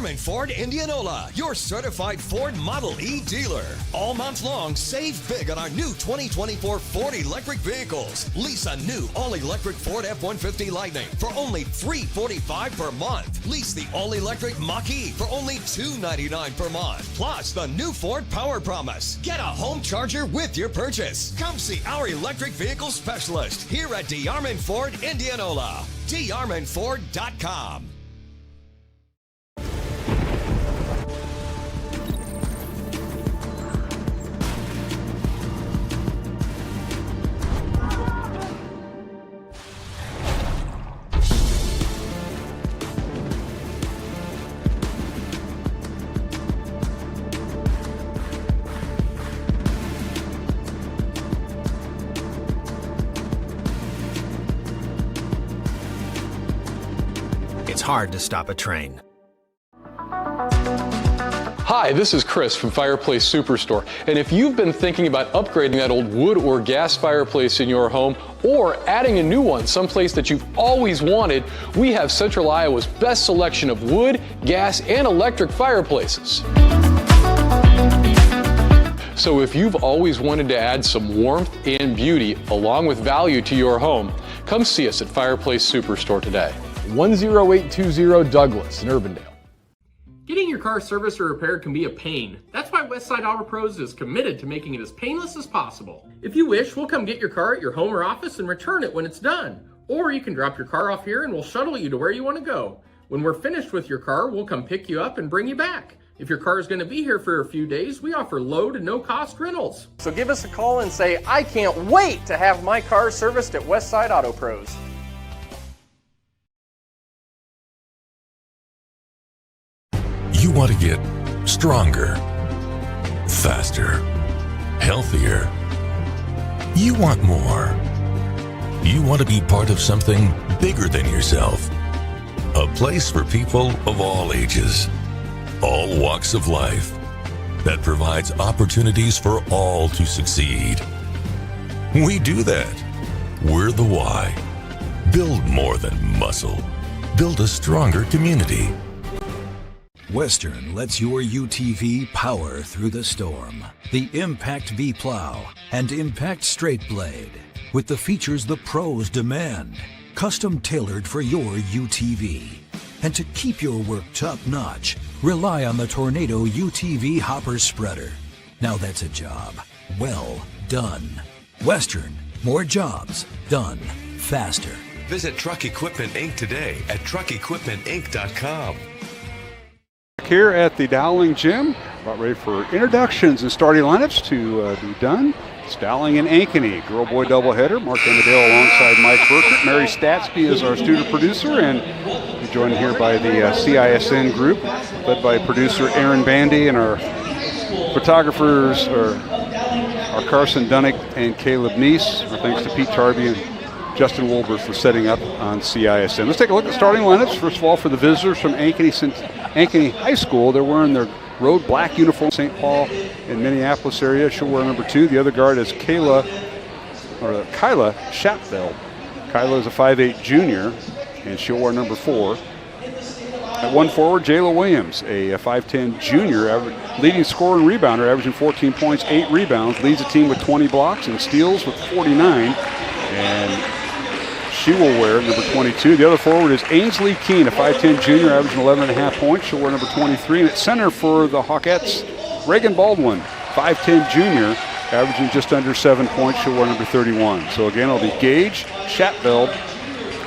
Yarman Ford Indianola, your certified Ford Model E dealer. All month long, save big on our new 2024 Ford electric vehicles. Lease a new all-electric Ford F-150 Lightning for only $345 per month. Lease the all-electric Mach-E for only $299 per month. Plus, the new Ford Power Promise. Get a home charger with your purchase. Come see our electric vehicle specialist here at Yarman Ford Indianola. DeYarmanFord.com. It's hard to stop a train. Hi, this is Chris from Fireplace Superstore, and if you've been thinking about upgrading that old wood or gas fireplace in your home or adding a new one someplace that you've always wanted, we have Central Iowa's best selection of wood, gas, and electric fireplaces. So if you've always wanted to add some warmth and beauty along with value to your home, come see us at Fireplace Superstore today. 10820 Douglas in Urbandale. Getting your car serviced or repaired can be a pain. That's why Westside Auto Pros is committed to making it as painless as possible. If you wish, we'll come get your car at your home or office and return it when it's done. Or you can drop your car off here and we'll shuttle you to where you want to go. When we're finished with your car, we'll come pick you up and bring you back. If your car is going to be here for a few days, we offer low to no cost rentals. So give us a call and say, I can't wait to have my car serviced at Westside Auto Pros. You want to get stronger, faster, healthier. You want more. You want to be part of something bigger than yourself. A place for people of all ages, all walks of life, that provides opportunities for all to succeed. We do that. We're the why. Build more than muscle. Build a stronger community. Western lets your UTV power through the storm. The Impact V Plow and Impact Straight Blade, with the features the pros demand. Custom tailored for your UTV. And to keep your work top-notch, rely on the Tornado UTV Hopper Spreader. Now that's a job well done. Western, more jobs done faster. Visit Truck Equipment Inc. today at truckequipmentinc.com. Here at the Dowling Gym, about ready for introductions and starting lineups to be done. It's Dowling and Ankeny, girl-boy doubleheader. Mark Amadale alongside Mike Burkert. Mary Statsby is our student producer, and we're joined here by the CISN group, led by producer Aaron Bandy, and our photographers are Carson Dunnick and Caleb Neese. Our thanks to Pete Tarby and Justin Wolber for setting up on CISN. Let's take a look at starting lineups. First of all, for the visitors from Ankeny High School, they're wearing their road black uniform. St. Paul in Minneapolis area, she'll wear number 2. The other guard is Kyla Shatfeld. Kyla is a 5'8 junior, and she'll wear number 4. At one forward, Jayla Williams, a 5'10 junior, leading scorer and rebounder, averaging 14 points, 8 rebounds, leads the team with 20 blocks and steals with 49. And she will wear number 22. The other forward is Ainsley Keene, a 5'10 junior, averaging 11.5 points. She'll wear number 23. And at center for the Hawkettes, Reagan Baldwin, 5'10 junior, averaging just under 7 points. She'll wear number 31. So again, it'll be Gage, Shatfeld,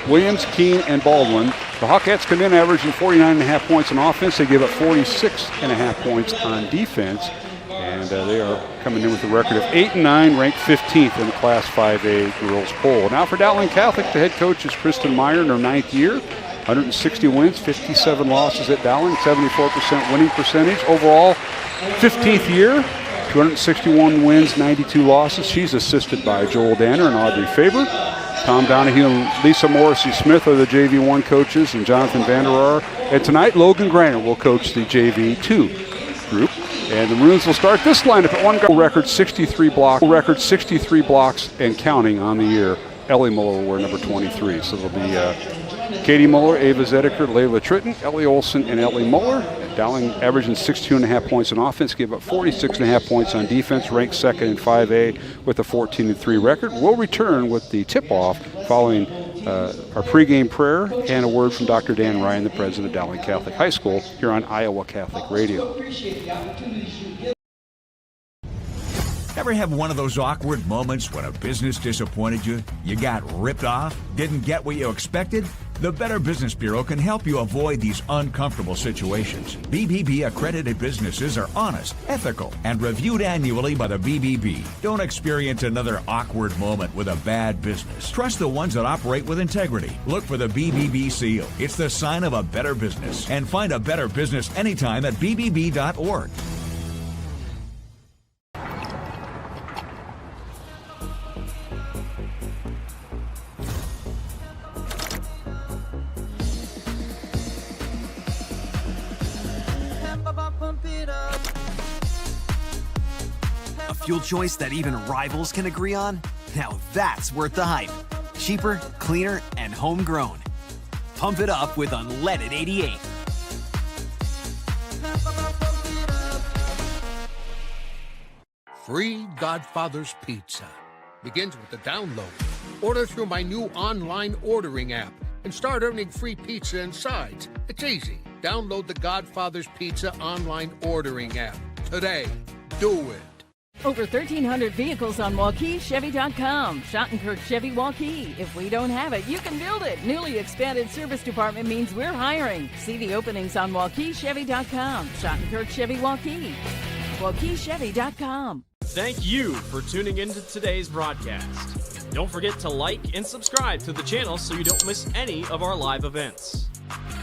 Williams, Keene, and Baldwin. The Hawkettes come in averaging 49.5 points on offense. They give up 46.5 points on defense. And they are coming in with a record of 8-9, ranked 15th in the Class 5A girls poll. Now for Dowling Catholic, the head coach is Kristen Meyer in her 9th year. 160 wins, 57 losses at Dowling, 74% winning percentage. Overall, 15th year, 261 wins, 92 losses. She's assisted by Joel Danner and Audrey Faber. Tom Donahue and Lisa Morrissey-Smith are the JV1 coaches, and Jonathan Vanderar. And tonight, Logan Greiner will coach the JV2 group. And the Maroons will start this lineup at one goal, record 63 blocks and counting on the year. Ellie Muller will wear number 23. So it'll be Katie Muller, Ava Zediker, Layla Tritton, Ellie Olson, and Ellie Muller. Dowling averaging 62.5 points on offense, give up 46.5 points on defense, ranked second in 5A with a 14-3 record. We'll return with the tip-off following our pregame prayer and a word from Dr. Dan Ryan, the president of Dowling Catholic High School, here on Iowa Catholic Radio. Ever have one of those awkward moments when a business disappointed you? You got ripped off? Didn't get what you expected? The Better Business Bureau can help you avoid these uncomfortable situations. BBB accredited businesses are honest, ethical, and reviewed annually by the BBB. Don't experience another awkward moment with a bad business. Trust the ones that operate with integrity. Look for the BBB seal. It's the sign of a better business. And find a better business anytime at bbb.org. Fuel choice that even rivals can agree on? Now that's worth the hype. Cheaper, cleaner, and homegrown. Pump it up with unleaded 88. Free Godfather's Pizza begins with the download. Order through my new online ordering app and start earning free pizza and sides. It's easy. Download the Godfather's Pizza online ordering app today. Do it. Over 1,300 vehicles on WaukeeChevy.com. Schottenkirk Chevy Waukee. If we don't have it, you can build it. Newly expanded service department means we're hiring. See the openings on WaukeeChevy.com. Schottenkirk Chevy Waukee. WaukeeChevy.com. Thank you for tuning into today's broadcast. Don't forget to like and subscribe to the channel so you don't miss any of our live events.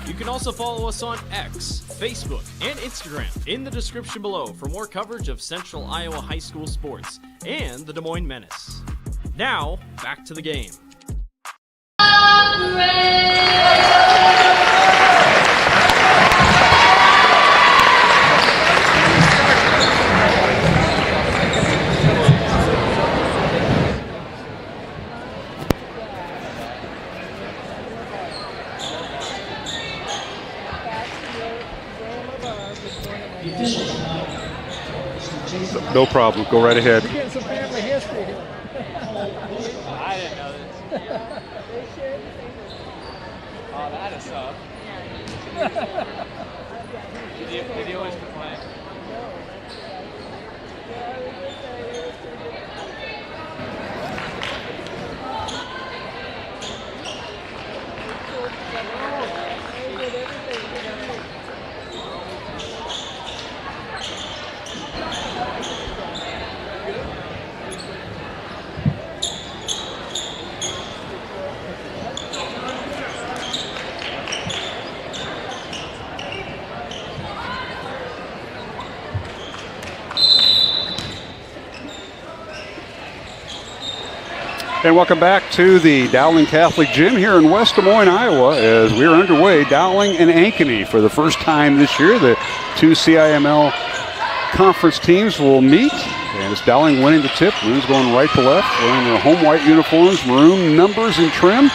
You can also follow us on X, Facebook, and Instagram in the description below for more coverage of Central Iowa high school sports and the Des Moines Menace. Now, back to the game. No problem. Go right ahead. We're getting some family history here. I didn't know this. Oh, that is tough. Did you always complain? And welcome back to the Dowling Catholic Gym here in West Des Moines, Iowa, as we are underway. Dowling and Ankeny for the first time this year. The two CIML conference teams will meet, and it's Dowling winning the tip. Maroons going right to left, wearing their home white uniforms, maroon numbers and trim,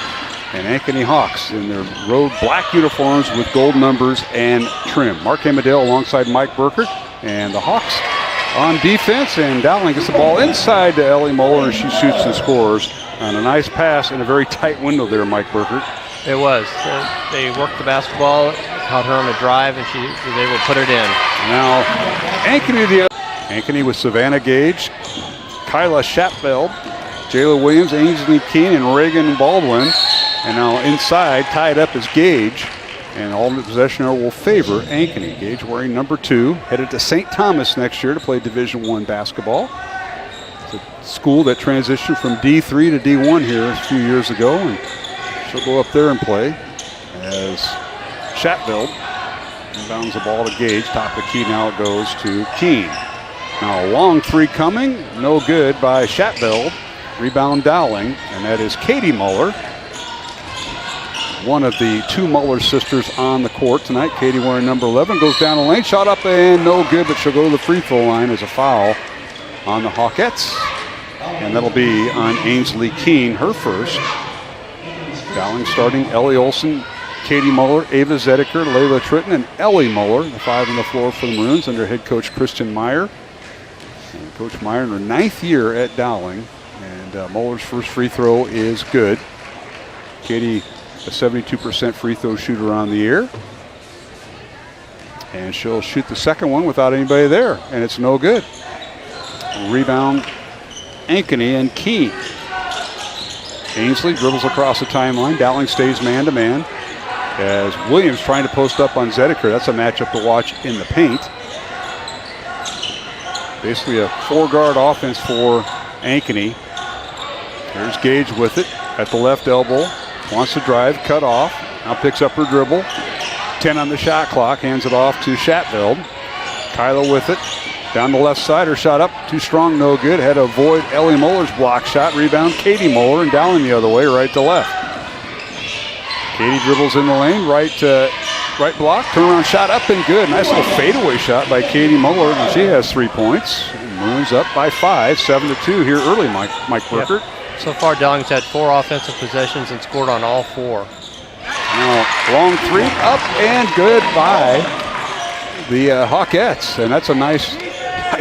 and Ankeny Hawks in their road black uniforms with gold numbers and trim. Mark Hamadale alongside Mike Burkert, and the Hawks on defense, and Dowling gets the ball inside to Ellie Moeller, and she shoots and scores on a nice pass in a very tight window there, Mike Burkert. It was. They worked the basketball, caught her on a drive, and she was able to put it in. Now, Ankeny with Savannah Gage, Kyla Shatfeld, Jayla Williams, Ainsley Keene, and Reagan Baldwin. And now inside, tied up is Gage. And all the possession arrow will favor Ankeny. Gage wearing number 2, headed to St. Thomas next year to play Division I basketball. It's a school that transitioned from D3 to D1 here a few years ago, and she'll go up there and play as Shatfield inbounds the ball to Gage. Top of the key, now it goes to Keene. Now a long three coming, no good by Shatfield. Rebound Dowling, and that is Katie Muller, one of the two Muller sisters on the court tonight. Katie wearing number 11, goes down the lane, shot up and no good, but she'll go to the free throw line as a foul on the Hawkettes. And that'll be on Ainsley Keene, her first. Dowling starting Ellie Olson, Katie Muller, Ava Zediker, Layla Tritton, and Ellie Muller, the 5 on the floor for the Maroons under head coach Kristen Meyer. And Coach Meyer in her 9th year at Dowling, and Muller's first free throw is good. Katie, a 72% free throw shooter on the year. And she'll shoot the second one without anybody there, and it's no good. Rebound, Ankeny and Keene. Ainsley dribbles across the timeline. Dowling stays man-to-man as Williams trying to post up on Zediker. That's a matchup to watch in the paint. Basically a 4-guard offense for Ankeny. There's Gage with it at the left elbow. Wants to drive, cut off. Now picks up her dribble. 10 on the shot clock. Hands it off to Shatfeld. Kyla with it. Down the left side. Her shot up. Too strong, no good. Had to avoid Ellie Muller's block shot. Rebound Katie Muller, and Dowling the other way, right to left. Katie dribbles in the lane. Right block. Turnaround shot up and good. Nice little fadeaway shot by Katie Muller, and she has 3 points. And Maroons up by 5. 7-2 here early, Mike Burkert. Yep. So far, Dowling's had 4 offensive possessions and scored on all 4. Now, long three, up and good by the Hawkettes. And that's a nice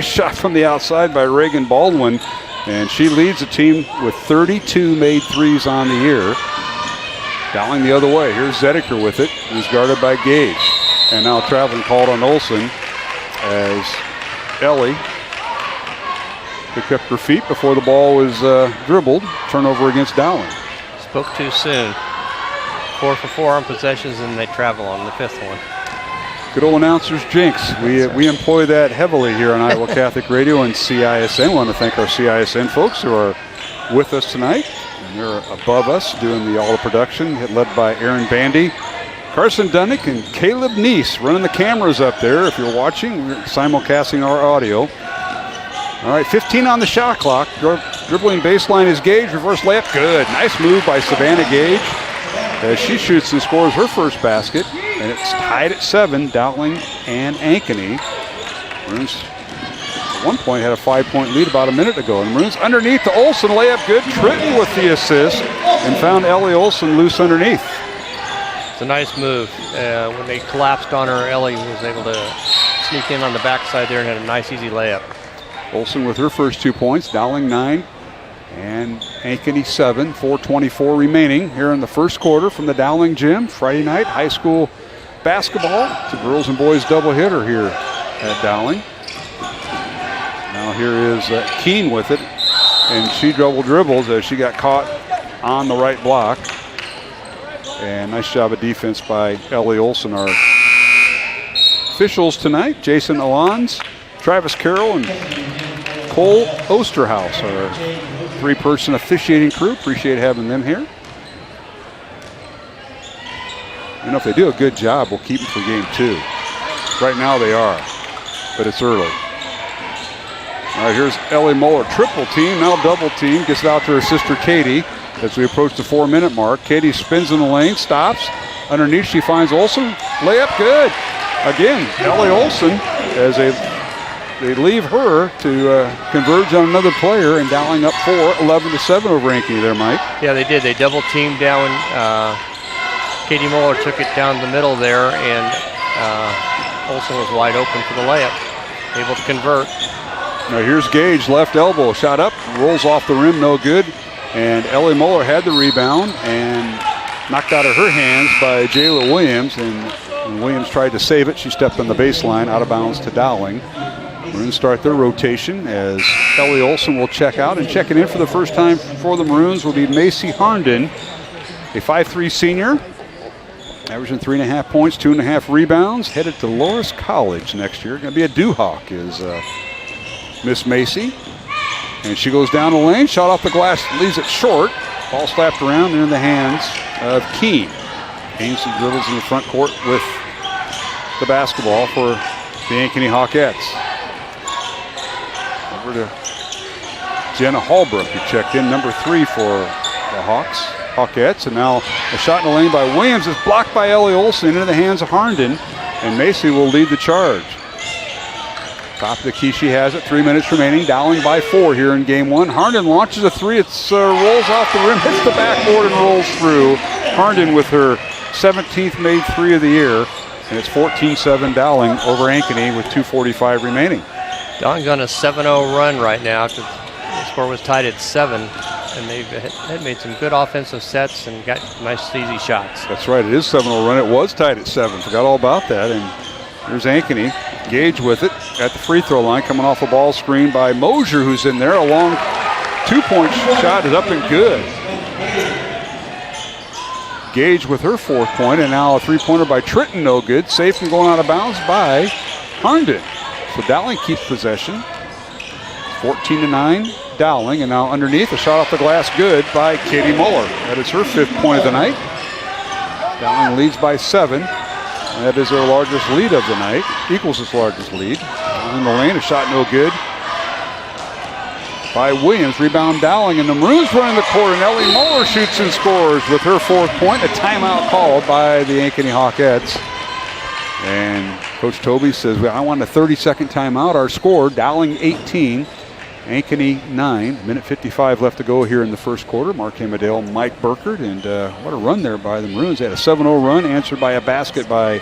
shot from the outside by Reagan Baldwin. And she leads the team with 32 made threes on the year. Dowling the other way. Here's Zediker with it. He's guarded by Gage. And now traveling called on Olson as Ellie picked up her feet before the ball was dribbled. Turnover against Dowling. Spoke too soon. 4 for 4 on possessions, and they travel on the 5th one. Good old announcer's jinx. We employ that heavily here on Iowa Catholic Radio and CISN. I want to thank our CISN folks who are with us tonight. And they're above us doing all the production, led by Aaron Bandy, Carson Dunnick, and Caleb Neese running the cameras up there. If you're watching, we're simulcasting our audio. All right, 15 on the shot clock. Dribbling baseline is Gage. Reverse layup, good. Nice move by Savannah Gage as she shoots and scores her first basket. And it's tied at 7, Dowling and Ankeny. Maroons at one point had a 5-point lead about a minute ago. And Maroons underneath to Olsen, layup good. Tritton with the assist and found Ellie Olsen loose underneath. It's a nice move. When they collapsed on her, Ellie was able to sneak in on the backside there and had a nice easy layup. Olsen with her first 2 points, Dowling 9 and Ankeny 7. 4:24 remaining here in the first quarter from the Dowling gym. Friday night high school basketball. It's a girls and boys doubleheader here at Dowling. Now here is Keene with it, and she double dribbles as she got caught on the right block. And nice job of defense by Ellie Olsen. Our officials tonight, Jason Alons, Travis Carroll, and Cole Osterhaus, our 3-person officiating crew. Appreciate having them here. You know, if they do a good job, we'll keep them for game 2. Right now they are, but it's early. All right, here's Ellie Muller, triple team, now double team, gets it out to her sister Katie as we approach the 4-minute mark. Katie spins in the lane, stops. Underneath she finds Olsen, layup good. Again, Ellie Olsen as they leave her to converge on another player, and Dowling up 4, 11-7 over Ankeny there, Mike. Yeah, they did. They double teamed down. Katie Muller took it down the middle there, and Olsen was wide open for the layup. Able to convert. Now here's Gage, left elbow, shot up, rolls off the rim, no good. And Ellie Muller had the rebound and knocked out of her hands by Jayla Williams, and when Williams tried to save it, she stepped on the baseline, out of bounds to Dowling. We're going to start their rotation as Ellie Olsen will check out, and checking in for the first time for the Maroons will be Macy Harnden, a 5'3" senior, averaging 3.5 points, 2.5 rebounds, headed to Loras College next year. Going to be a Duhawk is Miss Macy. And she goes down the lane, shot off the glass, leaves it short. Ball slapped around and in the hands of Keene. Ainsley dribbles in the front court with the basketball for the Ankeny Hawkettes. Over to Jenna Hallbrook, who checked in, number 3 for the Hawkettes. And now a shot in the lane by Williams is blocked by Ellie Olsen into the hands of Harnden. And Macy will lead the charge. Top of the key, she has it. 3 minutes remaining. Dowling by 4 here in game 1. Harnden launches a 3. It rolls off the rim, hits the backboard, and rolls through. Harnden with her 17th made 3 of the year. And it's 14-7 Dowling over Ankeny with 2:45 remaining. Dowling's on a 7-0 run right now. The score was tied at 7. And they've had made some good offensive sets and got nice, easy shots. That's right. It is 7-0 run. It was tied at 7. Forgot all about that. And here's Ankeny. Gage with it at the free throw line, coming off a ball screen by Mosier, who's in there. A long 2-point shot is up and good. Gage with her 4th point, and now a 3-pointer by Tritton, no good. Safe from going out of bounds by Harnden. So Dowling keeps possession. 14-9 Dowling, and now underneath a shot off the glass, good by Katie Muller. That is her 5th point of the night. Dowling leads by 7. That is their largest lead of the night, equals its largest lead. In the lane, a shot no good by Williams. Rebound Dowling, and the Maroons running the court, and Ellie Muller shoots and scores with her 4th point. A timeout called by the Ankeny Hawkettes. And Coach Toby says, well, I want a 30-second timeout. Our score, Dowling 18, Ankeny 9. Minute 55 left to go here in the first quarter. Mark Hamadale, Mike Burkert, and what a run there by the Maroons. They had a 7-0 run, answered by a basket by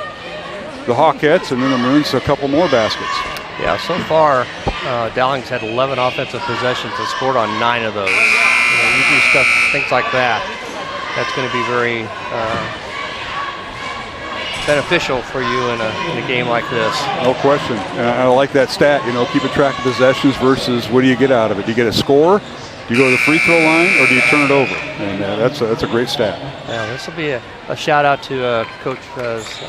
the Hawkettes, and then the Maroons a couple more baskets. Yeah, so far, Dowling's had 11 offensive possessions and scored on 9 of those. You do things like that. That's going to be very beneficial for you in a game like this. No question. And I like that stat, keeping track of possessions versus what do you get out of it? Do you get a score? Do you go to the free throw line, or do you turn it over? And that's a great stat. Yeah, this will be a shout out to Coach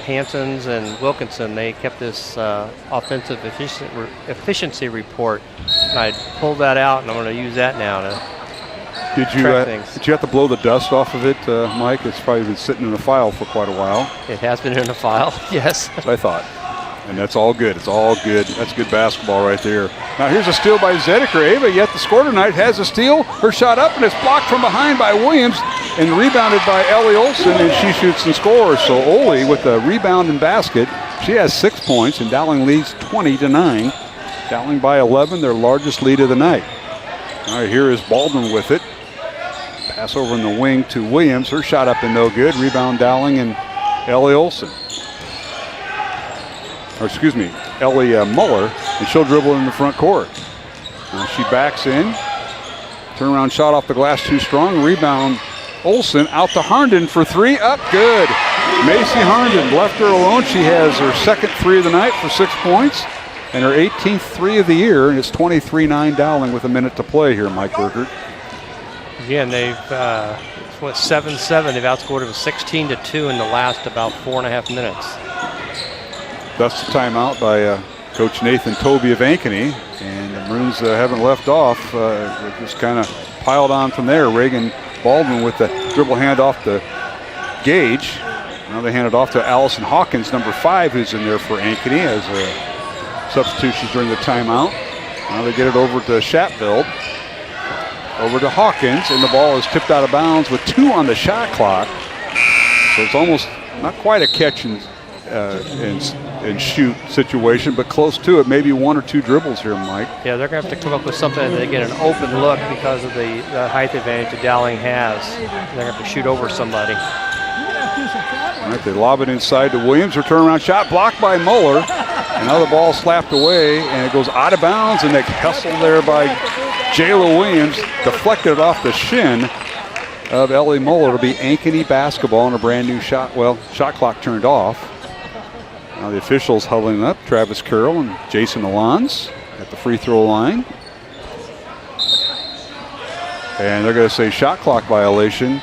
Hansons and Wilkinson. They kept this offensive efficiency report. And I pulled that out, and I'm going to use that now to Did you have to blow the dust off of it, Mike? It's probably been sitting in a file for quite a while. It has been in a file, yes. That's what I thought. And that's all good. It's all good. That's good basketball right there. Now here's a steal by Zediker. Ava yet to score tonight, has a steal. Her shot up, and it's blocked from behind by Williams and rebounded by Ellie Olson, and she shoots and scores. So Ole with the rebound and basket. She has 6 points, and Dowling leads 20-9. Dowling by 11, their largest lead of the night. All right, here is Baldwin with it. Pass over in the wing to Williams. Her shot up and no good. Rebound Dowling and Ellie Olson. Or excuse me, Ellie Muller, and she'll dribble in the front court. Now she backs in. Turnaround shot off the glass too strong. Rebound Olson out to Harnden for three. Up good. Macy Harnden left her alone. She has her second three of the night for 6 points and her 18th three of the year. And it's 23-9 Dowling with a minute to play here, Mike Burkert. Again, they've 7-7. They've outscored them 16-2 in the last about 4.5 minutes. Thus the timeout by Coach Nathan Tobey of Ankeny, and the Maroons haven't left off. They're just kind of piled on from there. Reagan Baldwin with the dribble handoff to Gage. Now they hand it off to Allison Hawkins, number 5, who's in there for Ankeny as substitutions during the timeout. Now they get it over to Chatfield. Over to Hawkins, and the ball is tipped out of bounds with 2 on the shot clock. So it's almost not quite a catch and shoot situation, but close to it. Maybe 1 or 2 dribbles here, Mike. Yeah, they're going to have to come up with something that they get an open look because of the height advantage that Dowling has. They're going to have to shoot over somebody. All right, they lob it inside to Williams. Her turnaround shot blocked by Muller. And now the ball slapped away, and it goes out of bounds, and they hustle there by Jayla Williams, deflected off the shin of Ellie Muller. It'll be Ankeny basketball and a brand new shot clock turned off. Now the officials huddling up, Travis Carroll and Jason Alons at the free throw line. And they're going to say shot clock violation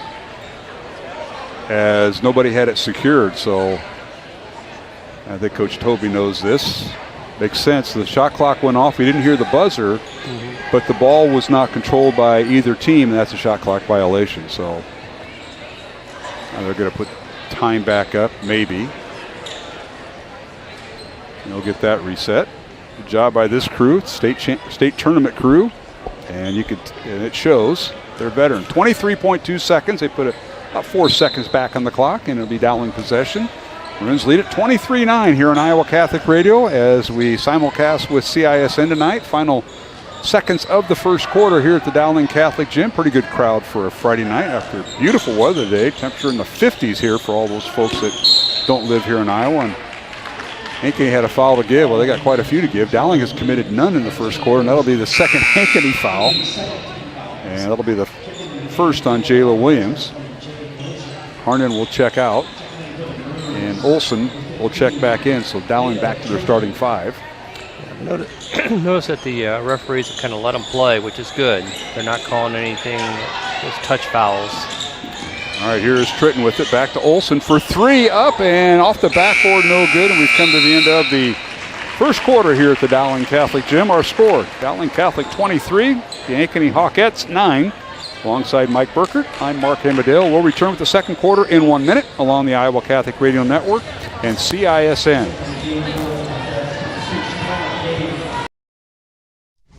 as nobody had it secured. So I think Coach Tobey knows this. Makes sense. The shot clock went off. We didn't hear the buzzer, but the ball was not controlled by either team, and that's a shot clock violation. So now they're going to put time back up, maybe. And they'll get that reset. Good job by this crew, state tournament crew, and it shows. They're veteran. 23.2 seconds. They put about 4 seconds back on the clock, and it'll be Dowling possession. Maroons lead at 23-9 here on Iowa Catholic Radio as we simulcast with CISN tonight. Final seconds of the first quarter here at the Dowling Catholic Gym. Pretty good crowd for a Friday night after beautiful weather today. Temperature in the 50s here for all those folks that don't live here in Iowa. And Ankeny had a foul to give. Well, they got quite a few to give. Dowling has committed none in the first quarter, and that'll be the second Ankeny foul. And that'll be the first on Jayla Williams. Harnden will check out. And Olson will check back in, so Dowling back to their starting 5. Notice that the referees have kind of let them play, which is good. They're not calling anything as touch fouls. All right, here is Tritton with it. Back to Olson for 3, up and off the backboard, no good. And we've come to the end of the first quarter here at the Dowling Catholic Gym. Our score, Dowling Catholic 23, the Ankeny Hawkettes 9. Alongside Mike Burkert, I'm Mark Amadale. We'll return with the second quarter in 1 minute along the Iowa Catholic Radio Network and CISN.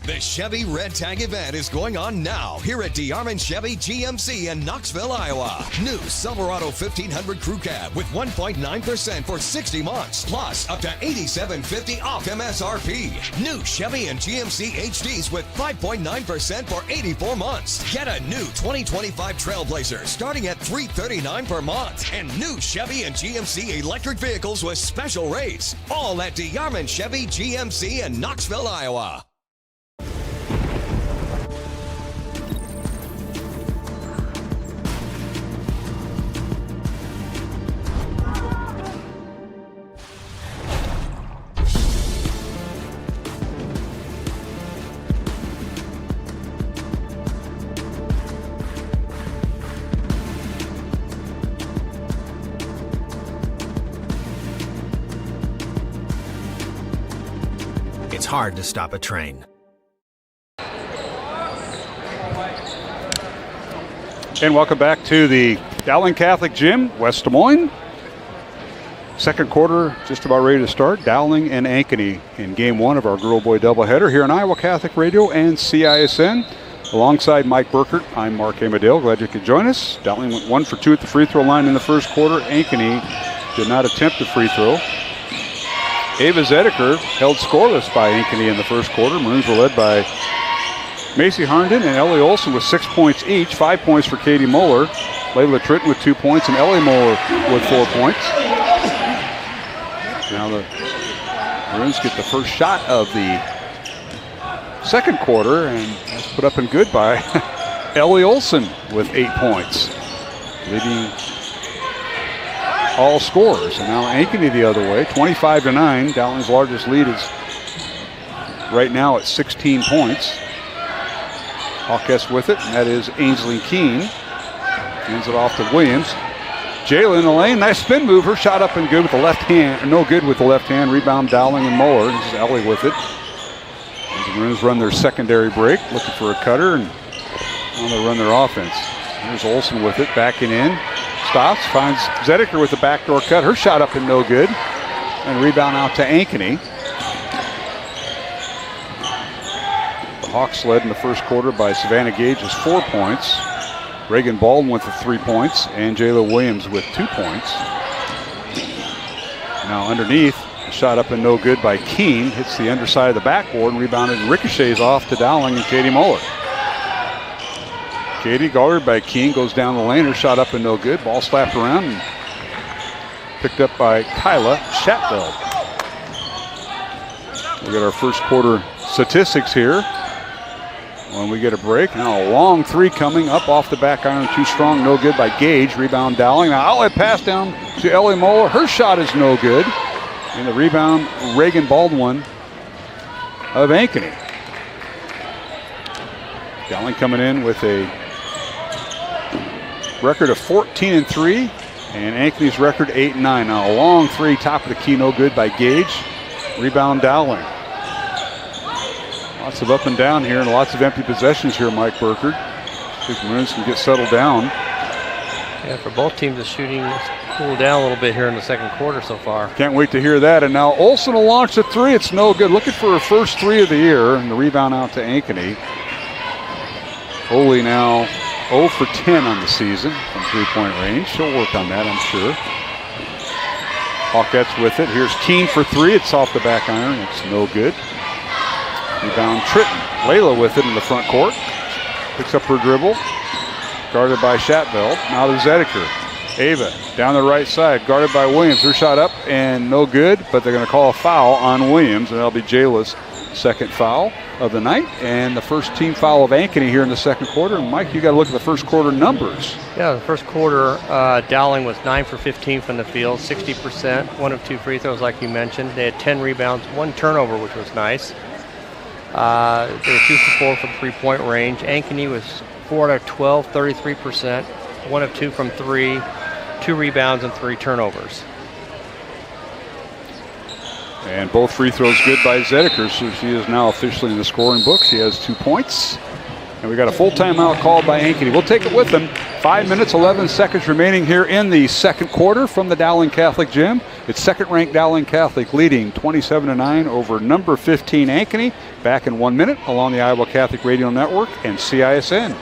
The Chevy Red Tag event is going on now here at DeArmond Chevy GMC in Knoxville, Iowa. New Silverado 1500 Crew Cab with 1.9% for 60 months, plus up to $87.50 off MSRP. New Chevy and GMC HDs with 5.9% for 84 months. Get a new 2025 Trailblazer starting at $339 per month. And new Chevy and GMC electric vehicles with special rates. All at DeArmond Chevy GMC in Knoxville, Iowa. It's hard to stop a train. And welcome back to the Dowling Catholic Gym, West Des Moines. Second quarter just about ready to start. Dowling and Ankeny in game one of our girl-boy doubleheader here on Iowa Catholic Radio and CISN. Alongside Mike Burkert, I'm Mark Amadale. Glad you could join us. Dowling went 1 for 2 at the free throw line in the first quarter. Ankeny did not attempt a free throw. Ava Zedeker held scoreless by Ankeny in the first quarter. Maroons were led by Macy Harnden and Ellie Olson with 6 points each. 5 points for Katie Moeller. Layla Tritton with 2 points and Ellie Moeller with 4 points. Now the Maroons get the first shot of the second quarter, and that's put up and good by Ellie Olson with 8 points, leading all scorers. And now Ankeny the other way, 25-9. Dowling's largest lead is right now at 16 points. Hawkes with it, and that is Ainsley Keene. Hands it off to Williams. Jayla in the lane, nice spin move. Her shot up and good with the left hand, no good with the left hand. Rebound Dowling and Moeller. This is Ellie with it. The Maroons run their secondary break, looking for a cutter, and now they run their offense. Here's Olson with it, backing in. Stops, finds Zedeker with the backdoor cut. Her shot up and no good. And rebound out to Ankeny. The Hawks led in the first quarter by Savannah Gage's 4 points. Reagan Baldwin with the 3 points, and Jayla Williams with 2 points. Now underneath, shot up and no good by Keene. Hits the underside of the backboard and rebounded and ricochets off to Dowling and Katie Moeller. Katie, guarded by Keene, goes down the lane. Her shot up and no good. Ball slapped around and picked up by Kyla Shatfeld. We got our first quarter statistics here when we get a break. Now a long three coming up off the back iron, too strong, no good by Gage. Rebound Dowling. Now outlet pass down to Ellie Moeller. Her shot is no good. And the rebound, Reagan Baldwin of Ankeny. Dowling coming in with a record of 14-3, and Ankeny's record 8-9. Now a long three, top of the key, no good by Gage. Rebound Dowling. Lots of up and down here and lots of empty possessions here, Mike Burkert. I think the Maroons can get settled down. Yeah, for both teams, the shooting has cooled down a little bit here in the second quarter so far. Can't wait to hear that. And now Olson will launch the three. It's no good. Looking for her first three of the year, and the rebound out to Ankeny. Foley now 0 for 10 on the season from three-point range. She'll work on that, I'm sure. Hawkettes with it. Here's Keene for three. It's off the back iron. It's no good. Rebound Tritton. Layla with it in the front court. Picks up her dribble. Guarded by Shatfeld. Now to Zedeker. Ava down the right side. Guarded by Williams. Her shot up and no good, but they're going to call a foul on Williams, and that'll be Jayla's second foul of the night, and the first team foul of Ankeny here in the second quarter. And Mike, you got to look at the first quarter numbers. Yeah, the first quarter, Dowling was 9 for 15 from the field, 60%, 1 of 2 free throws like you mentioned. They had 10 rebounds, 1 turnover, which was nice. They were 2 for 4 from three-point range. Ankeny was 4 out of 12, 33%, 1 of 2 from 3, 2 rebounds and 3 turnovers. And both free throws good by Zedeker, so she is now officially in the scoring book. She has 2 points. And we got a full timeout called by Ankeny. We'll take it with them. 5 minutes, 11 seconds remaining here in the second quarter from the Dowling Catholic Gym. It's second-ranked Dowling Catholic leading 27-9 over number 15 Ankeny. Back in 1 minute along the Iowa Catholic Radio Network and CISN.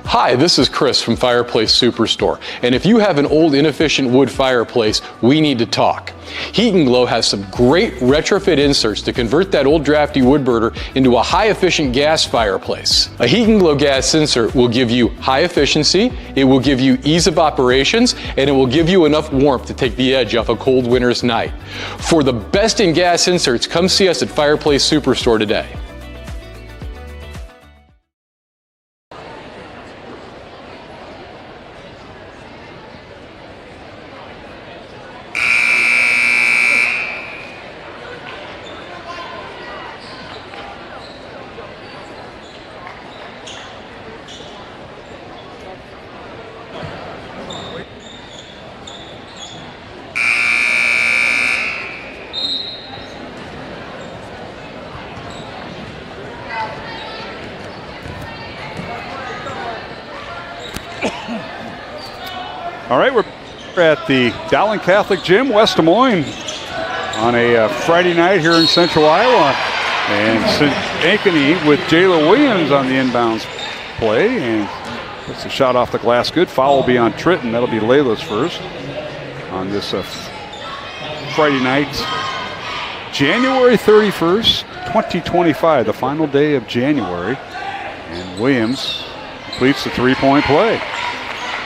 Hi, this is Chris from Fireplace Superstore, and if you have an old inefficient wood fireplace, we need to talk. Heat and Glow has some great retrofit inserts to convert that old drafty wood burner into a high-efficient gas fireplace. A Heat and Glow gas insert will give you high efficiency, it will give you ease of operations, and it will give you enough warmth to take the edge off a cold winter's night. For the best in gas inserts, come see us at Fireplace Superstore today. All right, we're at the Dowling Catholic Gym, West Des Moines, on a Friday night here in Central Iowa. And Ankeny with Jayla Williams on the inbounds play. And that's a shot off the glass. Good. Foul will be on Tritton. That'll be Layla's first on this Friday night, January 31st, 2025, the final day of January. And Williams completes the three-point play.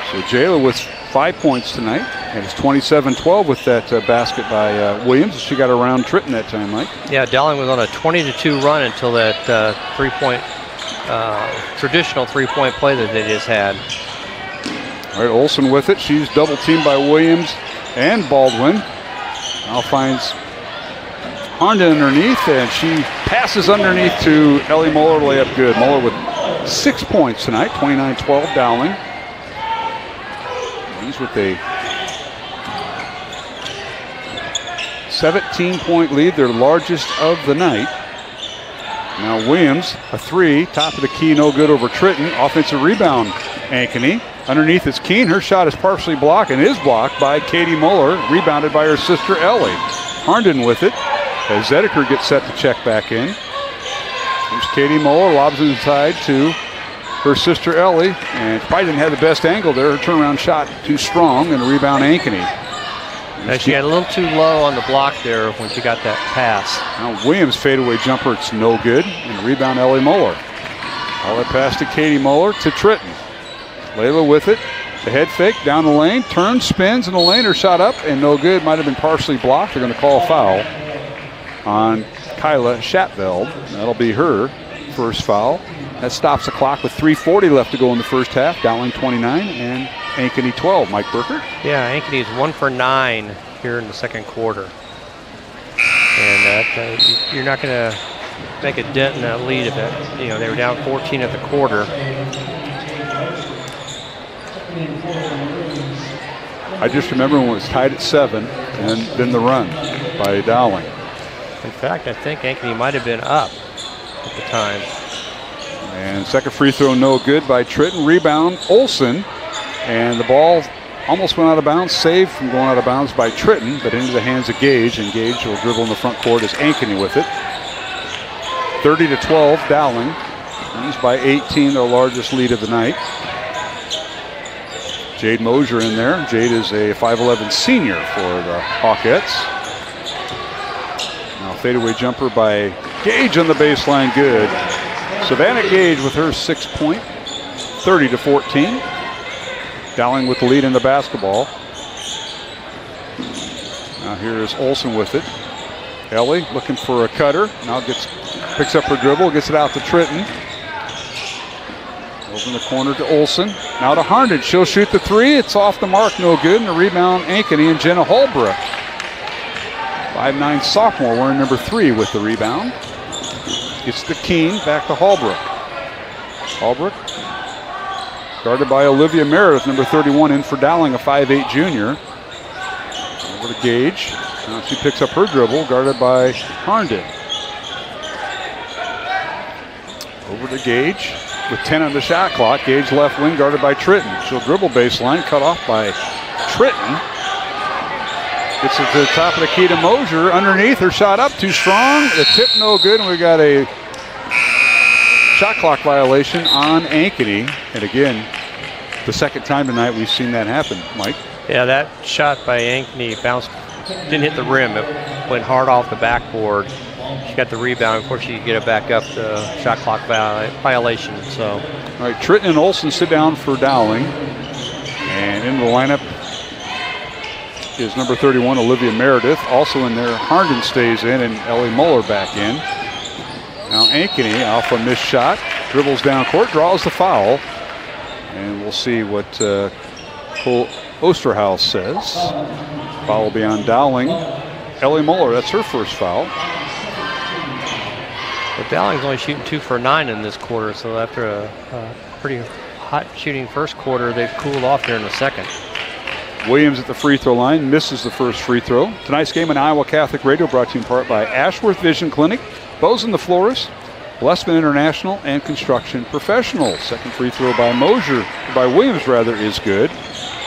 So Jayla with 5 points tonight, and it's 27-12 with that basket by Williams. She got around Tritton that time, Mike. Yeah, Dowling was on a 20-2 run until that traditional three-point play that they just had. All right, Olsen with it. She's double-teamed by Williams and Baldwin. Now finds Harnden underneath, and she passes underneath to Ellie Muller. Layup good. Muller with 6 points tonight, 29-12 Dowling. He's with a 17-point lead, their largest of the night. Now Williams, a three, top of the key, no good over Tritton. Offensive rebound, Ankeny. Underneath is Keene. Her shot is partially blocked and is blocked by Katie Muller, rebounded by her sister Ellie. Harnden with it as Zedeker gets set to check back in. Here's Katie Muller, lobs it inside to her sister Ellie, and probably didn't have the best angle there. Her turnaround shot too strong, and a rebound Ankeny. Now she got a little too low on the block there when she got that pass. Now Williams fadeaway jumper, it's no good, and a rebound Ellie Muller. All that pass to Katie Muller to Tritton. Layla with it, the head fake down the lane, turns, spins in the lane, her shot up and no good. Might have been partially blocked. They're going to call a foul on Kyla Schatveld. That'll be her first foul. That stops the clock with 3:40 left to go in the first half. Dowling 29 and Ankeny 12. Mike Burkert? Yeah, Ankeny is 1 for 9 here in the second quarter. And you're not going to make a dent in that lead if they were down 14 at the quarter. I just remember when it was tied at 7 and then the run by Dowling. In fact, I think Ankeny might have been up at the time. And second free throw no good by Tritton. Rebound Olsen, and the ball almost went out of bounds. Saved from going out of bounds by Tritton, but into the hands of Gage, and Gage will dribble in the front court as Ankeny with it. 30-12 Dowling. Wins by 18, their largest lead of the night. Jade Mosier in there. Jade is a 5'11 senior for the Hawkettes. Now fadeaway jumper by Gage on the baseline, good. Savannah Gage with her 6 point, 30-14. Dowling with the lead in the basketball. Now here is Olsen with it. Ellie looking for a cutter. Now picks up her dribble, gets it out to Tritton. Over in the corner to Olsen. Now to Harnden. She'll shoot the three. It's off the mark, no good. And the rebound, Ankeny and Jenna Holbrook. 5'9 sophomore wearing number 3 with the rebound. Gets to Keene, back to Holbrook. Holbrook guarded by Olivia Meredith, number 31, in for Dowling, a 5'8 junior. Over to Gage. Now she picks up her dribble, guarded by Harnden. Over to Gage with 10 on the shot clock. Gage left wing, guarded by Tritton. She'll dribble baseline, cut off by Tritton. Gets it to the top of the key to Mosier. Underneath, her shot up, too strong. The tip no good, and we got a shot clock violation on Ankeny. And again, the second time tonight we've seen that happen, Mike. Yeah, that shot by Ankeny bounced, didn't hit the rim. It went hard off the backboard. She got the rebound. Of course, she could get it back up, the shot clock violation. So, all right, Tritton and Olsen sit down for Dowling. And in the lineup is number 31, Olivia Meredith. Also in there, Harnden stays in, and Ellie Muller back in. Now Ankeny off a missed shot, dribbles down court, draws the foul. And we'll see what Cole Osterhaus says. Foul will be on Dowling. Ellie Muller, that's her first foul. But Dowling's only shooting 2 for 9 in this quarter, so after a pretty hot shooting first quarter, they've cooled off here in the second. Williams at the free throw line, misses the first free throw. Tonight's game on Iowa Catholic Radio brought to you in part by Ashworth Vision Clinic, Bozen the Florist, Blessman International, and Construction Professionals. Second free throw by Williams is good.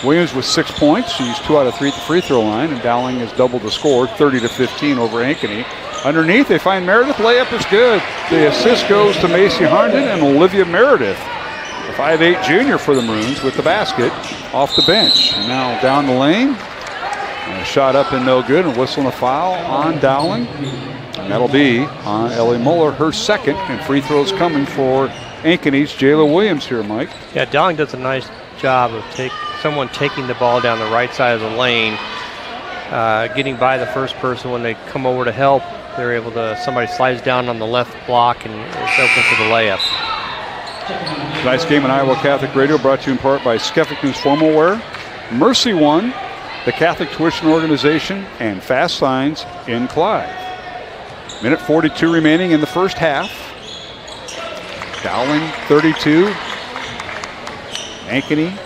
Williams with 6 points. She's 2 out of 3 at the free throw line, and Dowling has doubled the score, 30-15 over Ankeny. Underneath, they find Meredith. Layup is good. The assist goes to Macy Harnden and Olivia Meredith, the 5'8 junior for the Maroons, with the basket off the bench. And now down the lane. And a shot up and no good. And whistle and a foul on Dowling. And that'll be on Ellie Muller, her second. And free throws coming for Ankeny's Jayla Williams here, Mike. Yeah, Dowling does a nice job of someone taking the ball down the right side of the lane, getting by the first person. When they come over to help, they're able to, somebody slides down on the left block and it's open for the layup. Tonight's game on Iowa Catholic Radio brought to you in part by Skeffington's Formal Wear, Mercy One, the Catholic Tuition Organization, and Fast Signs in Clive. Minute 42 remaining in the first half. Dowling 32, Ankeny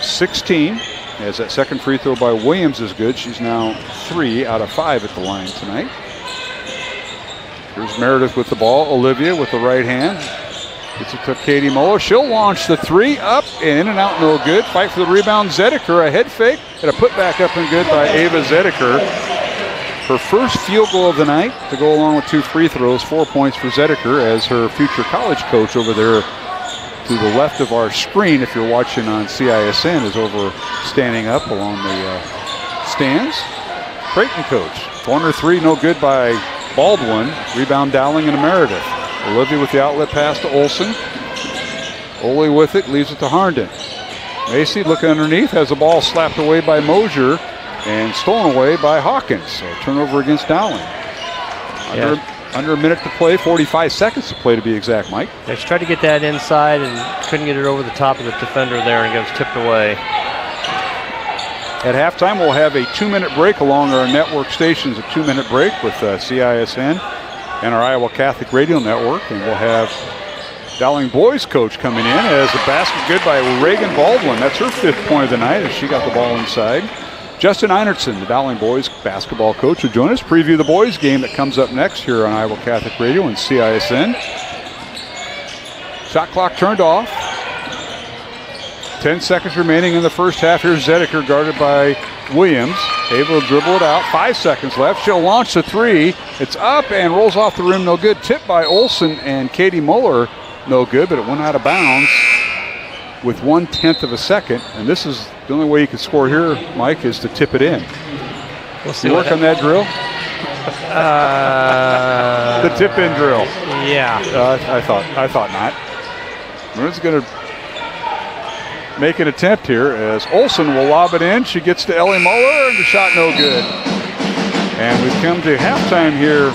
16, as that second free throw by Williams is good. She's now 3 out of 5 at the line tonight. Here's Meredith with the ball. Olivia with the right hand. Gets it to Katie Muller. She'll launch the three, up, in and out, no good. Fight for the rebound, Zedeker. A head fake and a putback up and good by Ava Zedeker. Her first field goal of the night to go along with 2 free throws. 4 points for Zedeker, as her future college coach over there to the left of our screen, if you're watching on CISN, is over standing up along the stands. Creighton coach. Corner three, no good by Baldwin. Rebound Dowling and Meredith. Olivia with the outlet pass to Olsen. Ole with it, leaves it to Harnden. Macy looking underneath, has the ball slapped away by Mosier and stolen away by Hawkins. So turnover against Dowling. Under a minute to play, 45 seconds to play to be exact, Mike. They tried to get that inside and couldn't get it over the top of the defender there, and it was tipped away. At halftime, we'll have a 2-minute break along our network stations, a 2-minute break with CISN and our Iowa Catholic Radio Network, and we'll have Dowling boys coach coming in as a basket good by Reagan Baldwin. That's her 5th point of the night as she got the ball inside. Justin Einertson, the Dowling boys basketball coach, will join us, preview the boys game that comes up next here on Iowa Catholic Radio and CISN. Shot clock turned off. 10 seconds remaining in the first half. Here's Zedeker guarded by Williams. Able to dribble it out. 5 seconds left. She'll launch the three. It's up and rolls off the rim. No good. Tipped by Olsen and Katie Muller. No good, but it went out of bounds with 1/10 of a second. And this is the only way you can score here, Mike, is to tip it in. We'll see. You work on that drill? The tip in drill. Yeah. I thought not. Maroon's going to make an attempt here as Olsen will lob it in. She gets to Ellie Muller, and the shot no good. And we've come to halftime here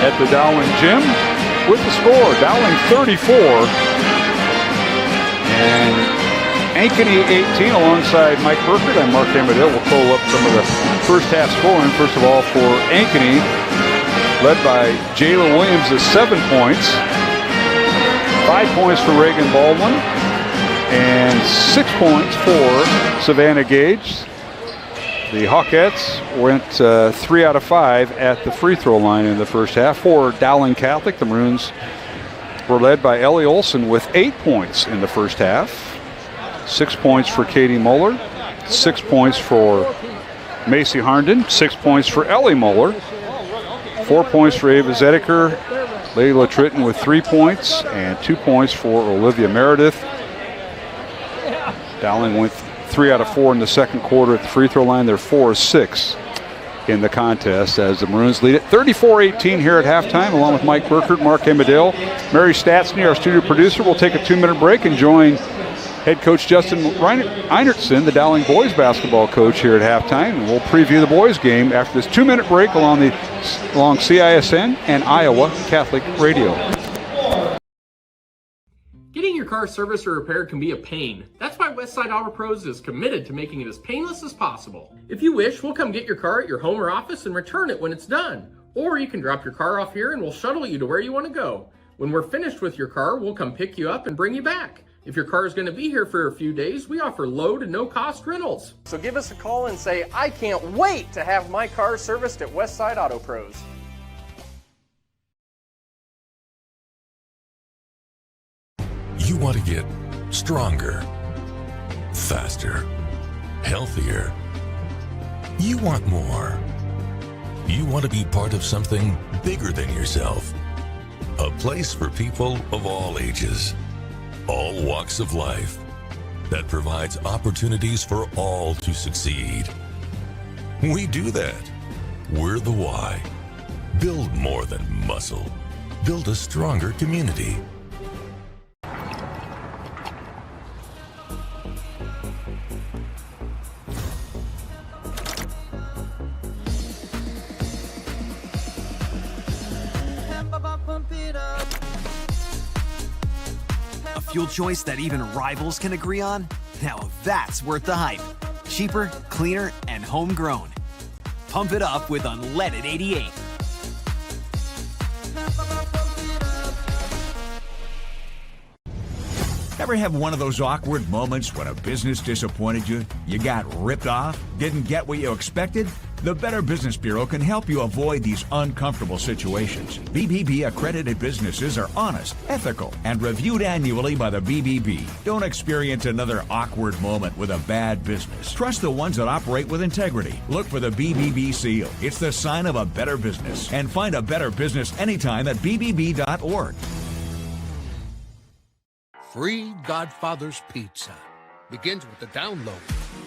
at the Dowling gym with the score. Dowling 34 and Ankeny 18 alongside Mike Burkert. I'm Mark Amadale. We'll pull up some of the first half scoring. First of all, for Ankeny, led by Jayla Williams with 7 points. 5 points for Reagan Baldwin. And 6 points for Savannah Gage. The Hawkettes went 3 out of 5 at the free throw line in the first half. For Dowling Catholic, the Maroons were led by Ellie Olsen with 8 points in the first half. 6 points for Katie Muller. 6 points for Macy Harnden. 6 points for Ellie Muller. 4 points for Ava Zedeker. Layla Tritton with 3 points and 2 points for Olivia Meredith. Dowling went 3 out of 4 in the second quarter at the free throw line. They're 4 of 6 in the contest as the Maroons lead it 34-18 here at halftime. Along with Mike Burkert, Mark Amadale, Mary Statsny, our studio producer. We'll take a 2-minute break and join head coach Justin Einertson, the Dowling boys basketball coach, here at halftime. And we'll preview the boys game after this 2-minute break along CISN and Iowa Catholic Radio. Getting your car serviced or repaired can be a pain. That's why Westside Auto Pros is committed to making it as painless as possible. If you wish, we'll come get your car at your home or office and return it when it's done. Or you can drop your car off here and we'll shuttle you to where you want to go. When we're finished with your car, we'll come pick you up and bring you back. If your car is going to be here for a few days, we offer low to no cost rentals. So give us a call and say, I can't wait to have my car serviced at Westside Auto Pros. You want to get stronger, faster, healthier. You want more. You want to be part of something bigger than yourself. A place for people of all ages, all walks of life, that provides opportunities for all to succeed. We do that. We're the why. Build more than muscle. Build a stronger community. A fuel choice that even rivals can agree on? Now that's worth the hype. Cheaper, cleaner, and homegrown. Pump it up with unleaded 88. Ever have one of those awkward moments when a business disappointed you? You got ripped off? Didn't get what you expected? The Better Business Bureau can help you avoid these uncomfortable situations. BBB accredited businesses are honest, ethical, and reviewed annually by the BBB. Don't experience another awkward moment with a bad business. Trust the ones that operate with integrity. Look for the BBB seal. It's the sign of a better business. And find a better business anytime at bbb.org. Free Godfather's Pizza begins with the download.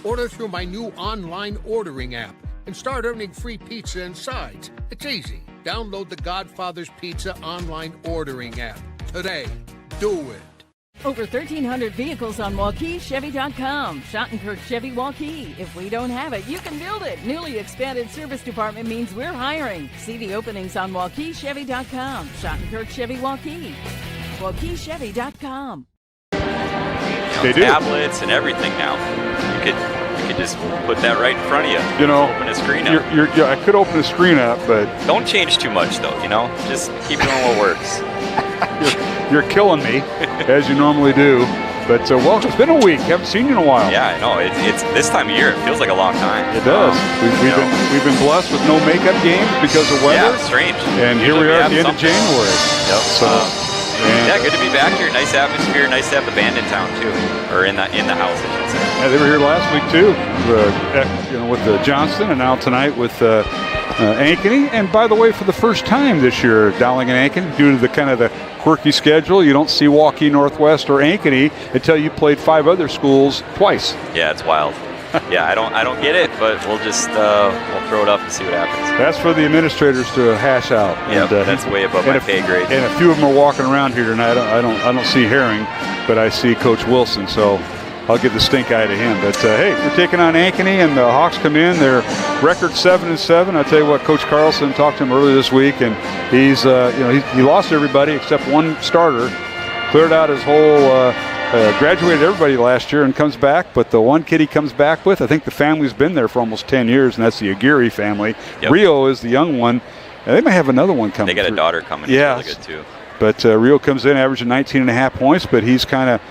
Order through my new online ordering app and start earning free pizza and sides. It's easy. Download the Godfather's Pizza online ordering app today. Do it. Over 1,300 vehicles on WaukeeChevy.com. Schottenkirk Chevy Waukee. If we don't have it, you can build it. Newly expanded service department means we're hiring. See the openings on WaukeeChevy.com. Schottenkirk Chevy Waukee. WaukeeChevy.com. They do. Tablets and everything now. You could just put that right in front of you. You know, open a screen up. I could open a screen up, but don't change too much though. You know, just keep doing what works. you're killing me, as you normally do. But welcome. It's been a week. Haven't seen you in a while. Yeah, I know. It's this time of year. It feels like a long time. It does. We've been blessed with no makeup games because of weather. Yeah, strange. And here we are at the end of January. Yep. So. Yeah, good to be back here. Nice atmosphere. Nice to have the band in town too, or in the house, I should say. Yeah, they were here last week too, with Johnston, and now tonight with Ankeny. And by the way, for the first time this year, Dowling and Ankeny, due to the kind of the quirky schedule, you don't see Waukee Northwest or Ankeny until you played 5 other schools twice. Yeah, it's wild. Yeah, I don't get it, but we'll just we'll throw it up and see what happens. That's for the administrators to hash out. Yeah, that's way above my pay grade. And a few of them are walking around here tonight. I don't see Herring, but I see Coach Wilson, so I'll give the stink eye to him. But hey, we're taking on Ankeny, and the Hawks come in. They're record 7-7. I tell you what, Coach Carlson talked to him earlier this week, and he's he lost everybody except one starter, cleared out his whole. Graduated everybody last year and comes back, but the one kid he comes back with, I think the family's been there for almost 10 years, and that's the Aguirre family. Yep. Rio is the young one. And they might have another one coming. They got a daughter coming. Yeah, really good too. But Rio comes in averaging 19.5 points, but he's kind of,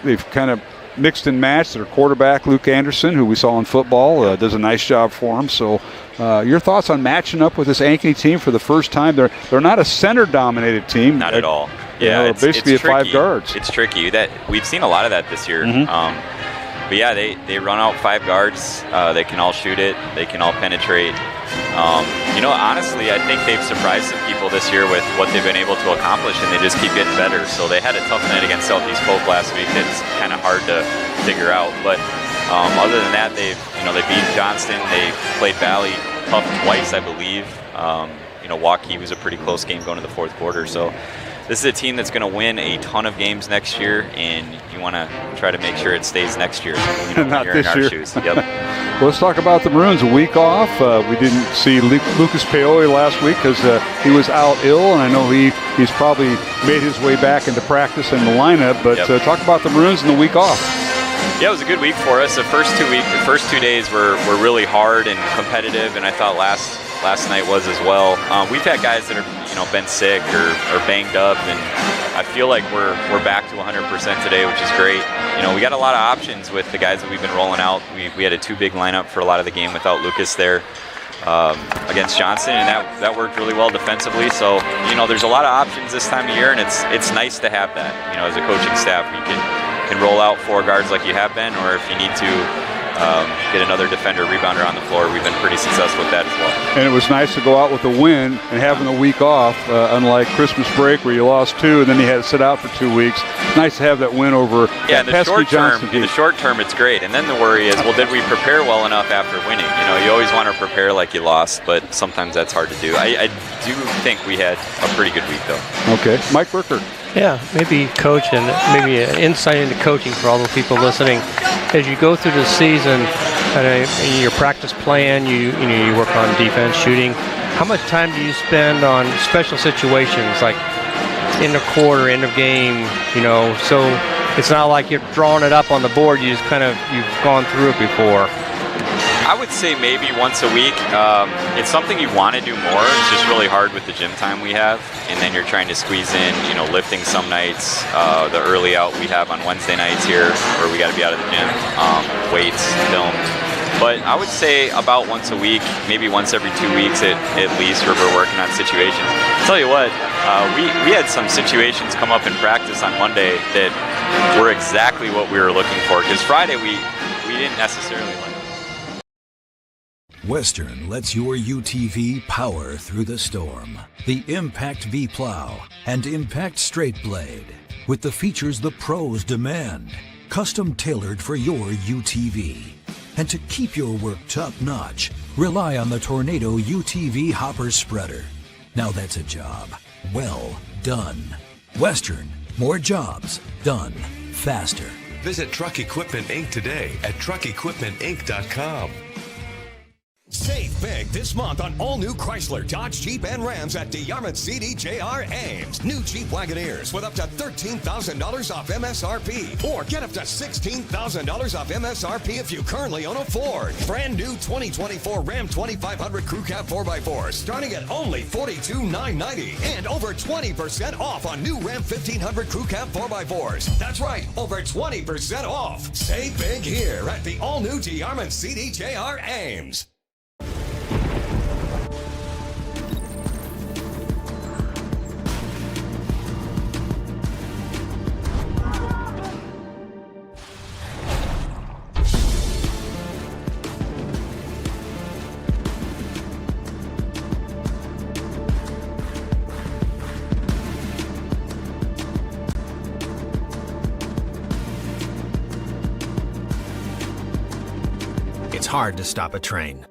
they've kind of mixed and matched. Their quarterback, Luke Anderson, who we saw in football, does a nice job for him. So your thoughts on matching up with this Ankeny team for the first time? They're not a center-dominated team. Not at all. Yeah, it's basically it's 5 guards. It's tricky. That we've seen a lot of that this year. Mm-hmm. But yeah, they run out 5 guards. They can all shoot it. They can all penetrate. Honestly, I think they've surprised some people this year with what they've been able to accomplish, and they just keep getting better. So they had a tough night against Southeast Polk last week. That's kind of hard to figure out. But other than that, they beat Johnston. They played Valley tough twice, I believe. Waukee was a pretty close game going to the 4th quarter. So this is a team that's going to win a ton of games next year, and you want to try to make sure it stays next year. Not you're this in our year. Shoes. Yep. Well, let's talk about the Maroons. A week off. We didn't see Lucas Paoli last week because he was out ill, and I know he's probably made his way back into practice in the lineup. But talk about the Maroons and the week off. Yeah, it was a good week for us. The first 2 days were really hard and competitive, and I thought last night was as well. We've had guys that are been sick or banged up, and I feel like we're back to 100% today, which is great. We got a lot of options with the guys that we've been rolling out. We had a 2-big lineup for a lot of the game without Lucas there against Johnson, and that worked really well defensively. So there's a lot of options this time of year, and it's nice to have that. As a coaching staff, we can can roll out 4 guards like you have been, or if you need to get another defender, rebounder on the floor, we've been pretty successful with that as well. And it was nice to go out with a win and having a week off, unlike Christmas break where you lost 2 and then you had to sit out for 2 weeks. Nice to have that win over in the short term. Johnson In the short term, it's great. And then the worry is, well, did we prepare well enough after winning? You know, you always want to prepare like you lost, but sometimes that's hard to do. I do think we had a pretty good week, though. Okay, Mike Burkert. Yeah, maybe coach and maybe an insight into coaching for all the people listening. As you go through the season, in your practice plan, you work on defense, shooting. How much time do you spend on special situations like in the quarter, end of game? So it's not like you're drawing it up on the board. You've gone through it before. I would say maybe once a week. It's something you want to do more. It's just really hard with the gym time we have, and then you're trying to squeeze in, lifting some nights. The early out we have on Wednesday nights here, where we got to be out of the gym, weights, film. But I would say about once a week, maybe once every 2 weeks at least, where we're working on situations. I'll tell you what, we had some situations come up in practice on Monday that were exactly what we were looking for. Because Friday we didn't necessarily like. Western lets your UTV power through the storm. The Impact V Plow and Impact Straight Blade, with the features the pros demand. Custom tailored for your UTV. And to keep your work top-notch, rely on the Tornado UTV Hopper Spreader. Now that's a job well done. Western, more jobs done faster. Visit Truck Equipment Inc. today at truckequipmentinc.com. Save big this month on all new Chrysler, Dodge, Jeep, and Rams at DeYarmouth CDJR Ames. New Jeep Wagoneers with up to $13,000 off MSRP. Or get up to $16,000 off MSRP if you currently own a Ford. Brand new 2024 Ram 2500 Crew Cab 4x4 starting at only $42,990. And over 20% off on new Ram 1500 Crew Cab 4x4s. That's right, over 20% off. Save big here at the all-new DeYarmouth CDJR Ames. It's hard to stop a train.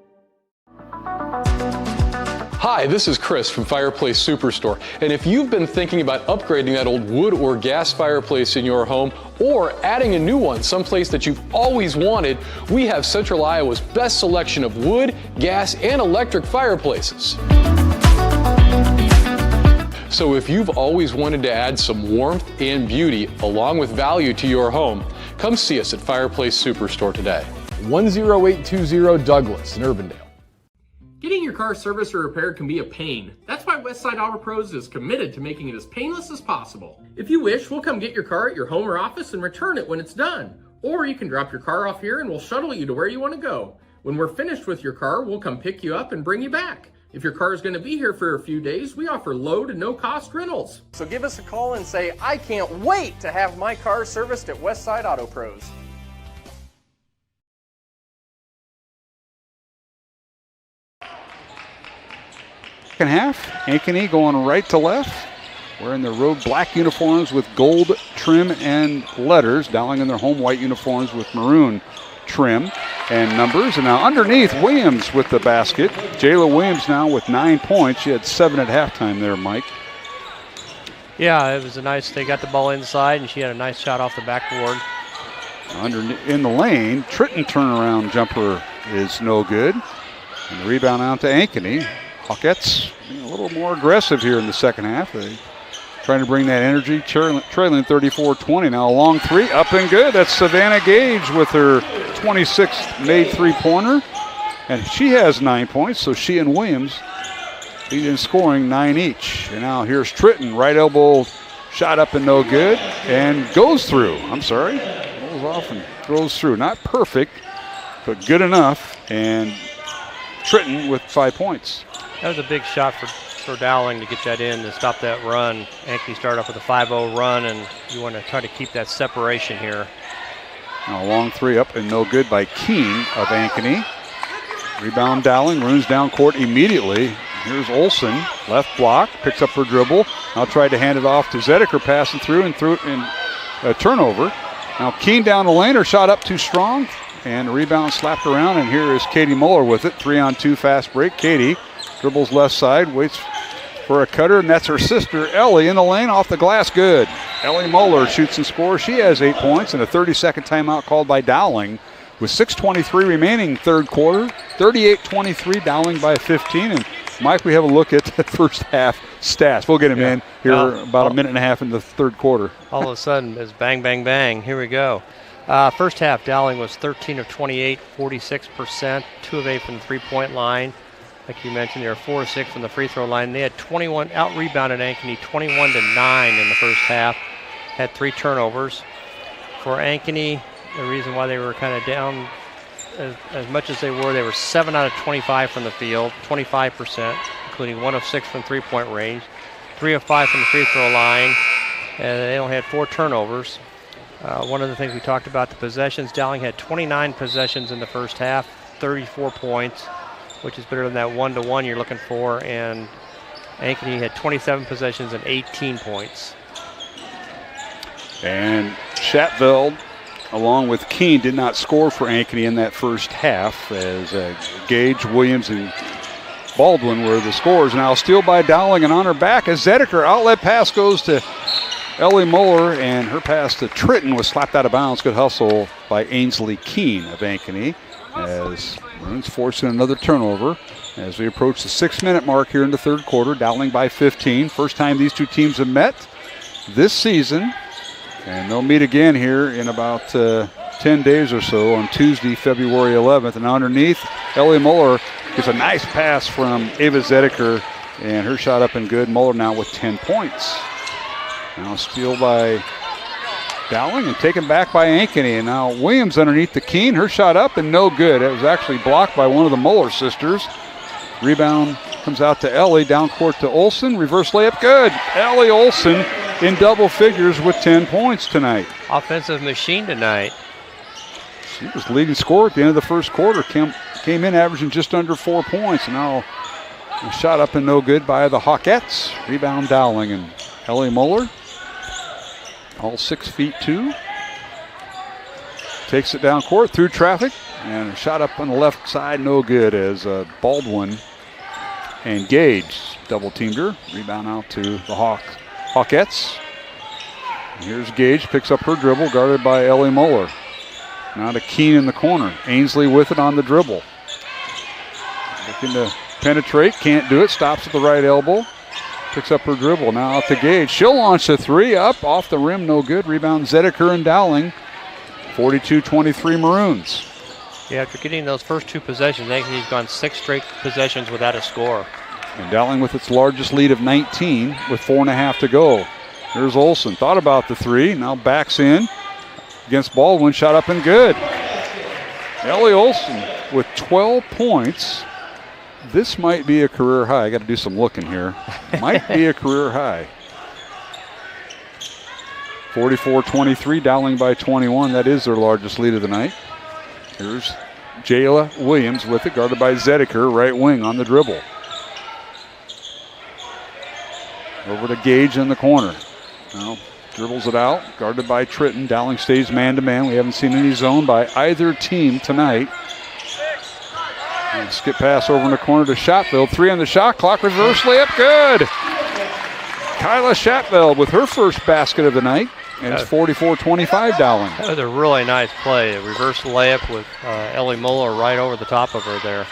Hi, this is Chris from Fireplace Superstore. And if you've been thinking about upgrading that old wood or gas fireplace in your home, or adding a new one someplace that you've always wanted, we have Central Iowa's best selection of wood, gas, and electric fireplaces. So if you've always wanted to add some warmth and beauty along with value to your home, come see us at Fireplace Superstore today. 10820 Douglas in Urbandale. Getting your car serviced or repaired can be a pain. That's why Westside Auto Pros is committed to making it as painless as possible. If you wish, we'll come get your car at your home or office and return it when it's done. Or you can drop your car off here and we'll shuttle you to where you want to go. When we're finished with your car, we'll come pick you up and bring you back. If your car is going to be here for a few days, we offer low to no cost rentals. So give us a call and say, I can't wait to have my car serviced at Westside Auto Pros. Second half, Ankeny going right to left, wearing their road black uniforms with gold trim and letters. Dowling in their home white uniforms with maroon trim and numbers. And now underneath, Williams with the basket. Jayla Williams now with 9 points. She had 7 at halftime there, Mike. Yeah, it was they got the ball inside, and she had a nice shot off the backboard. In the lane, Tritton turnaround jumper is no good. And the rebound out to Ankeny. Hawkettes being a little more aggressive here in the second half. They trying to bring that energy, trailing 34-20. Now a long three, up and good. That's Savannah Gage with her 26th made three-pointer. And she has 9 points, so she and Williams lead in scoring 9 each. And now here's Tritton, right elbow shot up and no good, and goes through. I'm sorry, rolls off and goes through. Not perfect, but good enough. And Tritton with 5 points. That was a big shot for for Dowling to get that in to stop that run. Ankeny started off with a 5-0 run, and you want to try to keep that separation here. Now a long three up and no good by Keene of Ankeny. Rebound Dowling, runs down court immediately. Here's Olsen, left block, picks up her dribble. Now tried to hand it off to Zedeker, passing through and threw it in a turnover. Now Keene down the lane, her shot up too strong, and the rebound slapped around, and here is Katie Muller with it. 3-on-2 fast break. Katie dribbles left side, waits for a cutter, and that's her sister, Ellie, in the lane, off the glass, good. Ellie Muller shoots and scores. She has 8 points, and a 30-second timeout called by Dowling. With 6:23 remaining third quarter, 38-23, Dowling by 15. And Mike, we have a look at the first half stats. We'll get them in here about a minute and a half in the third quarter. All of a sudden, it's bang, bang, bang. Here we go. First half, Dowling was 13 of 28, 46%, 2 of 8 from the three-point line. Like you mentioned, they were 4 of 6 from the free throw line. They had 21, out-rebounded Ankeny 21-9 in the first half. Had 3 turnovers. For Ankeny, the reason why they were kind of down as much as they were 7 out of 25 from the field, 25%, including 1 of 6 from three-point range, 3 of 5 from the free throw line, and they only had 4 turnovers. One of the things we talked about, the possessions, Dowling had 29 possessions in the first half, 34 points, which is better than that 1-to-1 you're looking for, and Ankeny had 27 possessions and 18 points. And Shatveld, along with Keene, did not score for Ankeny in that first half, as Gage, Williams, and Baldwin were the scorers. Now steal by Dowling, and on her back as Zedeker. Outlet pass goes to Ellie Muller, and her pass to Tritton was slapped out of bounds. Good hustle by Ainsley Keene of Ankeny, as Maroons forcing another turnover. As we approach the 6-minute mark here in the third quarter, Dowling by 15. First time these two teams have met this season. And they'll meet again here in about 10 days or so on Tuesday, February 11th. And underneath, Ellie Muller gets a nice pass from Ava Zedeker, and her shot up and good. Muller now with 10 points. Now steal by Dowling and taken back by Ankeny. And now Williams underneath the Keene. Her shot up and no good. It was actually blocked by one of the Muller sisters. Rebound comes out to Ellie. Down court to Olsen. Reverse layup, good. Ellie Olsen in double figures with 10 points tonight. Offensive machine tonight. She was leading scorer at the end of the first quarter. Came in averaging just under 4 points. And now a shot up and no good by the Hawkettes. Rebound Dowling and Ellie Muller. All 6'2". Takes it down court through traffic. And a shot up on the left side, no good, as Baldwin and Gage double-teamed her. Rebound out to the Hawkettes. And here's Gage, picks up her dribble, guarded by Ellie Muller. Now to Keene in the corner. Ainsley with it on the dribble. Looking to penetrate, can't do it, stops at the right elbow. Picks up her dribble, now out to Gage. She'll launch a 3 up, off the rim, no good. Rebound Zedeker and Dowling. 42-23 Maroons. Yeah, after getting those first 2 possessions, Ankeny's gone 6 straight possessions without a score. And Dowling with its largest lead of 19 with 4.5 to go. Here's Olsen. Thought about the 3. Now backs in against Baldwin. Shot up and good. Ellie Olsen with 12 points. This might be a career high. I got to do some looking here. Might be a career high. 44-23. Dowling by 21. That is their largest lead of the night. Here's Jayla Williams with it, guarded by Zedeker, right wing on the dribble. Over to Gage in the corner. Now dribbles it out, guarded by Tritton. Dowling stays man-to-man. We haven't seen any zone by either team tonight. And skip pass over in the corner to Shatveld. 3 on the shot clock, reverse layup, good! Kyla Shatveld with her first basket of the night. And it's 44-25 Dowling. That was a really nice play. A reverse layup with Ellie Muller right over the top of her there.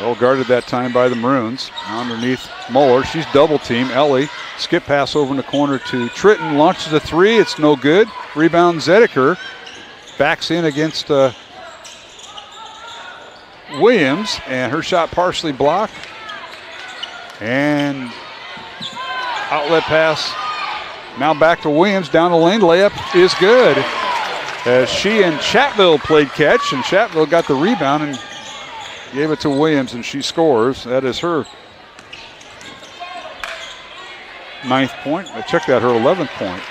Well guarded that time by the Maroons. Underneath Muller, she's double team. Ellie, skip pass over in the corner to Tritton, launches a 3, it's no good. Rebound Zedeker, backs in against Williams, and her shot partially blocked. And outlet pass. Now back to Williams, down the lane, layup is good. As she and Shatville played catch, and Shatville got the rebound and gave it to Williams, and she scores. That is her 9th point. I checked that, her 11th point.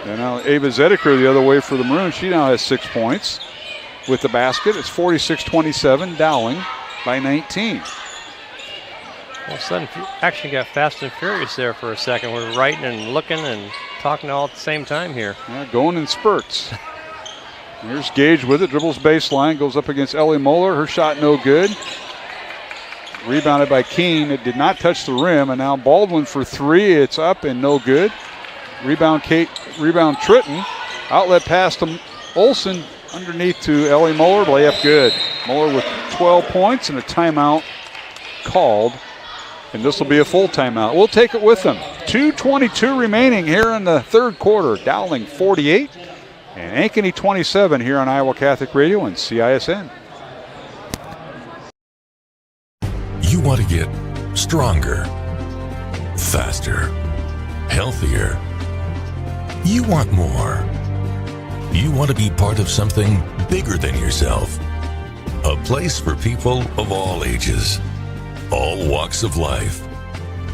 And now Ava Zedeker the other way for the Maroons. She now has 6 points with the basket. It's 46-27, Dowling by 19. All of a sudden, action got fast and furious there for a second. We're writing and looking and talking all at the same time here. Yeah, going in spurts. Here's Gage with it, dribbles baseline, goes up against Ellie Moeller. Her shot no good. Rebounded by Keene. It did not touch the rim, and now Baldwin for 3. It's up and no good. Rebound Tritton. Outlet pass to Olsen underneath to Ellie Moeller. Layup good. Moeller with 12 points and a timeout called. And this will be a full timeout. We'll take it with them. 2:22 remaining here in the third quarter. Dowling 48 and Ankeny 27 here on Iowa Catholic Radio and CISN. You want to get stronger, faster, healthier. You want more. You want to be part of something bigger than yourself. A place for people of all ages, all walks of life,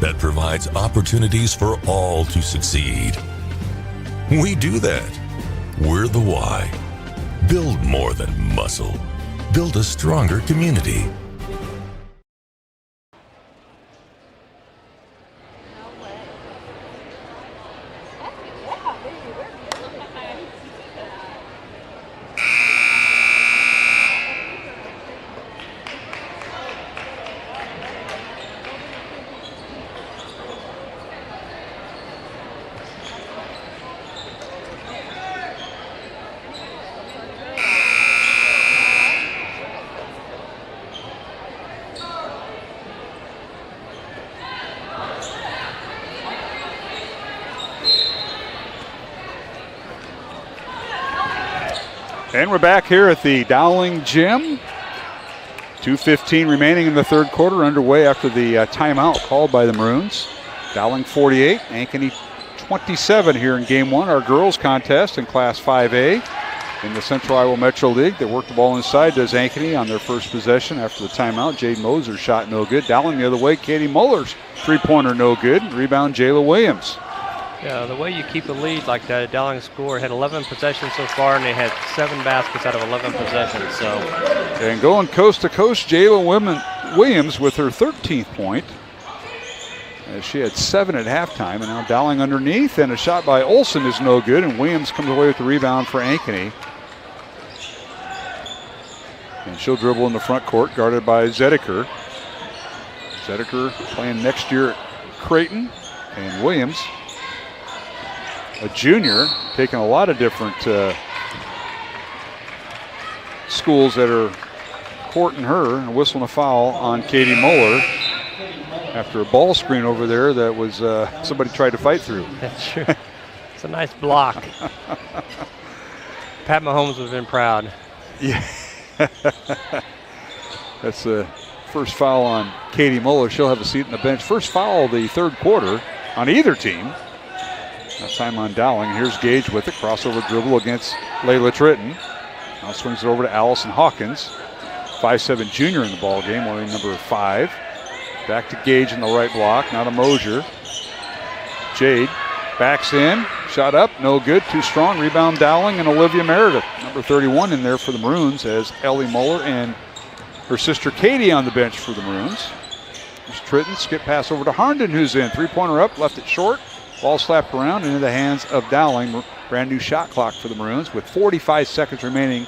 that provides opportunities for all to succeed. We do that. We're the why. Build more than muscle. Build a stronger community. And we're back here at the Dowling Gym. 2:15 remaining in the third quarter, underway after the timeout called by the Maroons. Dowling 48, Ankeny 27 here in game one, our girls contest in Class 5A in the Central Iowa Metro League. They work the ball inside, does Ankeny on their first possession after the timeout. Jade Moser's shot no good. Dowling the other way, Katie Muller's three-pointer no good. Rebound, Jayla Williams. Yeah, the way you keep a lead like that, Dowling score had 11 possessions so far, and they had 7 baskets out of 11 possessions. So, and going coast to coast, Jayla Williams with her 13th point. As she had 7 at halftime, and now Dowling underneath, and a shot by Olsen is no good, and Williams comes away with the rebound for Ankeny. And she'll dribble in the front court, guarded by Zedeker. Zedeker playing next year at Creighton, and Williams, a junior, taking a lot of different schools that are courting her, and whistling a foul on Katie Moeller after a ball screen over there that was somebody tried to fight through. That's true. It's a nice block. Pat Mahomes would have been proud. Yeah. That's the first foul on Katie Moeller. She'll have a seat on the bench. First foul of the third quarter on either team. That time on Dowling. Here's Gage with it. Crossover dribble against Layla Tritton. Now swings it over to Allison Hawkins. 5'7" junior in the ball game, wearing number 5. Back to Gage in the right block. Now to Mosier. Jade backs in. Shot up. No good. Too strong. Rebound Dowling and Olivia Meredith. Number 31 in there for the Maroons as Ellie Moeller and her sister Katie on the bench for the Maroons. There's Tritton. Skip pass over to Harnden, who's in. Three-pointer up. Left it short. Ball slapped around into the hands of Dowling. Brand new shot clock for the Maroons with 45 seconds remaining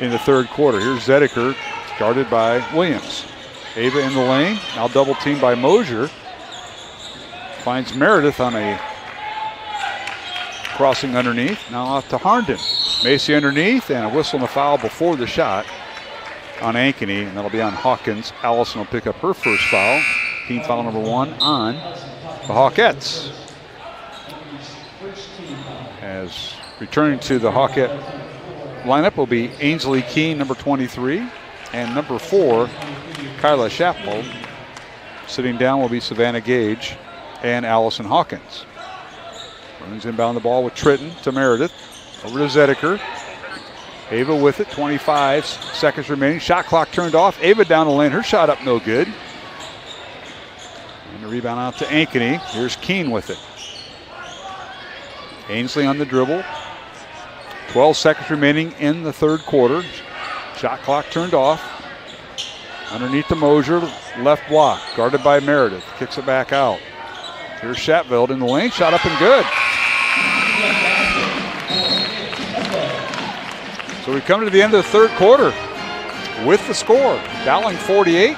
in the third quarter. Here's Zedeker, guarded by Williams. Ava in the lane, now double teamed by Mosier. Finds Meredith on a crossing underneath. Now off to Harnden. Macy underneath, and a whistle and a foul before the shot on Ankeny, and that'll be on Hawkins. Allison will pick up her first foul. Team foul number 1 on the Hawkettes. As returning to the Hawkette lineup will be Ainsley Keene, number 23, and number 4, Kyla Chappell. Sitting down will be Savannah Gage and Allison Hawkins. Runs inbound the ball with Tritton to Meredith. Over to Zedeker. Ava with it, 25 seconds remaining. Shot clock turned off. Ava down the lane. Her shot up no good. And a rebound out to Ankeny. Here's Keene with it. Ainsley on the dribble. 12 seconds remaining in the third quarter. Shot clock turned off. Underneath the Mosier, left block, guarded by Meredith. Kicks it back out. Here's Shatveld in the lane, shot up and good. So we come to the end of the third quarter with the score. Dowling 48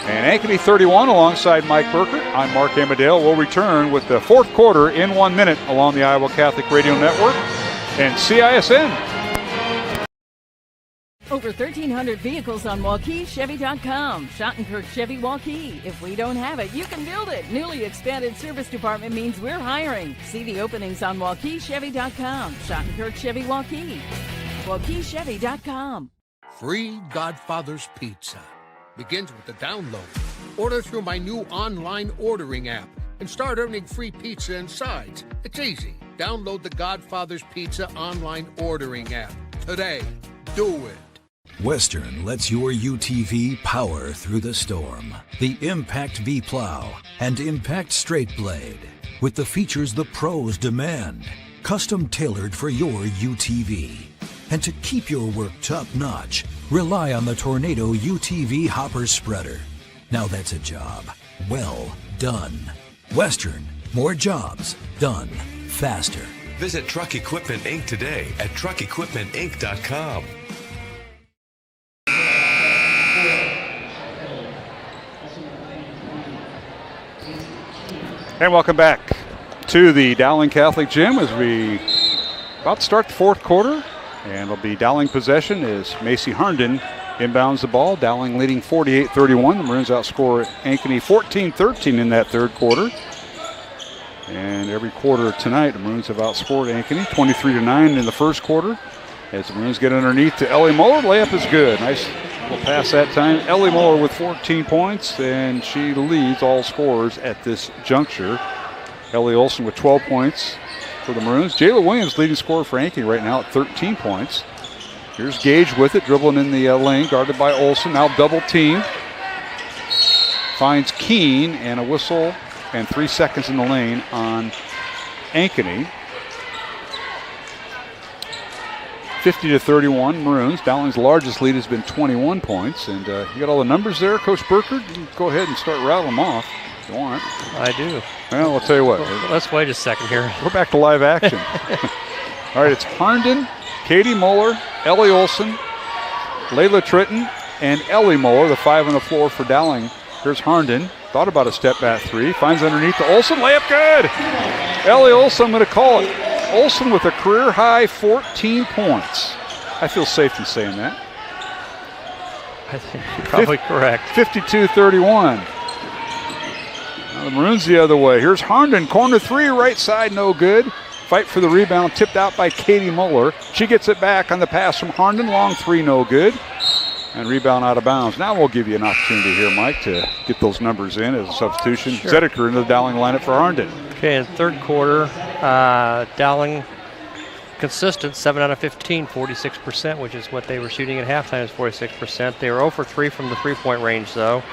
and Ankeny 31 alongside Mike Burkert. I'm Mark Amadale. We'll return with the fourth quarter in 1 minute along the Iowa Catholic Radio Network and CISN. Over 1,300 vehicles on WaukeeChevy.com. Schottenkirk Chevy Waukee. If we don't have it, you can build it. Newly expanded service department means we're hiring. See the openings on WaukeeChevy.com. Schottenkirk Chevy Waukee. WaukeeChevy.com. Free Godfather's Pizza begins with the download. Order through my new online ordering app and start earning free pizza and sides. It's easy. Download the Godfather's Pizza online ordering app today. Do it. Western lets your UTV power through the storm. The Impact V Plow and Impact Straight Blade, with the features the pros demand. Custom tailored for your UTV. And to keep your work top-notch, rely on the Tornado UTV Hopper Spreader. Now that's a job well done. Western, more jobs done faster. Visit Truck Equipment Inc. today at truckequipmentinc.com. And welcome back to the Dowling Catholic Gym as we about to start the fourth quarter. And it'll be Dowling possession as Macy Herndon inbounds the ball. Dowling leading 48-31. The Maroons outscore Ankeny 14-13 in that third quarter. And every quarter tonight, the Maroons have outscored Ankeny 23-9 in the first quarter. As the Maroons get underneath to Ellie Muller, layup is good. Nice little pass that time. Ellie Muller with 14 points, and she leads all scorers at this juncture. Ellie Olson with 12 points for the Maroons. Jayla Williams leading scorer for Ankeny right now at 13 points. Here's Gage with it, dribbling in the lane, guarded by Olson. Now double team. Finds Keene, and a whistle and 3 seconds in the lane on Ankeny. 50-31 Maroons. Dowling's largest lead has been 21 points. And you got all the numbers there, Coach Burkert? You can go ahead and start rattling them off if you want. I do. Well, I'll tell you what. Well, let's wait a second here. We're back to live action. All right, it's Herndon, Katie Muller, Ellie Olson, Layla Tritton, and Ellie Muller, the five on the floor for Dowling. Here's Herndon. Thought about a step back three. Finds underneath to Olson. Layup good. Ellie Olson, I'm going to call it. Olson with a career high 14 points. I feel safe in saying that. I think you're probably correct. 52-31. Now the Maroons the other way. Here's Herndon, corner three, right side, no good. Fight for the rebound, tipped out by Katie Muller. She gets it back on the pass from Herndon. Long three, no good. And rebound out of bounds. Now we'll give you an opportunity here, Mike, to get those numbers in as a substitution. Sure. Zedeker into the Dowling lineup for Herndon. Okay, in third quarter, Dowling consistent, 7 out of 15, 46%, which is what they were shooting at halftime, is 46%. They were 0 for 3 from the three-point range, though.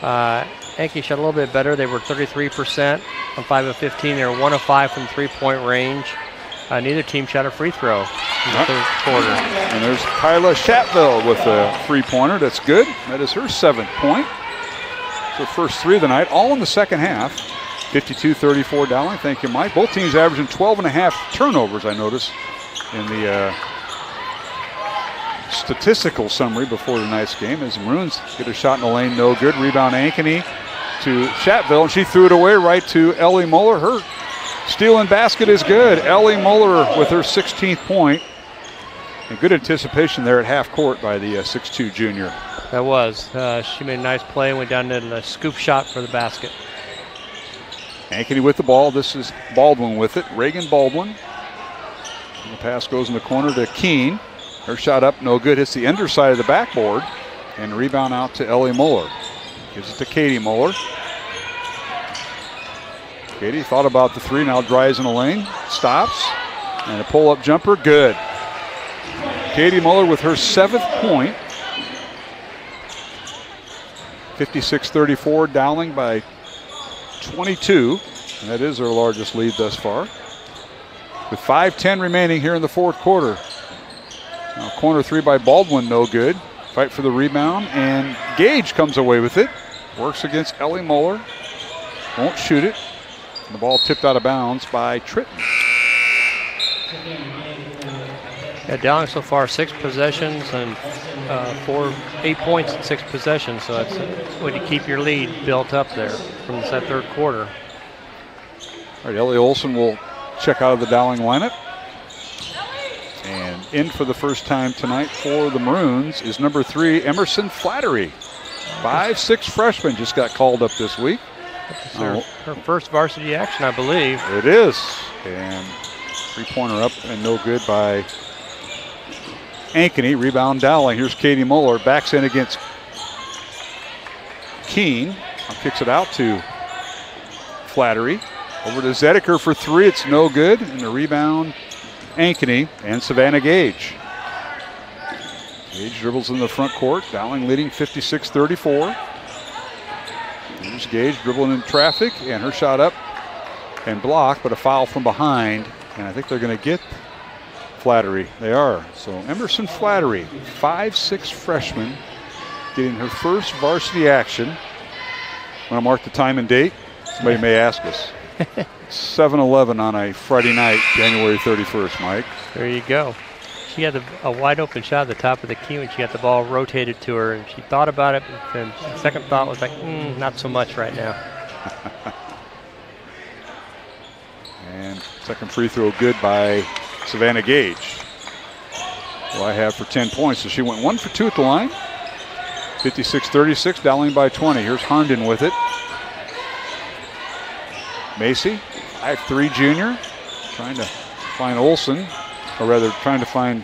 Ankeny shot a little bit better. They were 33% on 5 of 15. They were 1 of 5 from three-point range. Neither team shot a free throw in the third quarter. And there's Kyla Shatville with a three-pointer. That's good. That is her 7th point. Her first three of the night, all in the second half. 52-34 Dowling. Thank you, Mike. Both teams averaging 12.5 turnovers, I noticed, in the statistical summary before tonight's game. As the Maroons get a shot in the lane, no good. Rebound Ankeny to Shatville, and she threw it away right to Ellie Muller. Her steal and basket is good. Ellie Muller with her 16th point. And good anticipation there at half court by the 6'2 junior. That was. She made a nice play and went down to a scoop shot for the basket. Ankeny with the ball. This is Baldwin with it. Reagan Baldwin. And the pass goes in the corner to Keene. Her shot up, no good. Hits the underside of the backboard. And rebound out to Ellie Muller. Gives it to Katie Muller. Katie thought about the three, now drives in the lane. Stops. And a pull-up jumper, good. Katie Muller with her 7th point. 56-34, Dowling by 22. And that is their largest lead thus far. With 5:10 remaining here in the fourth quarter. Now corner three by Baldwin, no good. Fight for the rebound, and Gage comes away with it. Works against Ellie Muller. Won't shoot it. And the ball tipped out of bounds by Tritton. Yeah, Dowling so far 6 possessions and 8 points in 6 possessions. So that's a way to keep your lead built up there from that third quarter. All right, Ellie Olson will check out of the Dowling lineup. And in for the first time tonight for the Maroons is number 3, Emerson Flattery. 5'6" freshman just got called up this week. Her first varsity action, I believe. It is. And three-pointer up and no good by Ankeny. Rebound Dowling. Here's Katie Muller. Backs in against Keene. Kicks it out to Flattery. Over to Zedeker for 3. It's no good. And the rebound, Ankeny and Savannah Gage. Gage dribbles in the front court. Dowling leading 56-34. Here's Gage dribbling in traffic, and her shot up and blocked, but a foul from behind. And I think they're going to get Flattery. They are. So Emerson Flattery, 5'6" freshman, getting her first varsity action. I'm going to mark the time and date. Somebody may ask us. 7-11 on a Friday night, January 31st, Mike. There you go. She had a wide open shot at the top of the key when she got the ball rotated to her, and she thought about it, but then the second thought was like, not so much right now. And second free throw good by Savannah Gage, who I have for 10 points. So she went 1 for 2 at the line. 56-36, Dowling by 20. Here's Herndon with it. Macy, 5'3" junior, trying to find Olson, or rather trying to find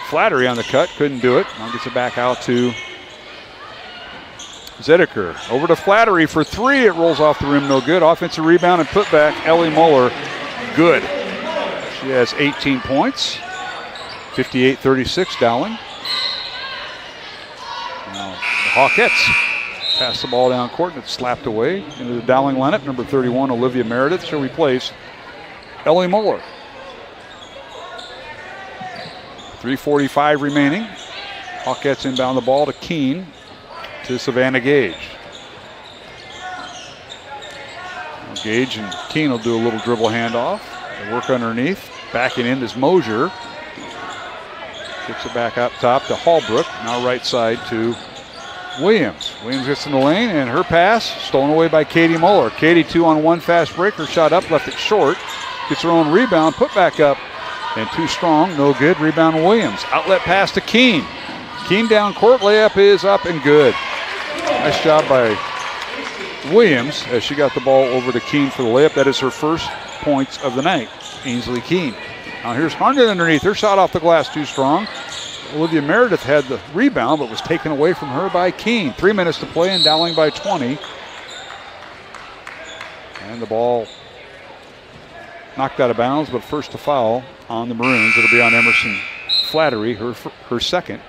Flattery on the cut. Couldn't do it. Now gets it back out to Zedeker. Over to Flattery for 3. It rolls off the rim, no good. Offensive rebound and putback. Ellie Muller, good. She has 18 points. 58-36 Dowling. Now the Hawkettes pass the ball down court and it's slapped away into the Dowling lineup. Number 31, Olivia Meredith. She'll replace Ellie Muller. 3:45 remaining. Hawkettes inbound the ball to Keene, to Savannah Gage. Now Gage and Keene will do a little dribble handoff. They work underneath. Backing in is Mosier. Kicks it back up top to Hallbrook. Now right side to Williams. Williams gets in the lane, and her pass stolen away by Katie Muller. Katie 2-on-1 fast break. Her shot up, left it short. Gets her own rebound, put back up, and too strong, no good. Rebound Williams. Outlet pass to Keene. Keene down court, layup is up and good. Nice job by Williams as she got the ball over to Keene for the layup. That is her first points of the night. Ainsley Keene. Now here's Herndon underneath. Her shot off the glass too strong. Olivia Meredith had the rebound, but was taken away from her by Keene. 3 minutes to play and Dowling by 20. And the ball knocked out of bounds, but first to foul on the Maroons. It'll be on Emerson Flattery, her second.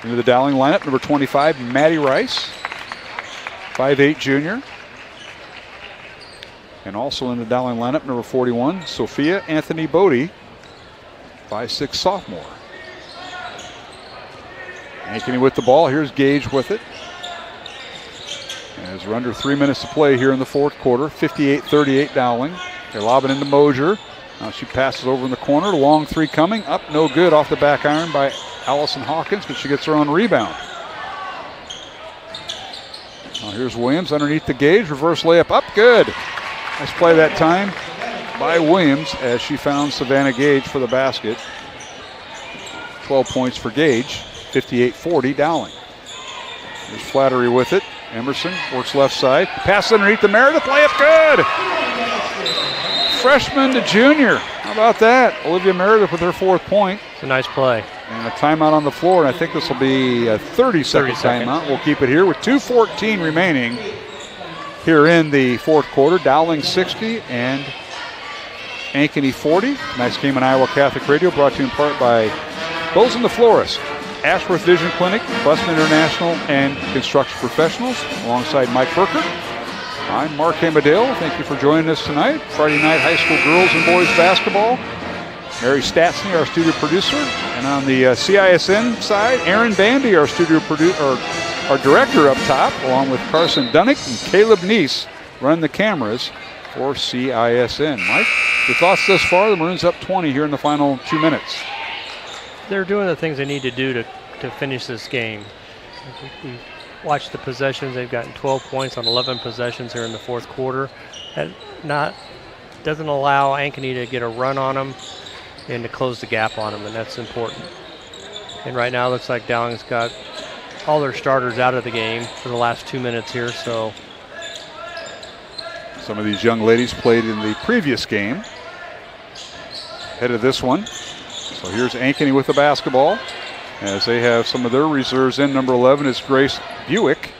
Into the Dowling lineup, number 25, Maddie Rice, 5'8" junior. And also in the Dowling lineup, number 41, Sophia Anthony Bodie, 5'6" sophomore. Ankeny with the ball. Here's Gage with it. As we're under 3 minutes to play here in the fourth quarter, 58-38 Dowling. They're lobbing into Mosier. Now she passes over in the corner. Long three coming. Up, no good. Off the back iron by Allison Hawkins, but she gets her own rebound. Now here's Williams underneath the Gage. Reverse layup up, good. Nice play that time by Williams as she found Savannah Gage for the basket. 12 points for Gage. 58-40 Dowling. There's Flattery with it. Emerson works left side. Pass underneath the Meredith. Layup good. Freshman to junior. How about that? Olivia Meredith with her 4th point. It's a nice play. And a timeout on the floor, and I think this will be a 30-second timeout. We'll keep it here with 2:14 remaining here in the fourth quarter. Dowling 60 and Ankeny 40. Nice game on Iowa Catholic Radio, brought to you in part by Bozen the Florist, Ashworth Vision Clinic, Busman International, and Construction Professionals, alongside Mike Burkert. I'm Mark Amadale. Thank you for joining us tonight. Friday night high school girls and boys basketball. Mary Statsny, our studio producer. And on the CISN side, Aaron Bandy, our studio producer, our director up top, along with Carson Dunnick and Caleb Neese, running the cameras for CISN. Mike, your thoughts thus far? The Maroons up 20 here in the final 2 minutes. They're doing the things they need to do to finish this game. We watched the possessions. They've gotten 12 points on 11 possessions here in the fourth quarter. That doesn't allow Ankeny to get a run on them and to close the gap on them, and that's important. And right now it looks like Dowling's got all their starters out of the game for the last 2 minutes here, so. Some of these young ladies played in the previous game, ahead of this one. So here's Ankeny with the basketball, as they have some of their reserves in. Number 11 is Grace Buick,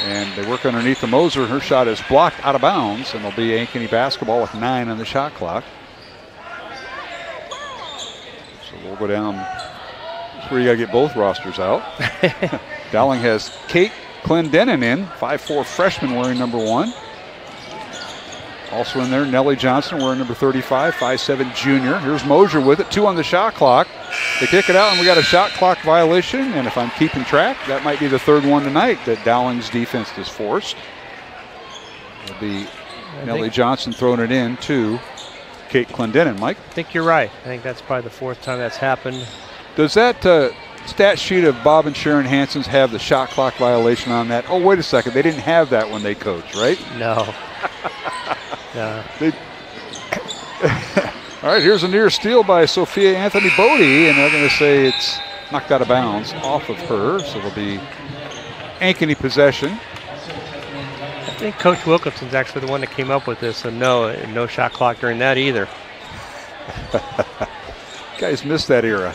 and they work underneath the Moser. Her shot is blocked out of bounds, and it'll be Ankeny basketball with 9 on the shot clock. So we'll go down. That's where you got to get both rosters out. Dowling has Kate Clendenin in, 5'4" freshman wearing number 1. Also in there, Nellie Johnson wearing number 35, 5'7" junior. Here's Mosier with it, 2 on the shot clock. They kick it out, and we got a shot clock violation. And if I'm keeping track, that might be the 3rd one tonight that Dowling's defense is forced. It'll be Nellie Johnson throwing it in to Kate Clendenin. Mike? I think you're right. I think that's probably the 4th time that's happened. Does that stat sheet of Bob and Sharon Hanson's have the shot clock violation on that? Oh, wait a second. They didn't have that when they coached, right? No. No. All right, here's a near steal by Sophia Anthony Bodie, and they're going to say it's knocked out of bounds off of her, so it'll be Ankeny possession. I think Coach Wilkinson's actually the one that came up with this, and no shot clock during that either. Guys missed that era.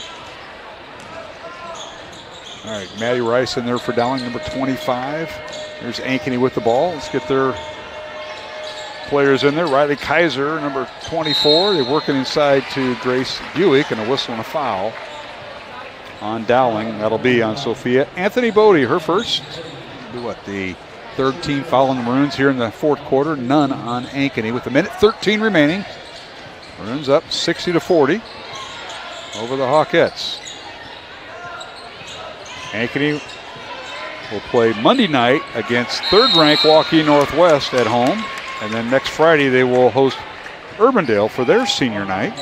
All right, Maddie Rice in there for Dowling, number 25. There's Ankeny with the ball. Let's get their players in there. Riley Kaiser, number 24. They're working inside to Grace Buick, and a whistle and a foul on Dowling. That'll be on Sophia Anthony Bodie, her first. The 3rd team foul on the Maroons here in the 4th quarter. None on Ankeny with 1:13 remaining. Maroons up 60-40 over the Hawkettes. Ankeny will play Monday night against 3rd-ranked Waukee Northwest at home. And then next Friday they will host Urbandale for their senior night.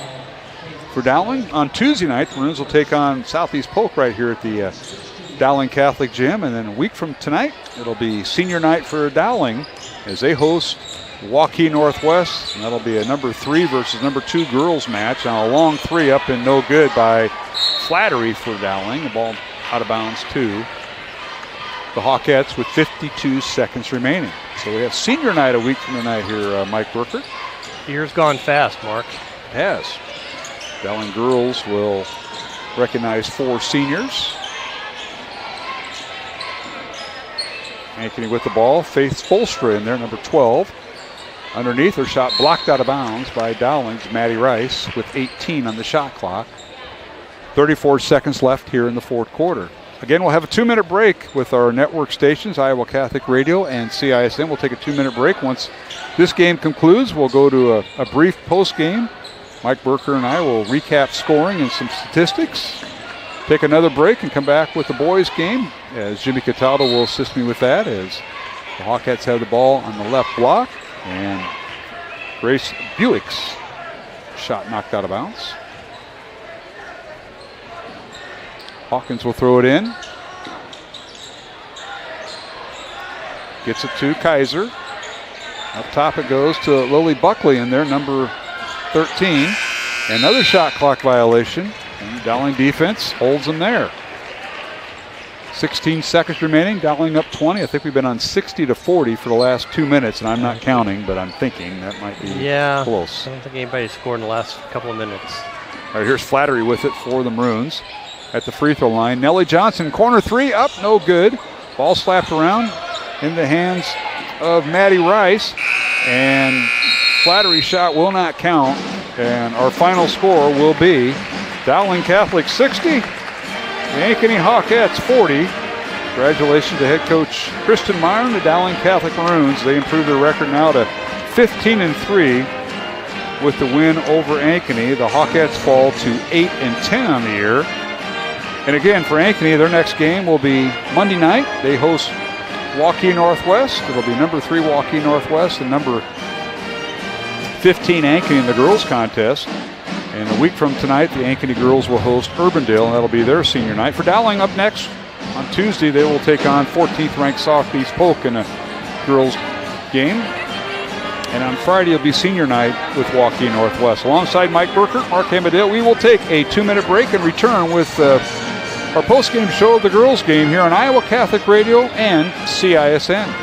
For Dowling, on Tuesday night, the Maroons will take on Southeast Polk right here at the Dowling Catholic Gym. And then a week from tonight, it'll be senior night for Dowling as they host Waukee Northwest. And that'll be a number 3 versus number 2 girls match. Now a long 3 up and no good by Flattery for Dowling. The ball out of bounds to the Hawkettes with 52 seconds remaining. So we have senior night a week from tonight here, Mike Burkert. Year's gone fast, Mark. It has. Dowling girls will recognize 4 seniors. Ankeny with the ball. Faith Spolstra in there, number 12. Underneath, her shot blocked out of bounds by Dowling's Maddie Rice with 18 on the shot clock. 34 seconds left here in the 4th quarter. Again, we'll have a 2-minute break with our network stations, Iowa Catholic Radio and CISN. We'll take a 2-minute break. Once this game concludes, we'll go to a brief post-game. Mike Burker and I will recap scoring and some statistics. Take another break and come back with the boys' game, as Jimmy Cataldo will assist me with that, as the Hawkettes have the ball on the left block, and Grace Buick's shot knocked out of bounds. Hawkins will throw it in. Gets it to Kaiser. Up top it goes to Lily Buckley in there, number 13. Another shot clock violation. And Dowling defense holds them there. 16 seconds remaining. Dowling up 20. I think we've been on 60-40 for the last 2 minutes, and I'm not counting, but I'm thinking that might be close. I don't think anybody scored in the last couple of minutes. All right, here's Flattery with it for the Maroons. At the free throw line, Nellie Johnson, corner 3, up, no good. Ball slapped around in the hands of Maddie Rice, and Flattery shot will not count. And our final score will be Dowling Catholic 60, The Ankeny Hawkettes 40. Congratulations to head coach Kristen Meyer and the Dowling Catholic Maroons. They improved their record now to 15-3 with the win over Ankeny. The Hawkettes fall to 8-10 on the year. And again, for Ankeny, their next game will be Monday night. They host Waukee Northwest. It'll be number 3 Waukee Northwest and number 15 Ankeny in the girls contest. And a week from tonight, the Ankeny girls will host Urbandale, and that'll be their senior night. For Dowling, up next on Tuesday, they will take on 14th ranked Southeast Polk in a girls game. And on Friday, it'll be senior night with Waukee Northwest. Alongside Mike Burkert, Mark Hamadale, we will take a 2-minute break and return with our post-game show of the girls' game here on Iowa Catholic Radio and CISN.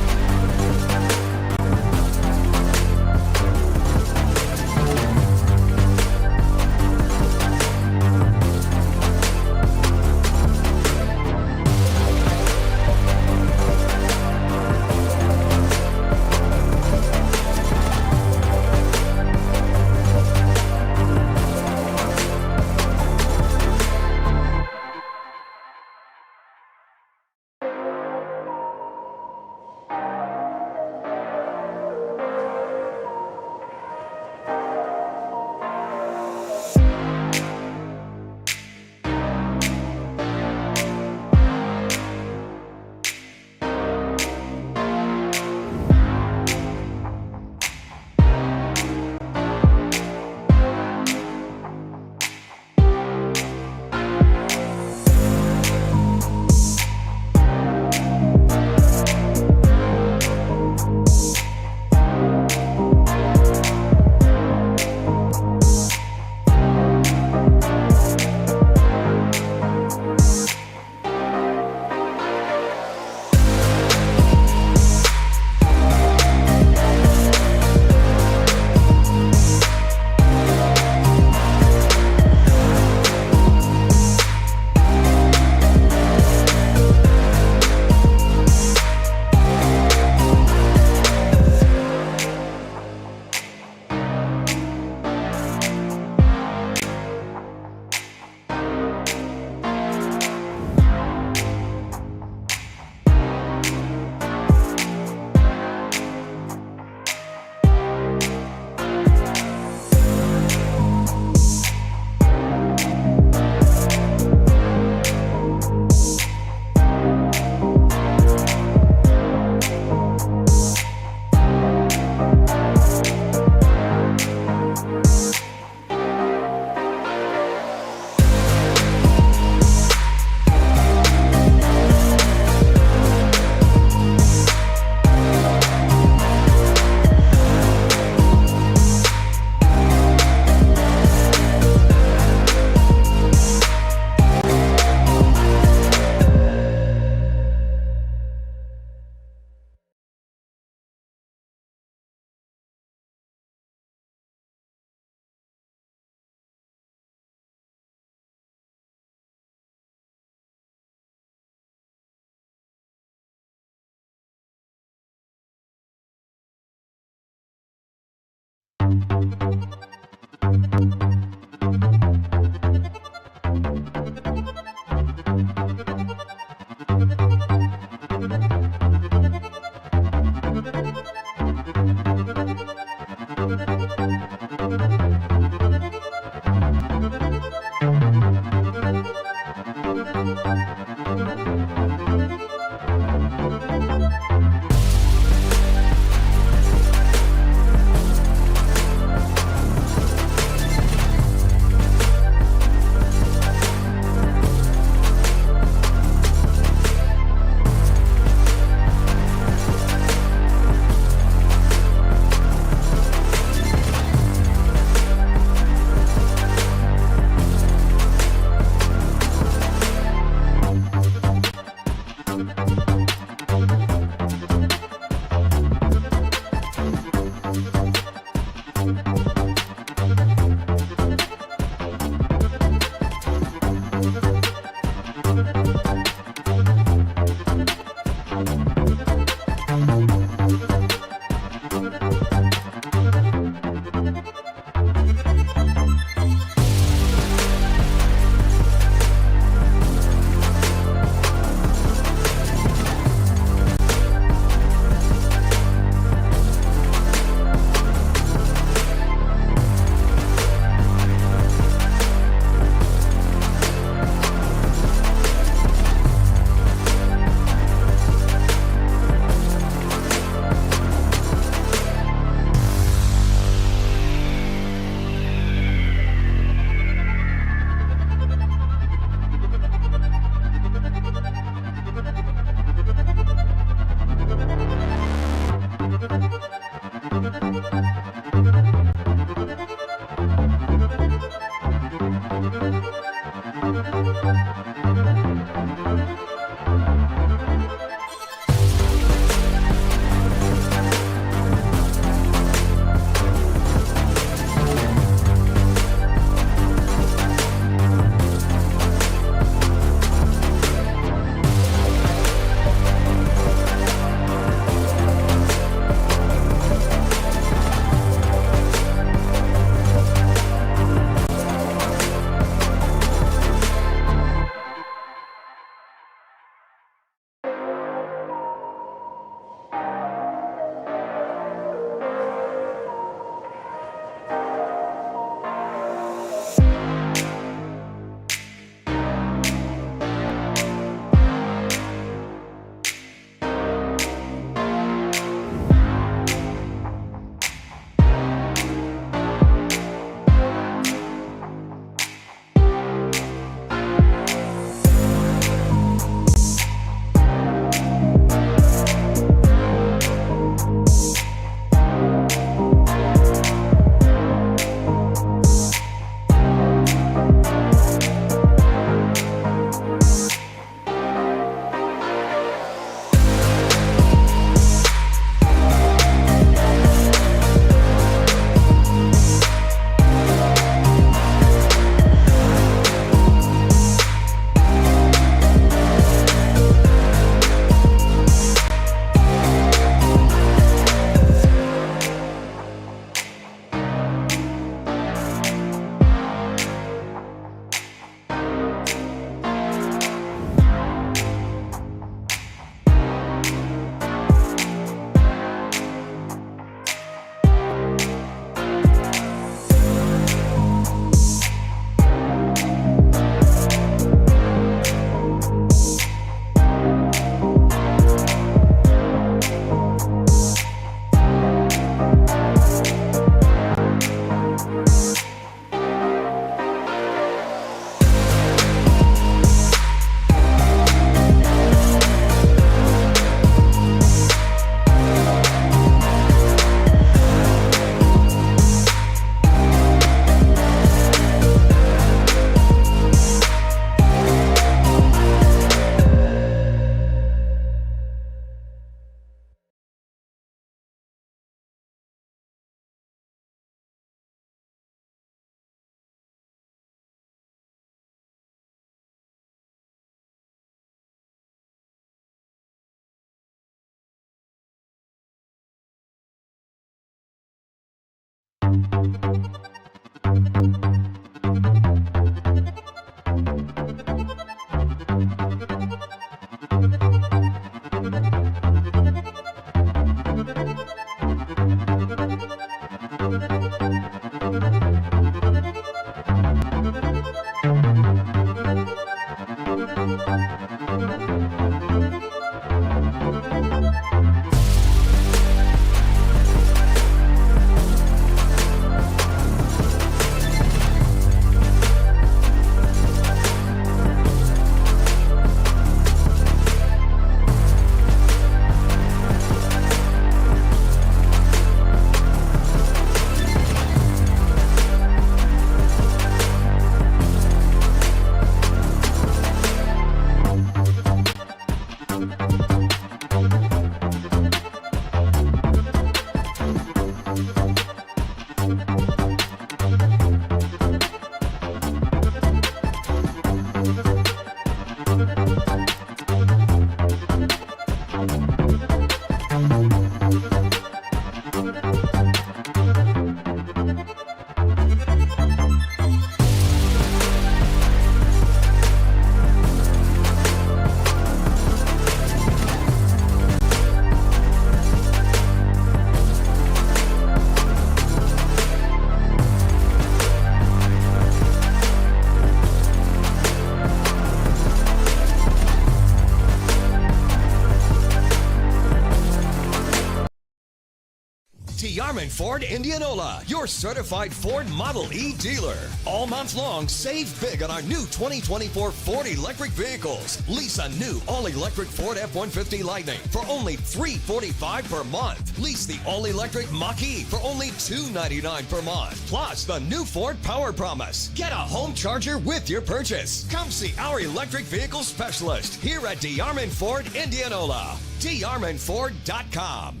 Yarman Ford Indianola, your certified Ford Model E dealer. All month long, save big on our new 2024 Ford electric vehicles. Lease a new all-electric Ford F-150 Lightning for only $345 per month. Lease the all-electric Mach-E for only $299 per month. Plus, the new Ford Power Promise. Get a home charger with your purchase. Come see our electric vehicle specialist here at Yarman Ford Indianola. DeYarmanFord.com.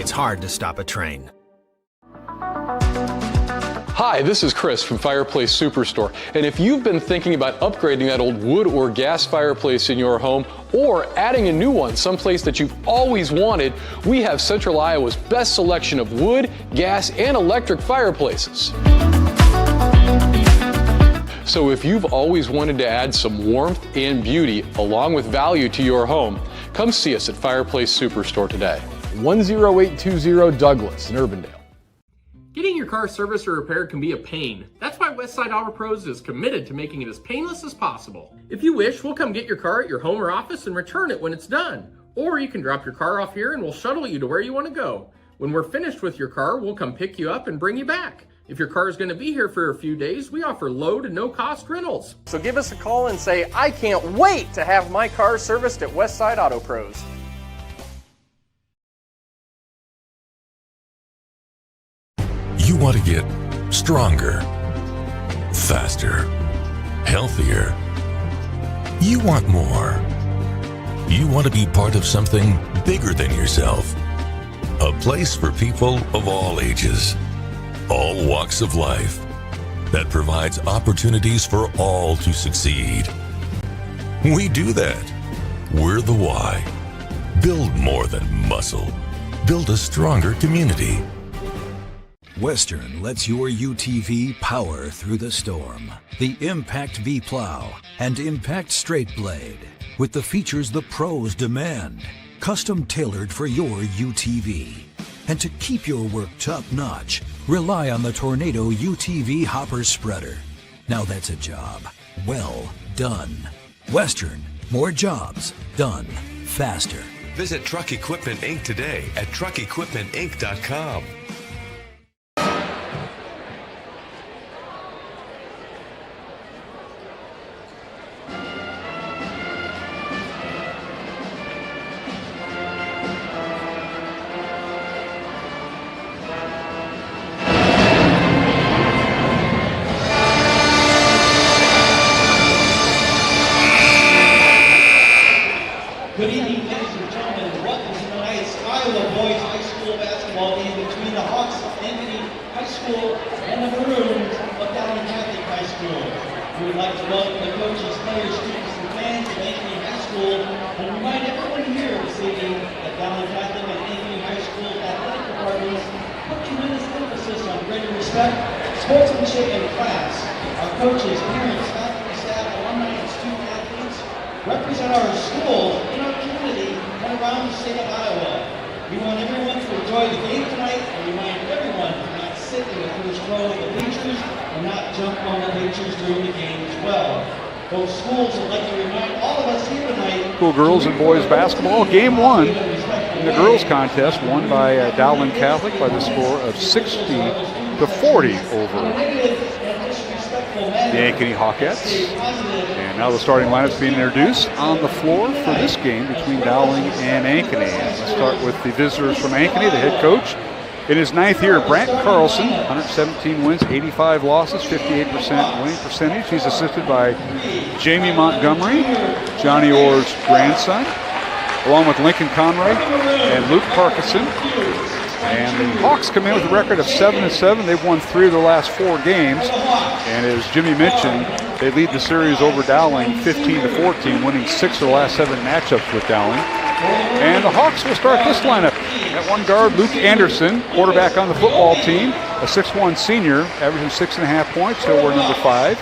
It's hard to stop a train. Hi, this is Chris from Fireplace Superstore, and if you've been thinking about upgrading that old wood or gas fireplace in your home or adding a new one someplace that you've always wanted, we have Central Iowa's best selection of wood, gas, and electric fireplaces. So if you've always wanted to add some warmth and beauty along with value to your home, come see us at Fireplace Superstore today. 10820 Douglas in Urbandale. Getting your car serviced or repaired can be a pain. That's why Westside Auto Pros is committed to making it as painless as possible. If you wish, we'll come get your car at your home or office and return it when it's done. Or you can drop your car off here and we'll shuttle you to where you want to go. When we're finished with your car, we'll come pick you up and bring you back. If your car is going to be here for a few days, we offer low to no cost rentals. So give us a call and say, I can't wait to have my car serviced at Westside Auto Pros. You want to get stronger, faster, healthier. You want more. You want to be part of something bigger than yourself. A place for people of all ages, all walks of life, that provides opportunities for all to succeed. We do that. We're the why. Build more than muscle. Build a stronger community. Western lets your UTV power through the storm. The Impact V Plow and Impact Straight Blade, with the features the pros demand, custom tailored for your UTV. And to keep your work top-notch, rely on the Tornado UTV Hopper Spreader. Now that's a job well done. Western, more jobs done faster. Visit Truck Equipment Inc. today at truckequipmentinc.com. Good evening, ladies and gentlemen. Welcome to tonight's Iowa Boys High School basketball game between and the maroons of Dowling Catholic High School. We would like to welcome the coaches, players, students, and fans of Ankeny High School and remind everyone here this evening that Dowling Catholic and Ankeny High School athletic departments put tremendous emphasis on greater respect, sportsmanship, and class. Our coaches, parents, faculty, staff, alumni, and student athletes represent our schools in our community and around the state of Iowa. We want everyone to enjoy the game tonight and remind everyone to not sit in the first row of the bleachers and not jump on the bleachers during the game as well. Both schools would like to remind all of us here tonight. School girls and boys basketball, game one in the girls contest, won by Dowling Catholic by the score of 60-40 over the Ankeny Hawkettes. And now the starting lineup's being introduced on the floor for this game between Dowling and Ankeny. Let's start with the visitors from Ankeny, the head coach. In his 9th year, Brant Carlson, 117 wins, 85 losses, 58% winning percentage. He's assisted by Jamie Montgomery, Johnny Orr's grandson, along with Lincoln Conroy and Luke Parkinson. And the Hawks come in with a record of 7-7. They've won 3 of their last 4 games. And as Jimmy mentioned, they lead the series over Dowling 15-14, winning 6 of the last 7 matchups with Dowling. And the Hawks will start this lineup. At one guard, Luke Anderson, quarterback on the football team, a 6'1 senior, averaging 6.5 points. He'll wear number 5.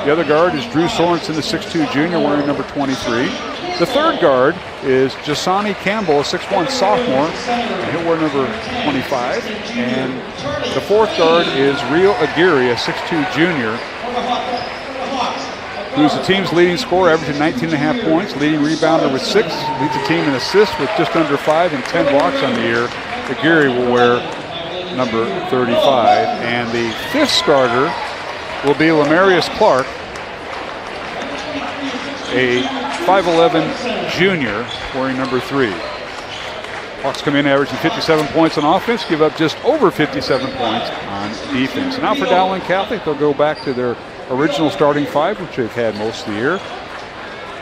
The other guard is Drew Sorensen, the 6'2 junior, wearing number 23. The third guard is Jasani Campbell, a 6'1 sophomore, and he'll wear number 25. And the fourth guard is Rio Aguirre, a 6'2 junior, who's the team's leading scorer, averaging 19.5 points, leading rebounder with 6, leads the team in assists with just under 5 and 10 blocks on the year. Aguirre will wear number 35. And the fifth starter will be Lamarius Clark, a 5'11 junior, wearing number 3. Hawks come in averaging 57 points on offense, give up just over 57 points on defense. Now for Dowling Catholic, they'll go back to their original starting 5, which they've had most of the year.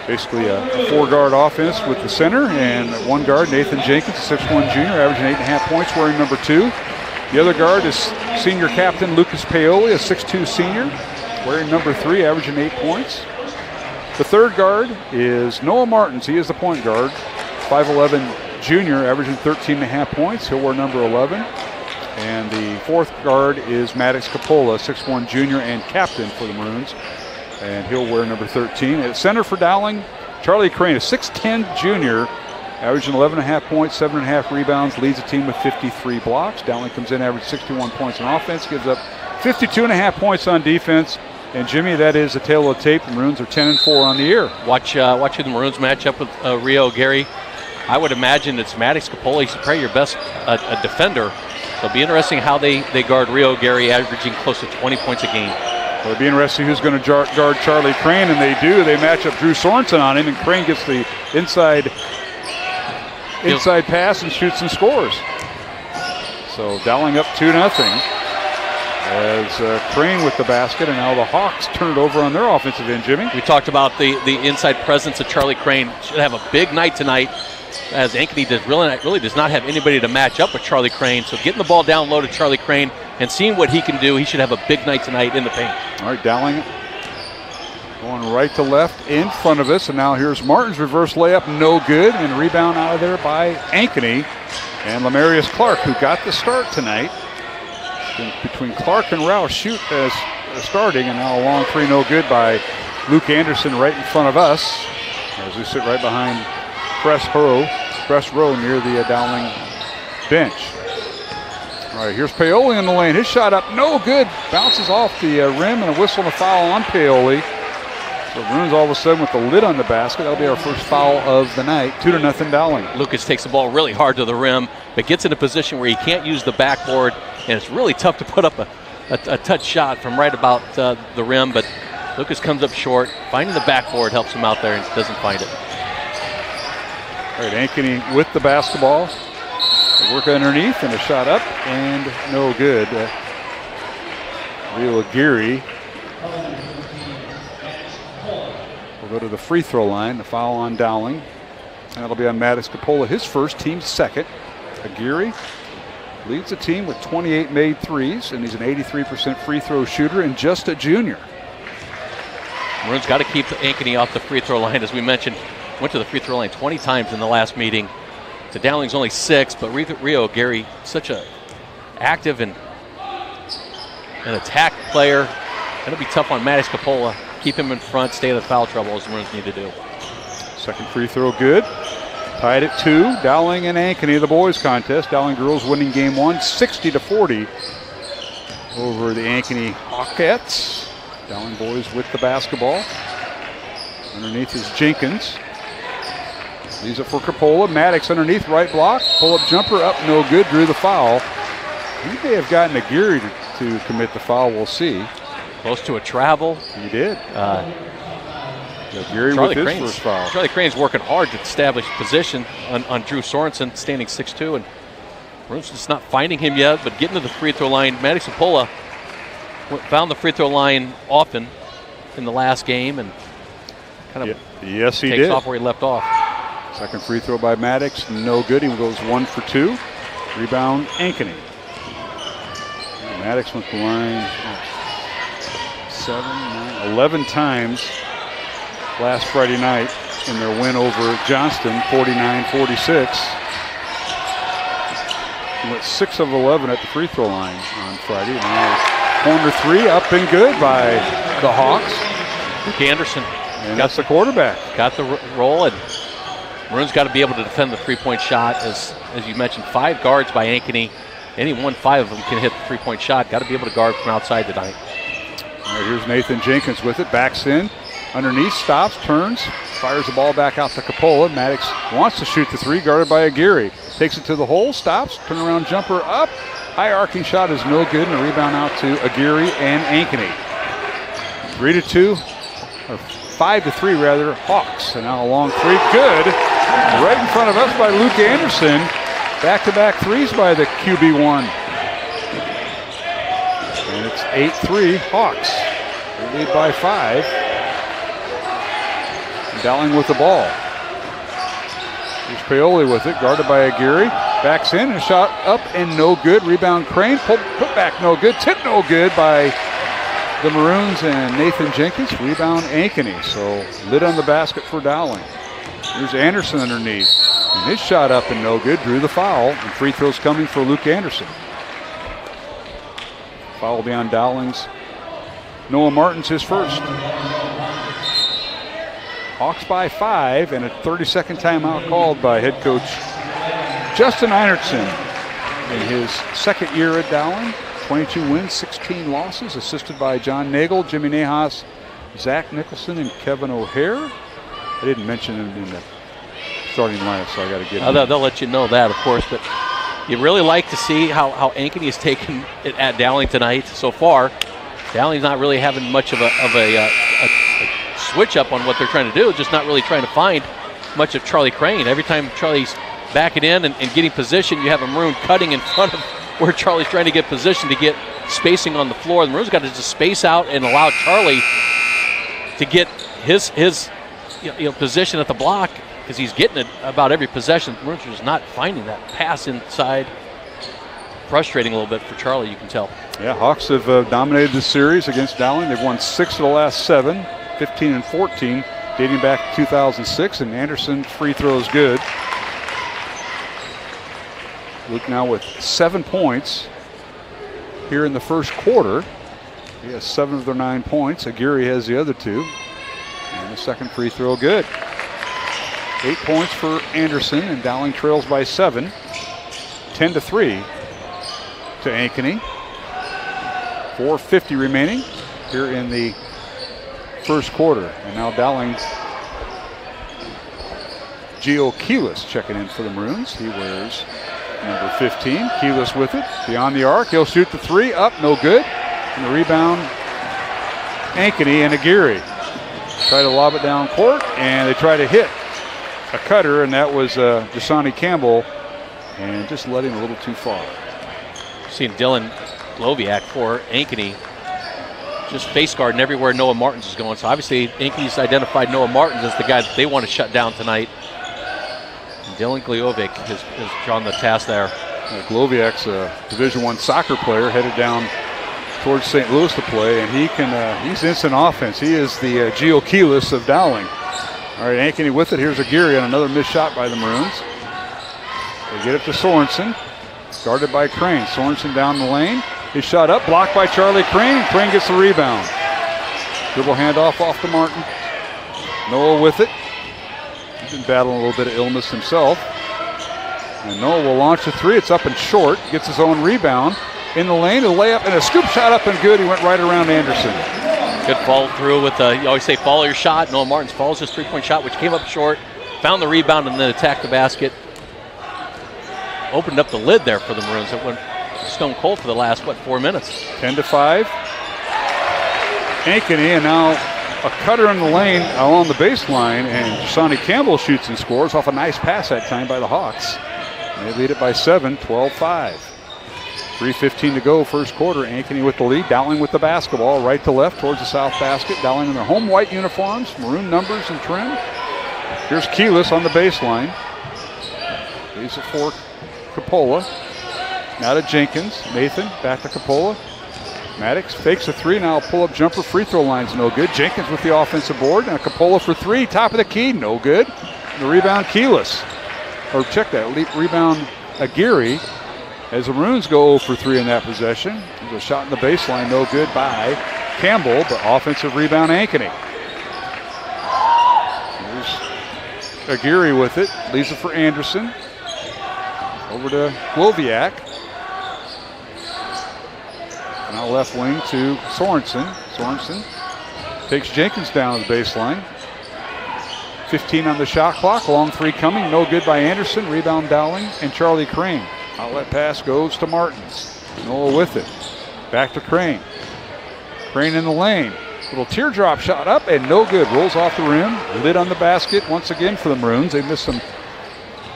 Basically a 4-guard offense with the center, and one guard, Nathan Jenkins, a 6'1 junior, averaging 8.5 points, wearing number 2. The other guard is senior captain Lucas Paoli, a 6'2 senior, wearing number 3, averaging 8 points. The third guard is Noah Martins. He is the point guard, 5'11 junior, averaging 13.5 points. He'll wear number 11. And the fourth guard is Maddox Capola, 6'1 junior and captain for the Maroons, and he'll wear number 13. At center for Dowling, Charlie Crane, a 6'10 junior, averaging 11.5 points, 7.5 rebounds, leads the team with 53 blocks. Dowling comes in, averaging 61 points on offense, gives up 52.5 points on defense. And Jimmy, that is a tale of the tape. The Maroons are 10-4 on the year. Watch who the Maroons match up with Rio Aguirre. I would imagine it's Maddox Capola. He's probably your best defender. So it'll be interesting how they guard Rio Aguirre, averaging close to 20 points a game. It'll be interesting who's going to guard Charlie Crane, and they do. They match up Drew Sorensen on him, and Crane gets the inside pass and shoots and scores. So Dowling up 2-0 as Crane with the basket, and now the Hawks turn it over on their offensive end, Jimmy. We talked about the inside presence of Charlie Crane. Should have a big night tonight, as Ankeny really does not have anybody to match up with Charlie Crane. So getting the ball down low to Charlie Crane and seeing what he can do, he should have a big night tonight in the paint. All right, Dowling going right to left in front of us. And now here's Martin's reverse layup, no good. And rebound out of there by Ankeny. And Lamarius Clark, who got the start tonight. Between Clark and Rouse shoot as starting. And now a long 3, no good by Luke Anderson right in front of us, as we sit right behind press row near the Dowling bench. All right, here's Paoli in the lane. His shot up, no good. Bounces off the rim, and a whistle and a foul on Paoli. So Maroons all of a sudden with the lid on the basket. That'll be our first foul of the night. 2-0 Dowling. Lucas takes the ball really hard to the rim, but gets in a position where he can't use the backboard, and it's really tough to put up a touch shot from right about the rim, but Lucas comes up short. Finding the backboard helps him out there and doesn't find it. All right, Ankeny with the basketball. They work underneath, and a shot up, and no good. Rio Aguirre will go to the free throw line. The foul on Dowling. And that'll be on Maddox Capola, his first, team's second. Aguirre leads the team with 28 made threes, and he's an 83% free throw shooter and just a junior. Maroon's got to keep Ankeny off the free throw line, as we mentioned. Went to the free throw line 20 times in the last meeting. To Dowling's only 6, but Rio Gary, such a active and an attack player. Going to be tough on Maddox Capola. Keep him in front, stay out of foul trouble, as the Maroons need to do. Second free throw good. Tied at 2. Dowling and Ankeny, the boys contest. Dowling girls winning game 1, 60-40 over the Ankeny Hawkettes. Dowling boys with the basketball. Underneath is Jenkins. Leaves it for Capola. Maddox underneath, right block. Pull-up jumper up, no good. Drew the foul. He may have gotten Aguirre to commit the foul. We'll see. Close to a travel. He did. Aguirre with his first foul. Charlie Crane's working hard to establish position on Drew Sorensen, standing 6'2", and Maroons just not finding him yet, but getting to the free throw line. Maddox Capola found the free throw line often in the last game and kind of takes off where he left off. Second free throw by Maddox, no good. He goes 1 for 2. Rebound, Ankeny. Maddox went to the line 7, 9, 11 times last Friday night in their win over Johnston, 49-46. He went 6 of 11 at the free throw line on Friday. Now corner 3 up and good by the Hawks. Luke Anderson. And that's the quarterback. Got the roll, and Maroons got to be able to defend the three-point shot. As you mentioned, 5 guards by Ankeny. Any 5 of them can hit the three-point shot. Got to be able to guard from outside tonight. All right, here's Nathan Jenkins with it. Backs in. Underneath, stops, turns, fires the ball back out to Capola. Maddox wants to shoot the 3, guarded by Aguirre. Takes it to the hole, stops, turnaround jumper up. High arcing shot is no good, and a rebound out to Aguirre and Ankeny. 3-2, or 5-3 rather, Hawks. And now a long 3, good. Right in front of us by Luke Anderson. Back-to-back 3s by the QB1. And it's 8-3 Hawks. They lead by 5. Dowling with the ball. Here's Paoli with it, guarded by Aguirre. Backs in and shot up and no good. Rebound Crane, put back no good. Tip no good by the Maroons and Nathan Jenkins. Rebound Ankeny. So lid on the basket for Dowling. Here's Anderson underneath. And his shot up and no good. Drew the foul. And free throws coming for Luke Anderson. Foul will be on Dowling's Noah Martin's his first. Hawks by 5, and a 30-second timeout called by head coach Justin Einertson in his second year at Dowling. 22 wins, 16 losses, assisted by John Nagel, Jimmy Nahas, Zach Nicholson, and Kevin O'Hare. I didn't mention him in the starting lineup, so I got to get him. They'll let you know that, of course, but you really like to see how Ankeny has taken it at Dowling tonight so far. Dowling's not really having much of a switch up on what they're trying to do, just not really trying to find much of Charlie Crane. Every time Charlie's backing in and getting position, you have a Maroon cutting in front of where Charlie's trying to get position to get spacing on the floor. The Maroons got to just space out and allow Charlie to get his position at the block, because he's getting it about every possession. The Maroons are just not finding that pass inside. Frustrating a little bit for Charlie, you can tell. Yeah, Hawks have dominated the series against Dowling. They've won 6 of the last 7, 15-14, dating back to 2006, and Anderson free throws good. Luke now with 7 points here in the first quarter. He has 7 of their 9 points. Aguirre has the other 2. And the second free throw good. 8 points for Anderson, and Dowling trails by 7. 10-3 to Ankeny. 4:50 remaining here in the first quarter. And now Dowling, Gio Keelis checking in for the Maroons. He wears number 15. Keelis with it, beyond the arc. He'll shoot the 3, up, no good. And the rebound, Ankeny and Aguirre. Try to lob it down court, and they try to hit a cutter, and that was Dasani Campbell, and just led him a little too far. Seeing Dylan Loviak for Ankeny just face guarding everywhere Noah Martins is going. So obviously Ankeny's identified Noah Martins as the guy that they want to shut down tonight. And Dylan Gliovic has drawn the task there. Gloviak's a Division I soccer player headed down towards St. Louis to play, and he's instant offense. He is the Gio Keelis of Dowling. All right, Ankeny with it. Here's Aguirre on another missed shot by the Maroons. They get it to Sorensen, guarded by Crane. Sorensen down the lane. His shot up, blocked by Charlie Crane, and Crane gets the rebound. Dribble handoff off to Martin. Noah with it. He's been battling a little bit of illness himself. And Noah will launch the three. It's up and short. Gets his own rebound. In the lane, a layup and a scoop shot up and good. He went right around Anderson. Good follow through with you always say follow your shot. Noah Martins follows his three-point shot, which came up short. Found the rebound and then attacked the basket. Opened up the lid there for the Maroons. It went stone cold for the last, 4 minutes. 10-5. Ankeny, and now a cutter in the lane along the baseline, and Sonny Campbell shoots and scores off a nice pass that time by the Hawks. And they lead it by 7, 12-5. 3:15 to go, first quarter. Ankeny with the lead. Dowling with the basketball, right to left towards the south basket. Dowling in their home white uniforms, maroon numbers and trim. Here's Keelis on the baseline. Leaves it for Coppola. Now to Jenkins. Nathan back to Coppola. Maddox fakes a three. Now a pull-up jumper. Free throw line's no good. Jenkins with the offensive board. And a Coppola for three. Top of the key. No good. The rebound, Keelis. Or check that. Rebound, Aguirre. As the Maroons go 0 for 3 in that possession. There's a shot in the baseline. No good by Campbell. But offensive rebound, Ankeny. Here's Aguirre with it. Leaves it for Anderson. Over to Gloviak. Now left wing to Sorensen. Sorensen takes Jenkins down to the baseline. 15 on the shot clock. Long three coming. No good by Anderson. Rebound Dowling and Charlie Crane. Outlet pass goes to Martins. Noah with it. Back to Crane. Crane in the lane. Little teardrop shot up and no good. Rolls off the rim. Lid on the basket once again for the Maroons. They missed some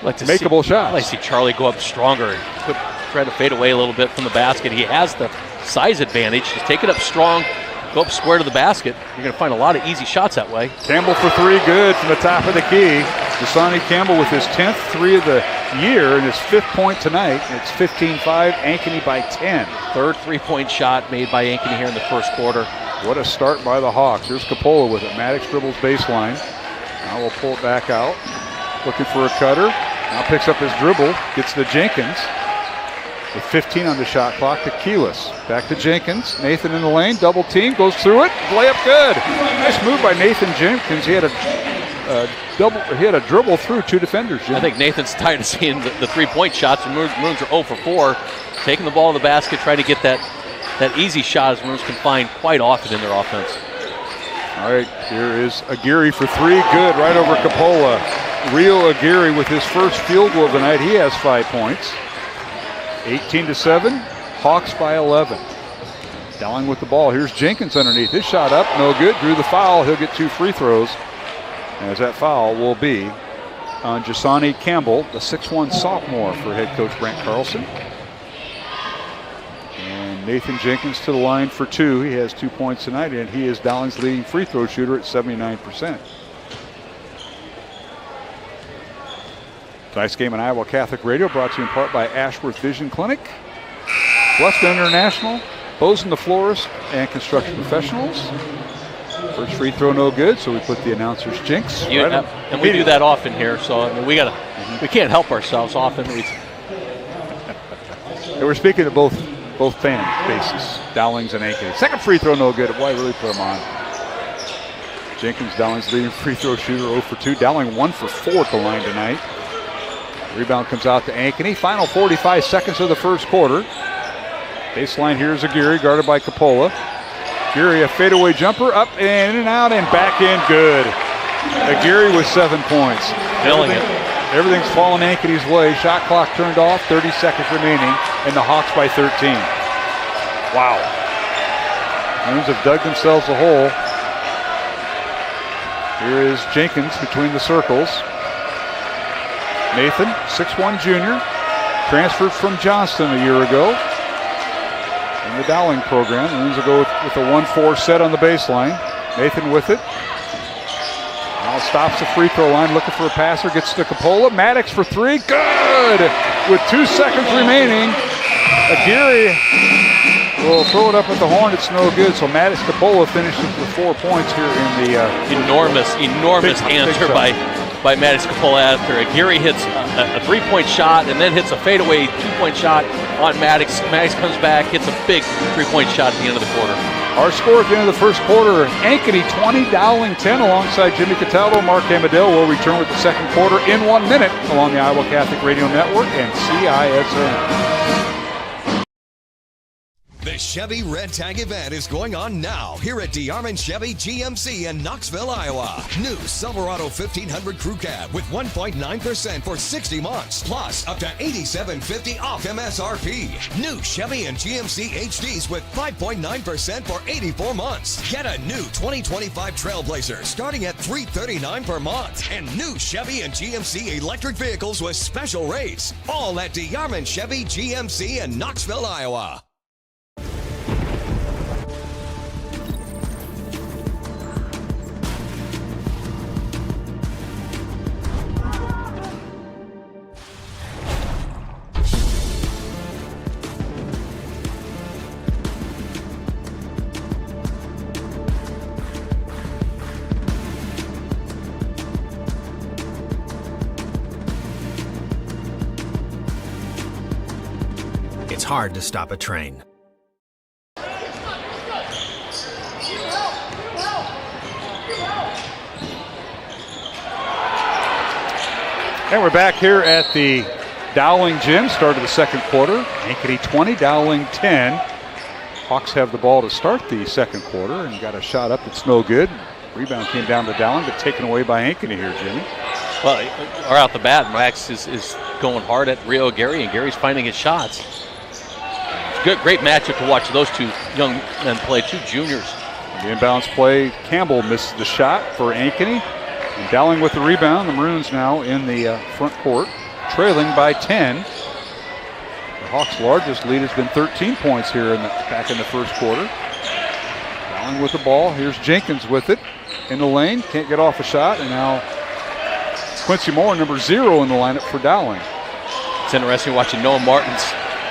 makeable shots. I like to see Charlie go up stronger and try to fade away a little bit from the basket. He has the size advantage. Just take it up strong, go up square to the basket. You're going to find a lot of easy shots that way. Campbell for three, good from the top of the key. Dasani Campbell with his 10th three of the year and his 5th point tonight. It's 15-5, Ankeny by 10. Third three-point shot made by Ankeny here in the first quarter. What a start by the Hawks. Here's Coppola with it. Maddox dribbles baseline. Now we'll pull it back out. Looking for a cutter. Now picks up his dribble. Gets to Jenkins. With 15 on the shot clock to Keelis. Back to Jenkins. Nathan in the lane. Double team. Goes through it. Layup good. Nice move by Nathan Jenkins. He had a dribble through two defenders. Jim. I think Nathan's tired of seeing the three-point shots. The Maroons are 0 for 4. Taking the ball in the basket, trying to get that easy shot as Maroons can find quite often in their offense. All right, here is Aguirre for three. Good, right over Coppola. Real Aguirre with his first field goal of the night. He has 5 points. 18-7, Hawks by 11. Dowling with the ball. Here's Jenkins underneath. His shot up, no good. Drew the foul. He'll get 2 free throws. As that foul will be on Jasani Campbell, the 6'1 sophomore for head coach Brent Carlson. And Nathan Jenkins to the line for 2. He has 2 points tonight, and he is Dowling's leading free throw shooter at 79%. Tonight's game on Iowa Catholic Radio brought to you in part by Ashworth Vision Clinic, Western International, Bozen the Florist, and Construction Professionals. First free throw no good, so we put the announcer's jinx. And we do that often here, so I mean, we can't help ourselves often. And we're speaking to both fan bases, Dowling's and Ankeny. Second free throw no good. Boy, really put him on. Jenkins, Dowling's leading free throw shooter, 0 for 2. Dowling 1 for 4 at the line tonight. Rebound comes out to Ankeny. Final 45 seconds of the first quarter. Baseline here is Aguirre, guarded by Coppola. Aguirre, a fadeaway jumper, up and in and out and back in, good. Aguirre with 7 points. Killing it. Everything's falling Ankeny's way. Shot clock turned off, 30 seconds remaining, and the Hawks by 13. Wow. Maroons have dug themselves a hole. Here is Jenkins between the circles. Nathan, 6'1 junior, transferred from Johnston a year ago in the Dowling program. Maroons will go with a 1-4 set on the baseline. Nathan with it. Now Now stops the free throw line, looking for a passer, gets to Capola. Maddox for three, good! With 2 seconds remaining, Aguirre will throw it up at the horn. It's no good. So Maddox Capola finishes with 4 points here in the enormous answer by Maddox Capola after Aguirre hits a 3-point shot and then hits a fadeaway 2-point shot on Maddox. Maddox comes back, hits a big 3-point shot at the end of the quarter. Our score at the end of the first quarter, Ankeny 20, Dowling 10, alongside Jimmy Cataldo. Mark Amadale will return with the second quarter in 1 minute along the Iowa Catholic Radio Network and CISN. The Chevy Red Tag event is going on now here at DeArmond Chevy GMC in Knoxville, Iowa. New Silverado 1500 Crew Cab with 1.9% for 60 months, plus up to $87.50 off MSRP. New Chevy and GMC HDs with 5.9% for 84 months. Get a new 2025 Trailblazer starting at $339 per month. And new Chevy and GMC electric vehicles with special rates. All at DeArmond Chevy GMC in Knoxville, Iowa. It's hard to stop a train. And we're back here at the Dowling gym, start of the second quarter. Ankeny 20, Dowling 10. Hawks have the ball to start the second quarter and got a shot up that's no good. Rebound came down to Dowling, but taken away by Ankeny here, Jimmy. Well, right off the bat, Max is going hard at Rio Aguirre, and Gary's finding his shots. Good, great matchup to watch those two young men play, two juniors. The inbounds play, Campbell misses the shot for Ankeny. And Dowling with the rebound. The Maroons now in the front court, trailing by 10. The Hawks' largest lead has been 13 points here back in the first quarter. Dowling with the ball. Here's Jenkins with it in the lane. Can't get off a shot. And now Quincy Moore, number 0 in the lineup for Dowling. It's interesting watching Noah Martins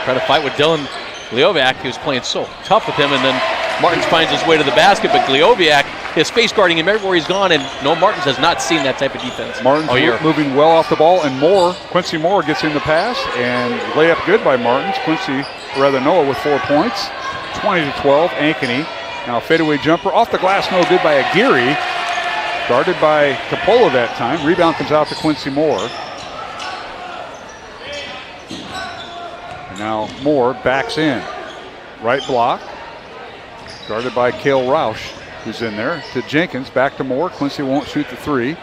try to fight with Dylan Glioviak. He was playing so tough with him, and then Martins finds his way to the basket, but Glioviak is face guarding him everywhere he's gone, and Noah Martins has not seen that type of defense. Martins moving well off the ball, and Quincy Moore gets in the pass, and layup good by Martins. Noah with 4 points, 20-12, Ankeny. Now fadeaway jumper off the glass, no good by Aguirre. Guarded by Capola that time. Rebound comes out to Quincy Moore. And now Moore backs in. Right block. Guarded by Cale Roush, who's in there. To Jenkins, back to Moore. Quincy won't shoot the three.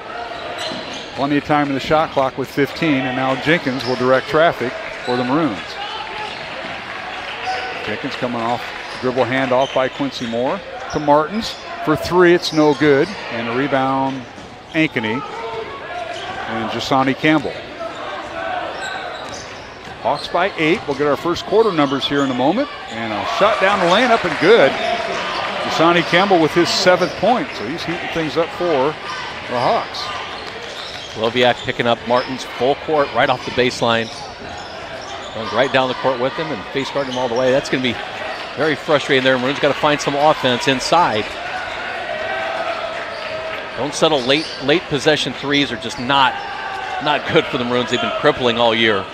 Plenty of time in the shot clock with 15, and now Jenkins will direct traffic for the Maroons. Jenkins coming off, dribble handoff by Quincy Moore to Martins. For three, it's no good. And a rebound, Ankeny and Jasani Campbell. Hawks by 8. We'll get our first quarter numbers here in a moment. And a shot down the lane, up and good. Jasani Campbell with his 7th point. So he's heating things up for the Hawks. Glioviak picking up Martins full court right off the baseline. Runs right down the court with him and face guarding him all the way. That's going to be very frustrating there. Maroons got to find some offense inside. Don't settle late possession threes are just not good for the Maroons. They've been crippling all year.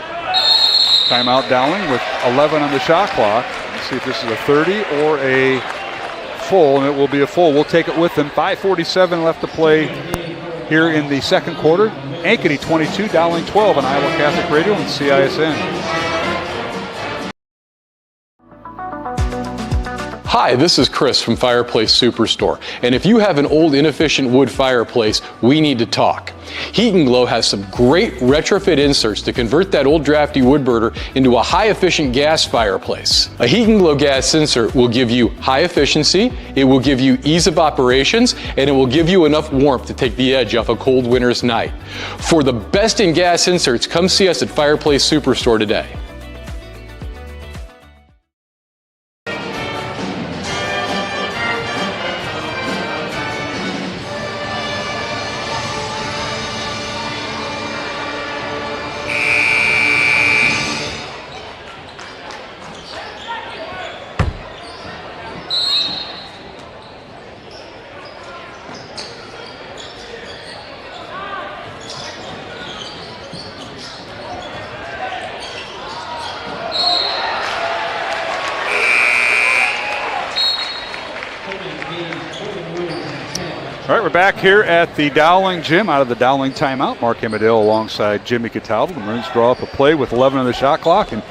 Timeout Dowling with 11 on the shot clock. Let's see if this is a 30 or a full, and it will be a full. We'll take it with them. 5:47 left to play here in the second quarter. Ankeny 22, Dowling 12 on Iowa Catholic Radio and CISN. Hi, this is Chris from Fireplace Superstore, and if you have an old inefficient wood fireplace, we need to talk. Heat & Glow has some great retrofit inserts to convert that old drafty wood burner into a high-efficient gas fireplace. A Heat & Glow gas insert will give you high efficiency, it will give you ease of operations, and it will give you enough warmth to take the edge off a cold winter's night. For the best in gas inserts, come see us at Fireplace Superstore today. All right, we're back here at the Dowling gym out of the Dowling timeout. Mark Amadale alongside Jimmy Cataldo. The Maroons draw up a play with 11 on the shot clock and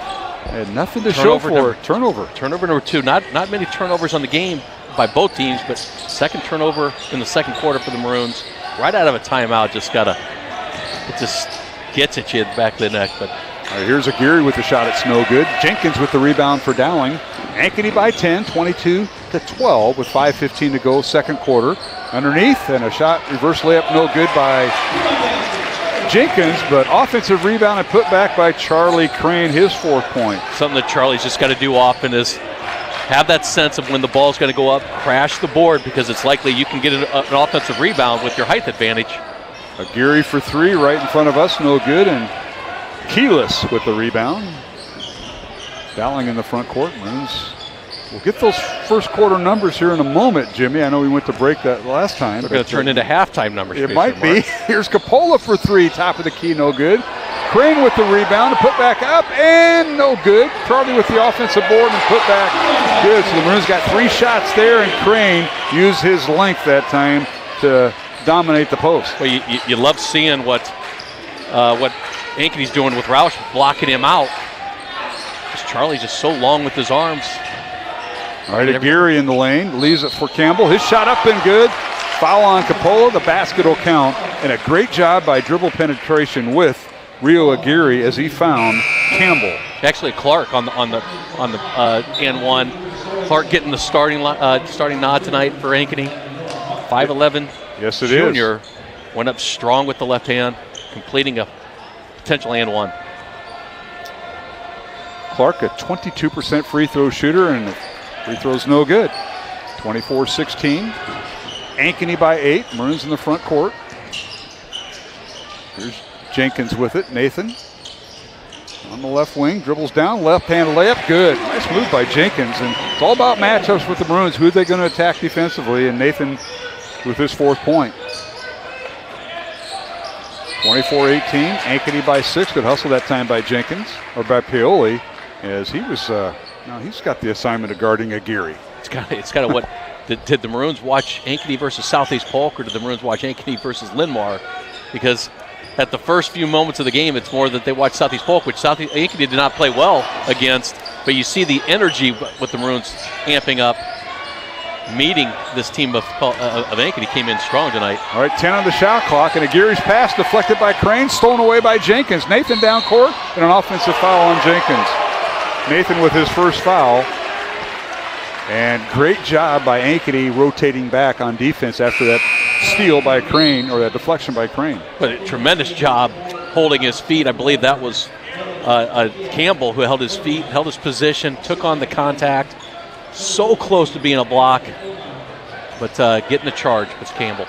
nothing to show for it. Turnover number 2. Not many turnovers on the game by both teams, but second turnover in the second quarter for the Maroons. Right out of a timeout, it just gets at you in the back of the neck. But all right, here's Aguirre with the shot. It's no good. Jenkins with the rebound for Dowling. Ankeny by 10, 22-12 with 5:15 to go, second quarter. Underneath, and a shot, reverse layup, no good by Jenkins, but offensive rebound and put back by Charlie Crane, his 4th point. Something that Charlie's just got to do often is have that sense of when the ball's going to go up, crash the board, because it's likely you can get an offensive rebound with your height advantage. Aguirre for 3 right in front of us, no good, and Keyless with the rebound. Dowling in the front court. We'll get those first quarter numbers here in a moment, Jimmy. I know we went to break that last time. They're going to turn into halftime numbers. It might be. Here's Coppola for 3, top of the key, no good. Crane with the rebound, to put back up, and no good. Charlie with the offensive board and put back good. So the Maroons got 3 shots there, and Crane used his length that time to dominate the post. Well, you love seeing what Ankeny's doing with Roush, blocking him out. Charlie's just so long with his arms. All right, Aguirre in the lane, leaves it for Campbell. His shot up and good. Foul on Coppola. The basket will count. And a great job by dribble penetration with Rio Aguirre as he found Campbell. Actually, Clark on the N1. Clark getting the starting nod tonight for Ankeny. 5'11". Yes, it junior went up strong with the left hand, completing a potential N1. Clark, a 22% free throw shooter, and the free throw's no good. 24-16. Ankeny by 8. Maroons in the front court. Here's Jenkins with it. Nathan on the left wing, dribbles down, left-hand layup, good. Nice move by Jenkins, and it's all about matchups with the Maroons. Who are they going to attack defensively? And Nathan with his 4th point. 24-18. Ankeny by 6. Good hustle that time by Jenkins, or by Paoli. As he was, now he's got the assignment of guarding Aguirre. It's kind of what did the Maroons watch Ankeny versus Southeast Polk, or did the Maroons watch Ankeny versus Linmar? Because at the first few moments of the game, it's more that they watched Southeast Polk, which Ankeny did not play well against. But you see the energy with the Maroons amping up, meeting this team of Ankeny came in strong tonight. All right, 10 on the shot clock, and Aguirre's pass deflected by Crane, stolen away by Jenkins. Nathan down court, and an offensive foul on Jenkins. Nathan with his first foul. And great job by Ankeny rotating back on defense after that steal by Crane, or that deflection by Crane. But a tremendous job holding his feet. I believe that was Campbell who held his feet, held his position, took on the contact. So close to being a block, but getting the charge was Campbell.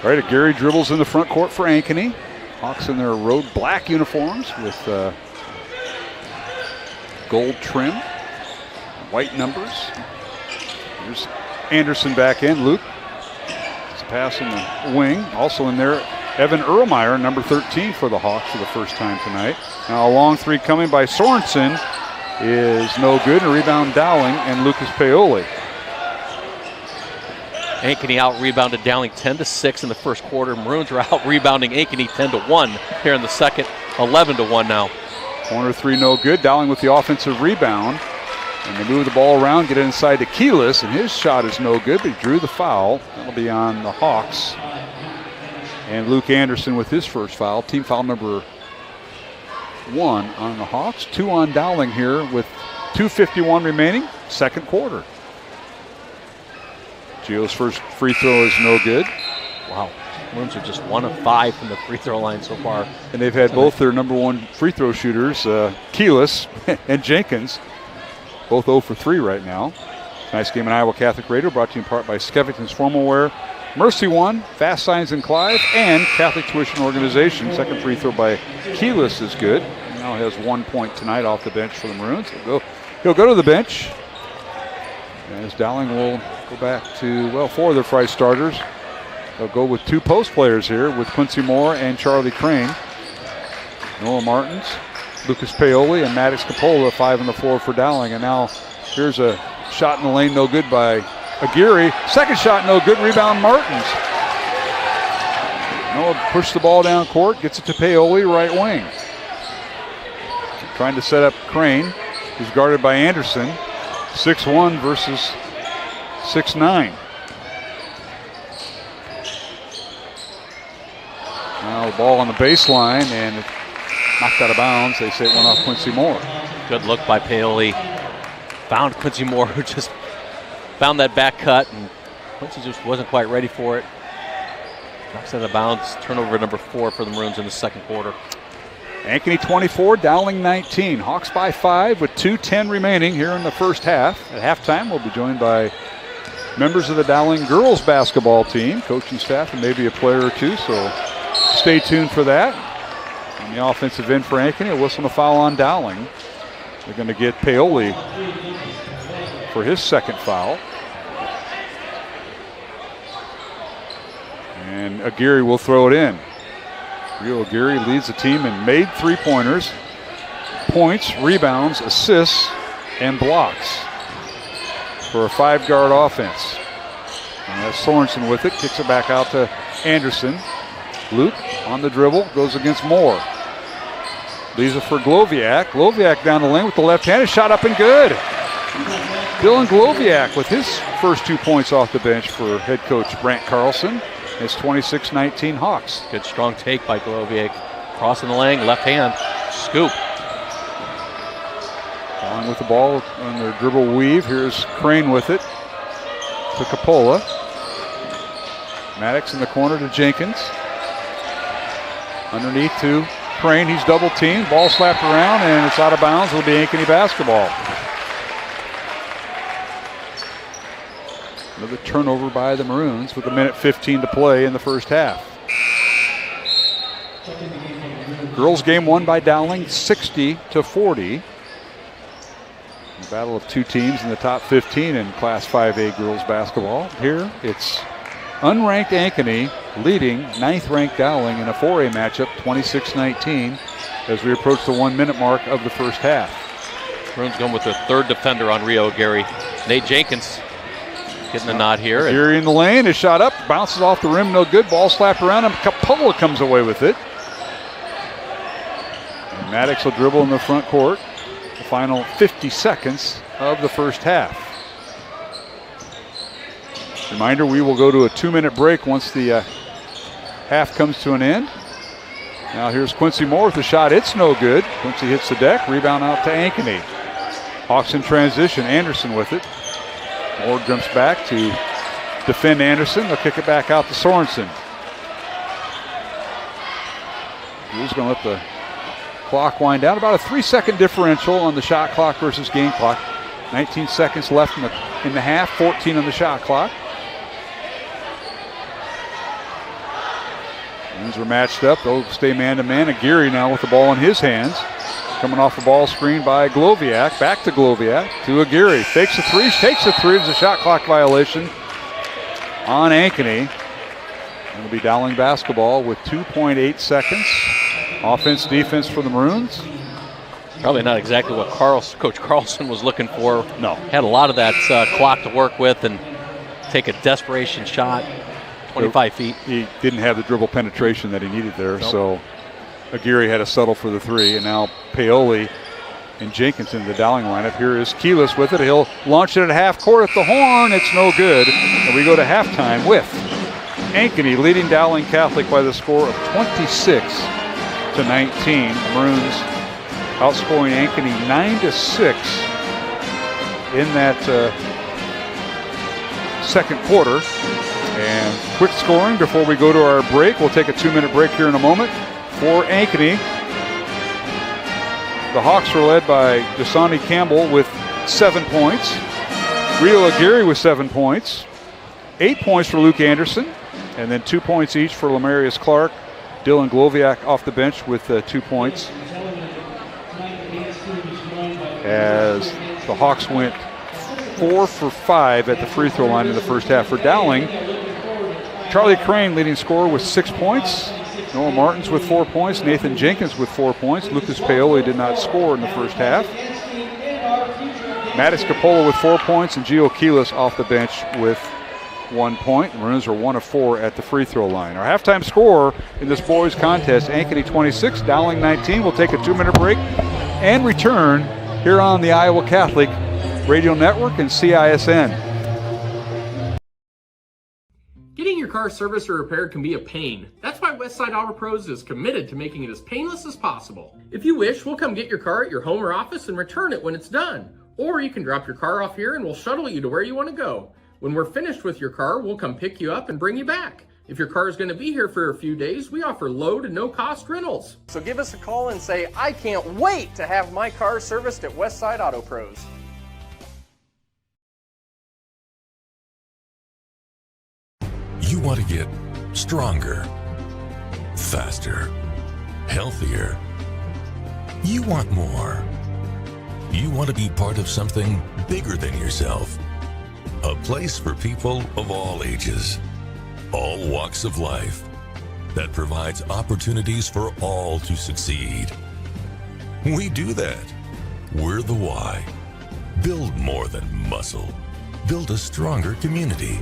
All right, Aguirre dribbles in the front court for Ankeny. Hawks in their road black uniforms with gold trim, white numbers. Here's Anderson back in. Luke, it's a pass in the wing. Also in there, Evan Erlmeyer, number 13 for the Hawks for the first time tonight. Now a long 3 coming by Sorensen is no good. And a rebound Dowling and Lucas Paoli. Ankeny out-rebounded Dowling 10-6 in the first quarter. Maroons are out-rebounding Ankeny 10-1 here in the second, 11-1 now. Corner 3 no good. Dowling with the offensive rebound. And they move the ball around, get it inside to Keyless, and his shot is no good, but he drew the foul. That'll be on the Hawks. And Luke Anderson with his first foul. Team foul number 1 on the Hawks. 2 on Dowling here with 2:51 remaining, second quarter. Gio's first free throw is no good. Wow. Maroons are just 1 of 5 from the free throw line so far. And they've had both their number 1 free throw shooters, Keyless and Jenkins, both 0 for 3 right now. Tonight's game on Iowa Catholic Radio, brought to you in part by Skeffington's Formal Wear, Mercy One, Fast Signs in Clive, and Catholic Tuition Organization. Second free throw by Keyless is good. He now has 1 point tonight off the bench for the Maroons. He'll go to the bench. As Dowling will go back to, well, 4 of their Friday starters. They'll go with 2 post players here with Quincy Moore and Charlie Crane. Noah Martins, Lucas Paoli, and Maddox Coppola, 5 on the floor for Dowling. And now here's a Shot in the lane, no good by Aguirre. Second shot, no good. Rebound, Martins. Noah pushed the ball down court, gets it to Paoli, right wing. Trying to set up Crane, who's guarded by Anderson. 6'1" versus 6'9". Now the ball on the baseline and knocked out of bounds. They say it went off Quincy Moore. Good look by Paoli. Found Quincy Moore, who just found that back cut, and Quincy just wasn't quite ready for it. Knocks out of bounds. Turnover number 4 for the Maroons in the second quarter. Ankeny 24, Dowling 19. Hawks by 5 with 2:10 remaining here in the first half. At halftime, we'll be joined by members of the Dowling girls basketball team, coaching staff, and maybe a player or two, so stay tuned for that. On the offensive end for Ankeny, a whistle and a foul on Dowling. They're going to get Paoli for his second foul. And Aguirre will throw it in. Rio Aguirre leads the team in made three-pointers, points, rebounds, assists, and blocks for a 5-guard offense. And that's Sorensen with it, kicks it back out to Anderson. Luke on the dribble, goes against Moore. Leaves it for Gloviak. Gloviak down the lane with the left-handed shot up and good. Dylan Gloviak with his first 2 points off the bench for head coach Brant Carlson. It's 26-19 Hawks. Good strong take by Gloviak. Crossing the lane, left hand, scoop. On with the ball on their dribble weave. Here's Crane with it to Capola. Maddox in the corner to Jenkins. Underneath to Crane. He's double teamed. Ball slapped around and it's out of bounds. It'll be Ankeny basketball. Another turnover by the Maroons with 1:15 to play in the first half. Girls game won by Dowling 60-40. The battle of two teams in the top 15 in Class 5A girls basketball. Here it's unranked Ankeny leading 9th-ranked Dowling in a 4A matchup 26-19 as we approach the 1-minute mark of the first half. Maroons going with the third defender on Rio Aguirre. Nate Jenkins getting the nod here. Aguirre in the lane, his shot up, bounces off the rim, no good. Ball slapped around him. Capola comes away with it. And Maddox will dribble in the front court. The final 50 seconds of the first half. Reminder, we will go to a 2-minute break once the half comes to an end. Now here's Quincy Moore with the shot. It's no good. Quincy hits the deck. Rebound out to Ankeny. Hawks in transition. Anderson with it. Moore jumps back to defend Anderson. They'll kick it back out to Sorensen. Who's going to let the clock wind down? About a 3-second differential on the shot clock versus game clock. 19 seconds left in the half. 14 on the shot clock. These are matched up. They'll stay man-to-man. Aguirre now with the ball in his hands. Coming off the ball screen by Gloviak. Back to Gloviak. To Aguirre. Fakes a three. Takes a three. It's a shot clock violation on Ankeny. It'll be Dowling basketball with 2.8 seconds. Offense, defense for the Maroons. Probably not exactly what Coach Carlson was looking for. No. Had a lot of that clock to work with and take a desperation shot. 25 feet. He didn't have the dribble penetration that he needed there, Nope. so Aguirre had to settle for the three, and now Paoli and Jenkins in the Dowling lineup. Here is Keyless with it. He'll launch it at half court at the horn. It's no good. And we go to halftime with Ankeny leading Dowling Catholic by the score of 26-19. The Maroons outscoring Ankeny 9-6 in that second quarter. And quick scoring before we go to our break. We'll take a 2-minute break here in a moment. For Ankeny, the Hawks were led by Dasani Campbell with 7 points. Rio Aguirre with 7 points. 8 points for Luke Anderson. And then 2 points each for Lamarius Clark. Dylan Gloviak off the bench with 2 points. As the Hawks went 4 for 5 at the free throw line in the first half. For Dowling, Charlie Crane leading scorer with 6 points. Noah Martins with 4 points. Nathan Jenkins with 4 points. Lucas Paoli did not score in the first half. Mattis Capola with 4 points and Gio Keelis off the bench with 1 point. Maroons are 1 of 4 at the free throw line. Our halftime score in this boys contest, Ankeny 26, Dowling 19. We'll take a 2-minute break and return here on the Iowa Catholic Radio Network and CISN. Getting your car serviced or repaired can be a pain. That's why Westside Auto Pros is committed to making it as painless as possible. If you wish, we'll come get your car at your home or office and return it when it's done. Or you can drop your car off here and we'll shuttle you to where you want to go. When we're finished with your car, we'll come pick you up and bring you back. If your car is going to be here for a few days, we offer low to no cost rentals. So give us a call and say, I can't wait to have my car serviced at Westside Auto Pros. You want to get stronger, faster, healthier. You want more. You want to be part of something bigger than yourself. A place for people of all ages, all walks of life, that provides opportunities for all to succeed. We do that. We're the why. Build more than muscle. Build a stronger community.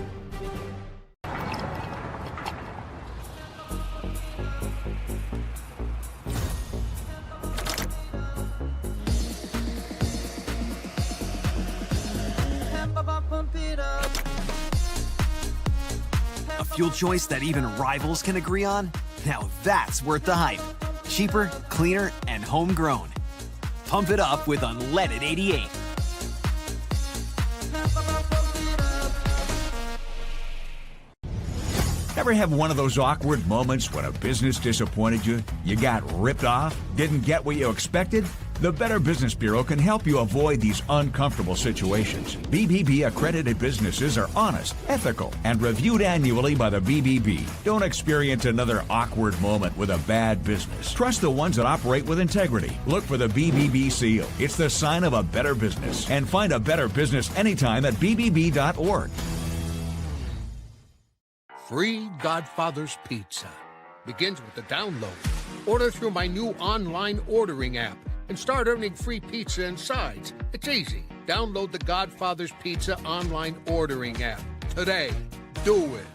A fuel choice that even rivals can agree on? Now that's worth the hype. Cheaper, cleaner, and homegrown. Pump it up with unleaded 88. Ever have one of those awkward moments when a business disappointed you? You got ripped off? Didn't get what you expected? The Better Business Bureau can help you avoid these uncomfortable situations. BBB accredited businesses are honest, ethical, and reviewed annually by the BBB. Don't experience another awkward moment with a bad business. Trust the ones that operate with integrity. Look for the BBB seal. It's the sign of a better business. And find a better business anytime at bbb.org. Free Godfather's Pizza begins with the download. Order through my new online ordering app and start earning free pizza and sides. It's easy. Download the Godfather's Pizza online ordering app today. Do it.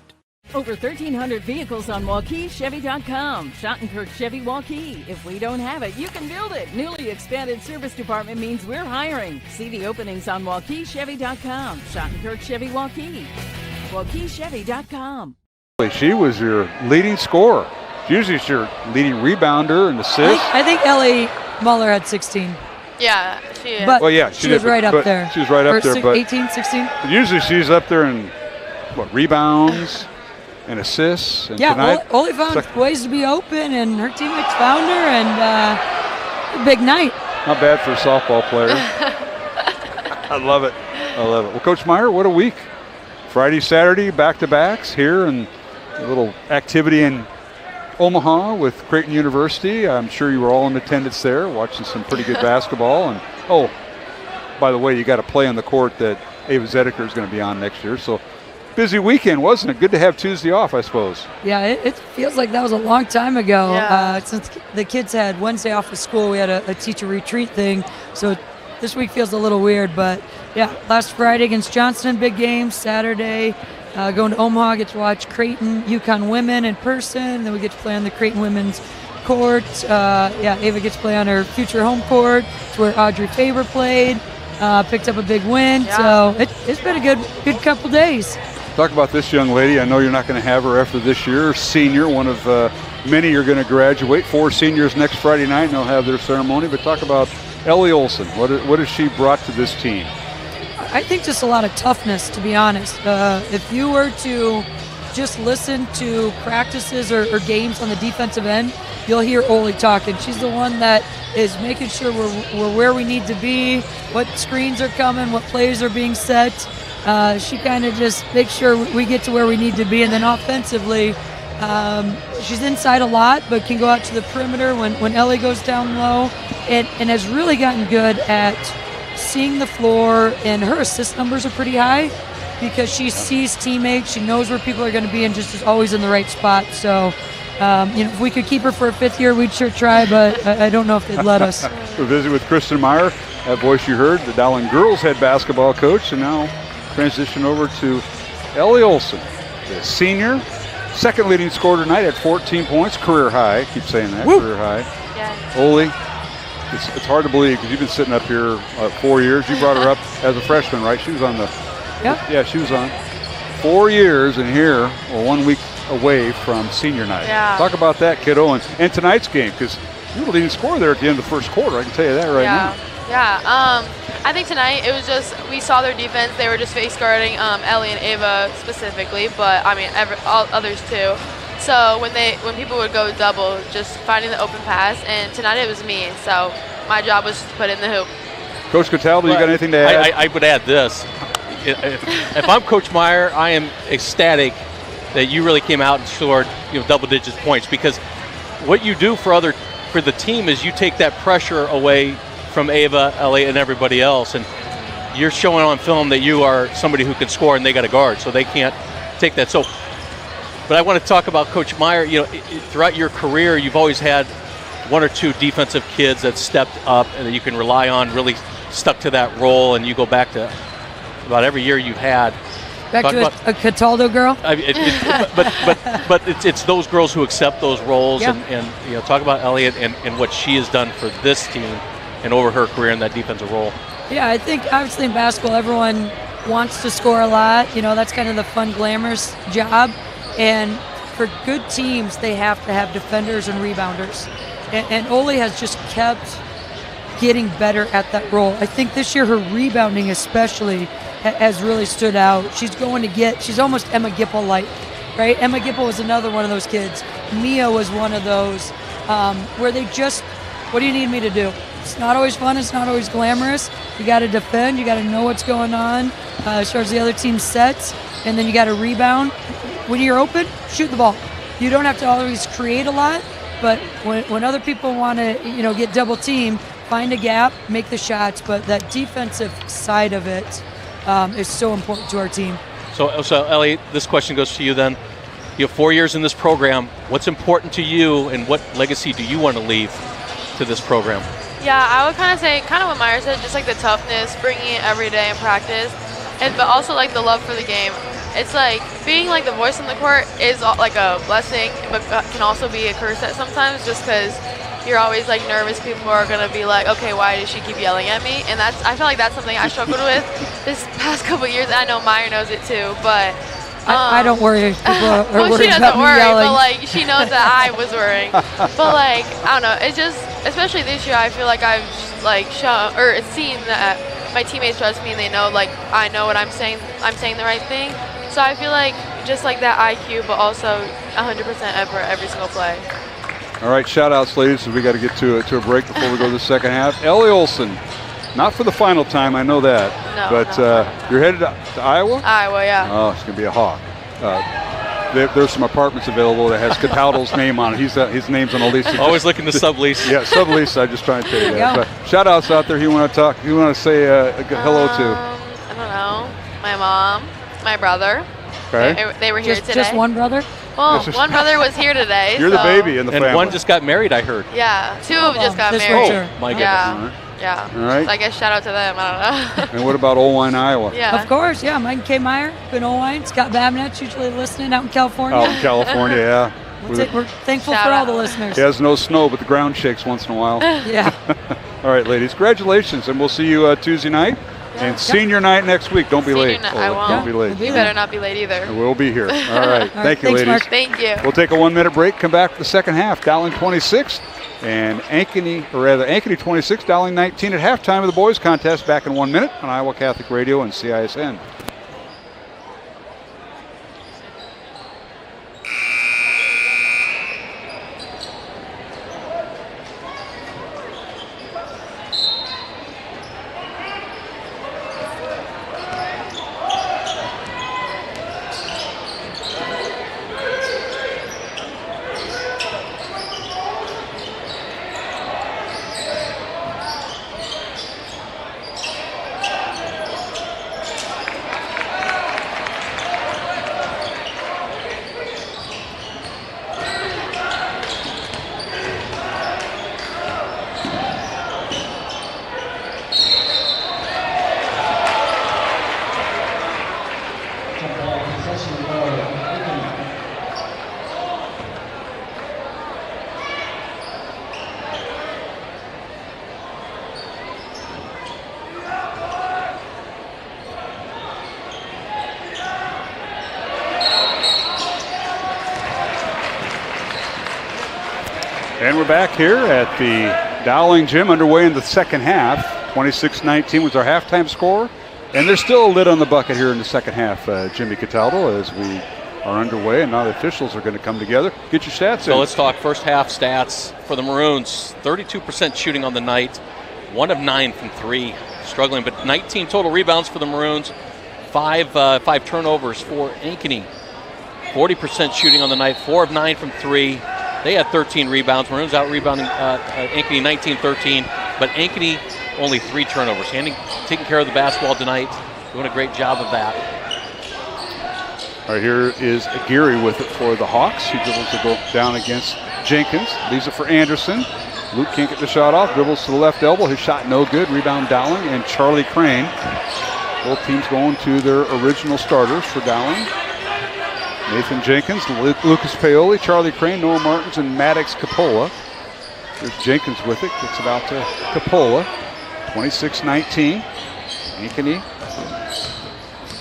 Over 1,300 vehicles on WaukeeChevy.com. Schottenkirk Chevy Waukee. If we don't have it, you can build it. Newly expanded service department means we're hiring. See the openings on WaukeeChevy.com. Schottenkirk Chevy Waukee. WaukeeChevy.com. She was your leading scorer. Usually she's your leading rebounder and assist. I think Ellie Muller had 16. Yeah, she is. But well, yeah, she was right up there. She was right up there. But 18, 16? Usually she's up there in, rebounds and assists. And yeah, tonight, Oli found ways to be open, and her teammates found her, and a big night. Not bad for a softball player. I love it. I love it. Well, Coach Meyer, what a week. Friday, Saturday, back-to-backs here, and a little activity in Omaha with Creighton University. I'm sure you were all in attendance there, watching some pretty good basketball. And oh, by the way, you got to play on the court that Ava Zedeker is going to be on next year. So busy weekend, wasn't it? Good to have Tuesday off, I suppose. Yeah, it feels like that was a long time ago. Yeah. Since the kids had Wednesday off of school, we had a teacher retreat thing. So this week feels a little weird, but yeah, last Friday against Johnston, big game. Saturday, going to Omaha, get to watch Creighton, UConn women in person. Then we get to play on the Creighton women's court. Ava gets to play on her future home court. It's where Audrey Faber played. Picked up a big win. Yeah. So it's been a good couple days. Talk about this young lady. I know you're not going to have her after this year. Senior, one of many are going to graduate. 4 seniors next Friday night, and they'll have their ceremony. But talk about Ellie Olson. What has she brought to this team? I think just a lot of toughness, to be honest. If you were to just listen to practices or games on the defensive end, you'll hear Oli talking. She's the one that is making sure we're where we need to be, what screens are coming, what plays are being set. She kind of just makes sure we get to where we need to be. And then offensively, she's inside a lot, but can go out to the perimeter when Ellie goes down low, and has really gotten good at seeing the floor, and her assist numbers are pretty high because she sees teammates, she knows where people are going to be, and just is always in the right spot. So If we could keep her for a 5th year, we'd sure try, but I don't know if they'd let us. We're visiting with Kristen Meyer, that voice you heard, the Dowling girls head basketball coach, and now transition over to Ellie Olson, the senior, second leading scorer tonight at 14 points, career high. I keep saying that, career high. Yeah. Ole, it's hard to believe because you've been sitting up here 4 years. You brought her up as a freshman, right? She was on the. Yeah, she was on. 4 years, and here we're 1 week away from senior night. Yeah. Talk about that, kiddo, and tonight's game, because you were the leading scorer there at the end of the first quarter. I can tell you that right now. Yeah. I think tonight it was just we saw their defense. They were just face guarding Ellie and Ava specifically, but I mean all others too. So when people would go double, just finding the open pass, and tonight it was me. So my job was to put in the hoop. Coach Cataldo, you got anything to add? I would add this. If I'm Coach Meyer, I am ecstatic that you really came out and scored double-digit points, because what you do for the team is you take that pressure away from Ava, Ellie, and everybody else, and you're showing on film that you are somebody who can score, and they got a guard, so they can't take that. So, but I want to talk about Coach Meyer. Throughout your career, you've always had 1 or 2 defensive kids that stepped up and that you can rely on, really stuck to that role, and you go back to about every year you've had. Back to a Cataldo girl. But it's those girls who accept those roles, Yep. and talk about Elliot and what she has done for this team and over her career in that defensive role. Yeah, I think obviously in basketball everyone wants to score a lot. That's kind of the fun, glamorous job. And for good teams, they have to have defenders and rebounders. And Ole has just kept getting better at that role. I think this year her rebounding especially has really stood out. She's almost Emma Gipple-like, right? Emma Gipple was another one of those kids. Mia was one of those where they just, what do you need me to do? It's not always fun. It's not always glamorous. You got to defend. You got to know what's going on as far as the other team's sets, and then you got to rebound. When you're open, shoot the ball. You don't have to always create a lot, but when other people want to, get double teamed, find a gap, make the shots. But that defensive side of it is so important to our team. So Ellie, this question goes to you then. You have 4 years in this program. What's important to you, and what legacy do you want to leave to this program? Yeah, I would kind of say, what Meyer said, just like the toughness, bringing it every day in practice, but also like the love for the game. It's like being like the voice on the court is like a blessing, but can also be a curse at sometimes, just because you're always like nervous. People are gonna be like, okay, why does she keep yelling at me? And I feel like that's something I struggled with this past couple of years. I know Meyer knows it too, but I don't worry. People are well, worried she doesn't about me worry, yelling. but like she knows that I was worrying. But like I don't know, it's just especially this year. I feel like I've like shown or seen that my teammates trust me and they know like I know what I'm saying. I'm saying the right thing. So I feel like just like that IQ, but also 100% effort every single play. All right, shout-outs, ladies, as we got to get to a break before we go to the second half. Ellie Olson, not for the final time, I know that. No, but you're headed to Iowa? Iowa, yeah. Oh, it's going to be a hawk. There's some apartments available that has Cataldo's name on it. His name's on the lease. Always looking to sublease. Yeah, sublease. I'm just trying to tell you that. But shout-outs out there you want to talk, you want to say hello to? I don't know. My mom, my brother. Okay. They were here today. Just one brother? Well, one brother was here today. You're the baby in the family. And one just got married, I heard. Yeah, 2 of them just got this married. winter. My goodness. Yeah. Yeah. All right. So I guess shout out to them. I don't know. And what about Olwine, Iowa? Yeah. Of course, yeah. Mike K. Meyer, Ben Olwine, Scott Babinet's usually listening out in California. Out in California, yeah. We're thankful Shout for all out. the listeners. It has no snow, but the ground shakes once in a while. Yeah. All right, ladies. Congratulations, and we'll see you Tuesday night. And senior night next week. Don't be late. I won't. Don't be late. You better not be late either. We'll be here. All right. Thank you, Thanks, ladies. Mark. Thank you. We'll take a 1-minute break. Come back for the second half. Dowling 26 and Ankeny 26, Dowling 19 at halftime of the boys contest. Back in 1 minute on Iowa Catholic Radio and CISN. Personal foul, Ankeny. And we're back here at the Dowling Gym, underway in the second half. 26-19 was our halftime score. And there's still a lid on the bucket here in the second half, Jimmy Cataldo, as we are underway, and now the officials are going to come together. Get your stats in. So let's talk first half stats for the Maroons. 32% shooting on the night, 1 of 9 from 3, struggling, but 19 total rebounds for the Maroons, 5 turnovers for Ankeny. 40% shooting on the night, 4 of 9 from 3. They had 13 rebounds. Maroons out-rebounding Ankeny 19-13, but Ankeny only 3 turnovers. Taking care of the basketball tonight, doing a great job of that. All right, here is Aguirre with it for the Hawks. He dribbles the ball down against Jenkins, leaves it for Anderson. Luke can't get the shot off, dribbles to the left elbow. His shot no good. Rebound Dowling and Charlie Crane. Both teams going to their original starters for Dowling. Nathan Jenkins, Lucas Paoli, Charlie Crane, Noah Martins, and Maddox Capola. There's Jenkins with it, gets it out to Capola. 26-19. Ankeny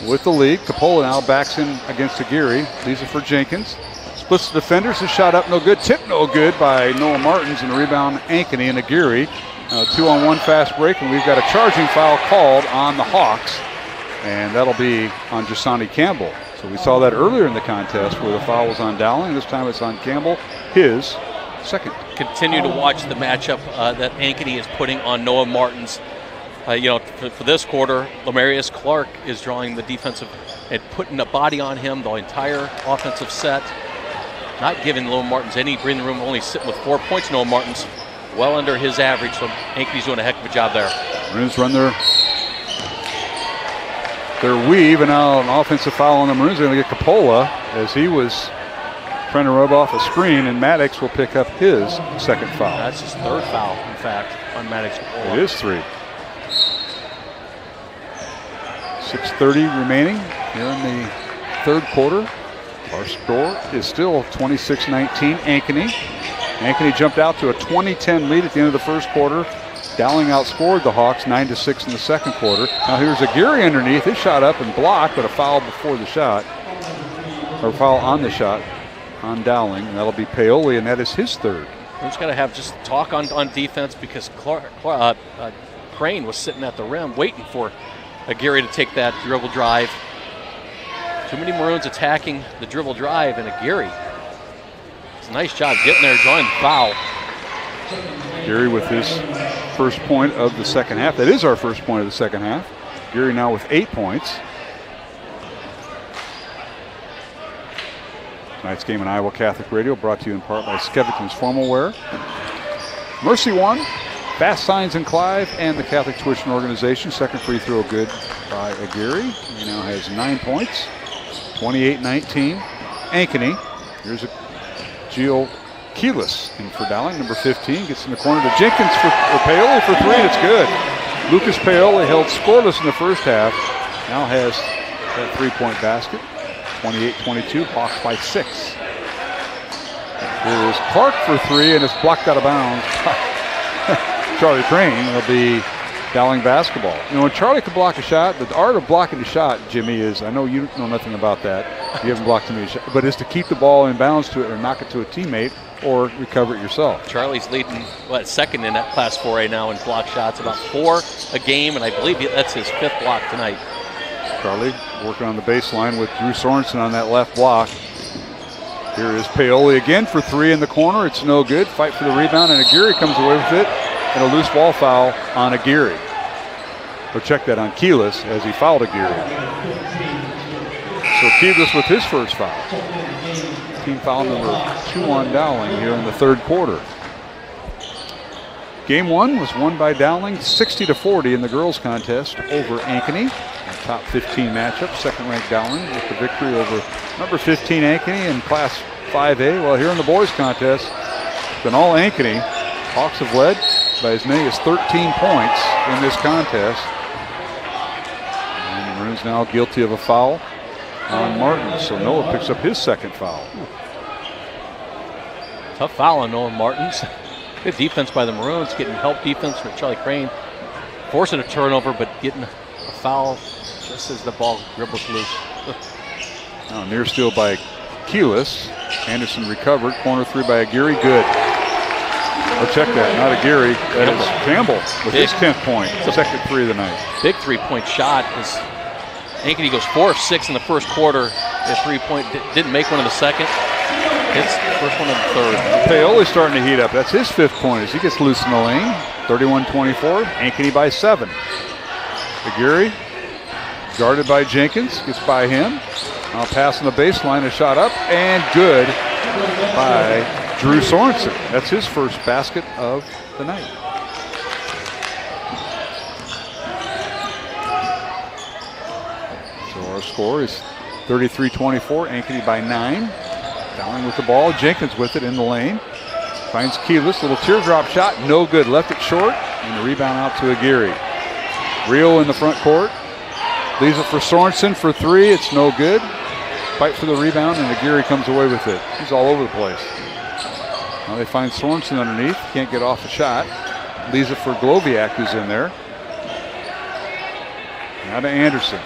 with the lead. Capola now backs in against Aguirre. Leaves it for Jenkins. Splits the defenders. His shot up no good. Tip no good by Noah Martins, and a rebound Ankeny and Aguirre. 2-on-1 fast break, and we've got a charging foul called on the Hawks, and that'll be on Jasani Campbell. So we saw that earlier in the contest where the foul was on Dowling. This time it's on Campbell, his second. Continue to watch the matchup that Ankeny is putting on Noah Martins. For this quarter, Lamarius Clark is drawing the defensive and putting a body on him the entire offensive set. Not giving Noah Martins any breathing room, only sitting with 4 points. Noah Martins well under his average, so Ankeny's doing a heck of a job there. Maroons run their weave, and now an offensive foul on the Maroons. They're going to get Capola as he was trying to rub off a screen, and Maddox will pick up his second foul. That's his third foul, in fact, on Maddox Capola. It is 3. 6:30 remaining here in the third quarter. Our score is still 26-19 Ankeny. Ankeny jumped out to a 20-10 lead at the end of the first quarter. Dowling outscored the Hawks 9-6 in the second quarter. Now here's Aguirre underneath. His shot up and blocked, but a foul before the shot. Or foul on the shot on Dowling. And that'll be Paoli, and that is his third. We just got to have just talk on defense, because Crane was sitting at the rim waiting for Aguirre to take that dribble drive. Too many Maroons attacking the dribble drive, and Aguirre. It's a nice job getting there, drawing the foul. Aguirre with his first point of the second half. That is our first point of the second half. Aguirre now with 8 points. Tonight's game on Iowa Catholic Radio brought to you in part by Skevington's Formal Wear, Mercy One, Fast Signs in Clive, and the Catholic Tuition Organization. Second free throw good by Aguirre. He now has 9 points. 28-19. Ankeny. Here's a Gio Keyless in for Dowling. Number 15 gets in the corner to Jenkins for Paoli for 3, and it's good. Lucas Paoli held scoreless in the first half. Now has that 3-point basket. 28-22. Hawks by 6. Here is Clark for 3, and it's blocked out of bounds. Charlie Crane. It'll be Dowling basketball. You know, when Charlie can block a shot, the art of blocking a shot, Jimmy, is, I know you know nothing about that. You haven't blocked any shot, but is to keep the ball in bounds to it or knock it to a teammate or recover it yourself. Charlie's leading, second in that Class 4A now in block shots, about 4 a game, and I believe that's his 5th block tonight. Charlie working on the baseline with Drew Sorensen on that left block. Here is Paoli again for 3 in the corner. It's no good. Fight for the rebound, and Aguirre comes away with it. And a loose ball foul on Aguirre. We'll check that on Keyless as he fouled Aguirre. So Keyless with his first foul. Team foul number 2 on Dowling here in the third quarter. Game 1 was won by Dowling 60-40 in the girls contest over Ankeny. Top 15 matchup, second-ranked Dowling with the victory over number 15 Ankeny in Class 5A. Well, here in the boys contest, it's been all Ankeny. Hawks have led by as many as 13 points in this contest. And the Maroons now guilty of a foul on Martin. So Noah picks up his second foul. Tough foul on Noah Martins. Good defense by the Maroons, getting help defense from Charlie Crane. Forcing a turnover, but getting a foul just as the ball dribbles loose. Now near steal by Keyless. Anderson recovered. Corner three by Aguirre. Good. Oh, check that. Not Aguirre. That is Campbell with his 10th point. Second three of the night. Big three-point shot. Ankeny goes 4 of 6 in the first quarter. The three-point didn't make one in the second. Hits the first one in the third. Paoli's starting to heat up. That's his 5th point as he gets loose in the lane. 31-24. Ankeny by 7. Aguirre guarded by Jenkins. Gets by him. Now pass on the baseline. A shot up and good by Drew Sorensen. That's his first basket of the night. So our score is 33-24. Ankeny by 9. Dowling with the ball. Jenkins with it in the lane. Finds Keyless. Little teardrop shot. No good. Left it short. And the rebound out to Aguirre. Rio in the front court. Leaves it for Sorensen for 3. It's no good. Fight for the rebound, and Aguirre comes away with it. He's all over the place. Now they find Sorensen underneath. Can't get off the shot. Leaves it for Gloviak, who's in there. Now to Anderson.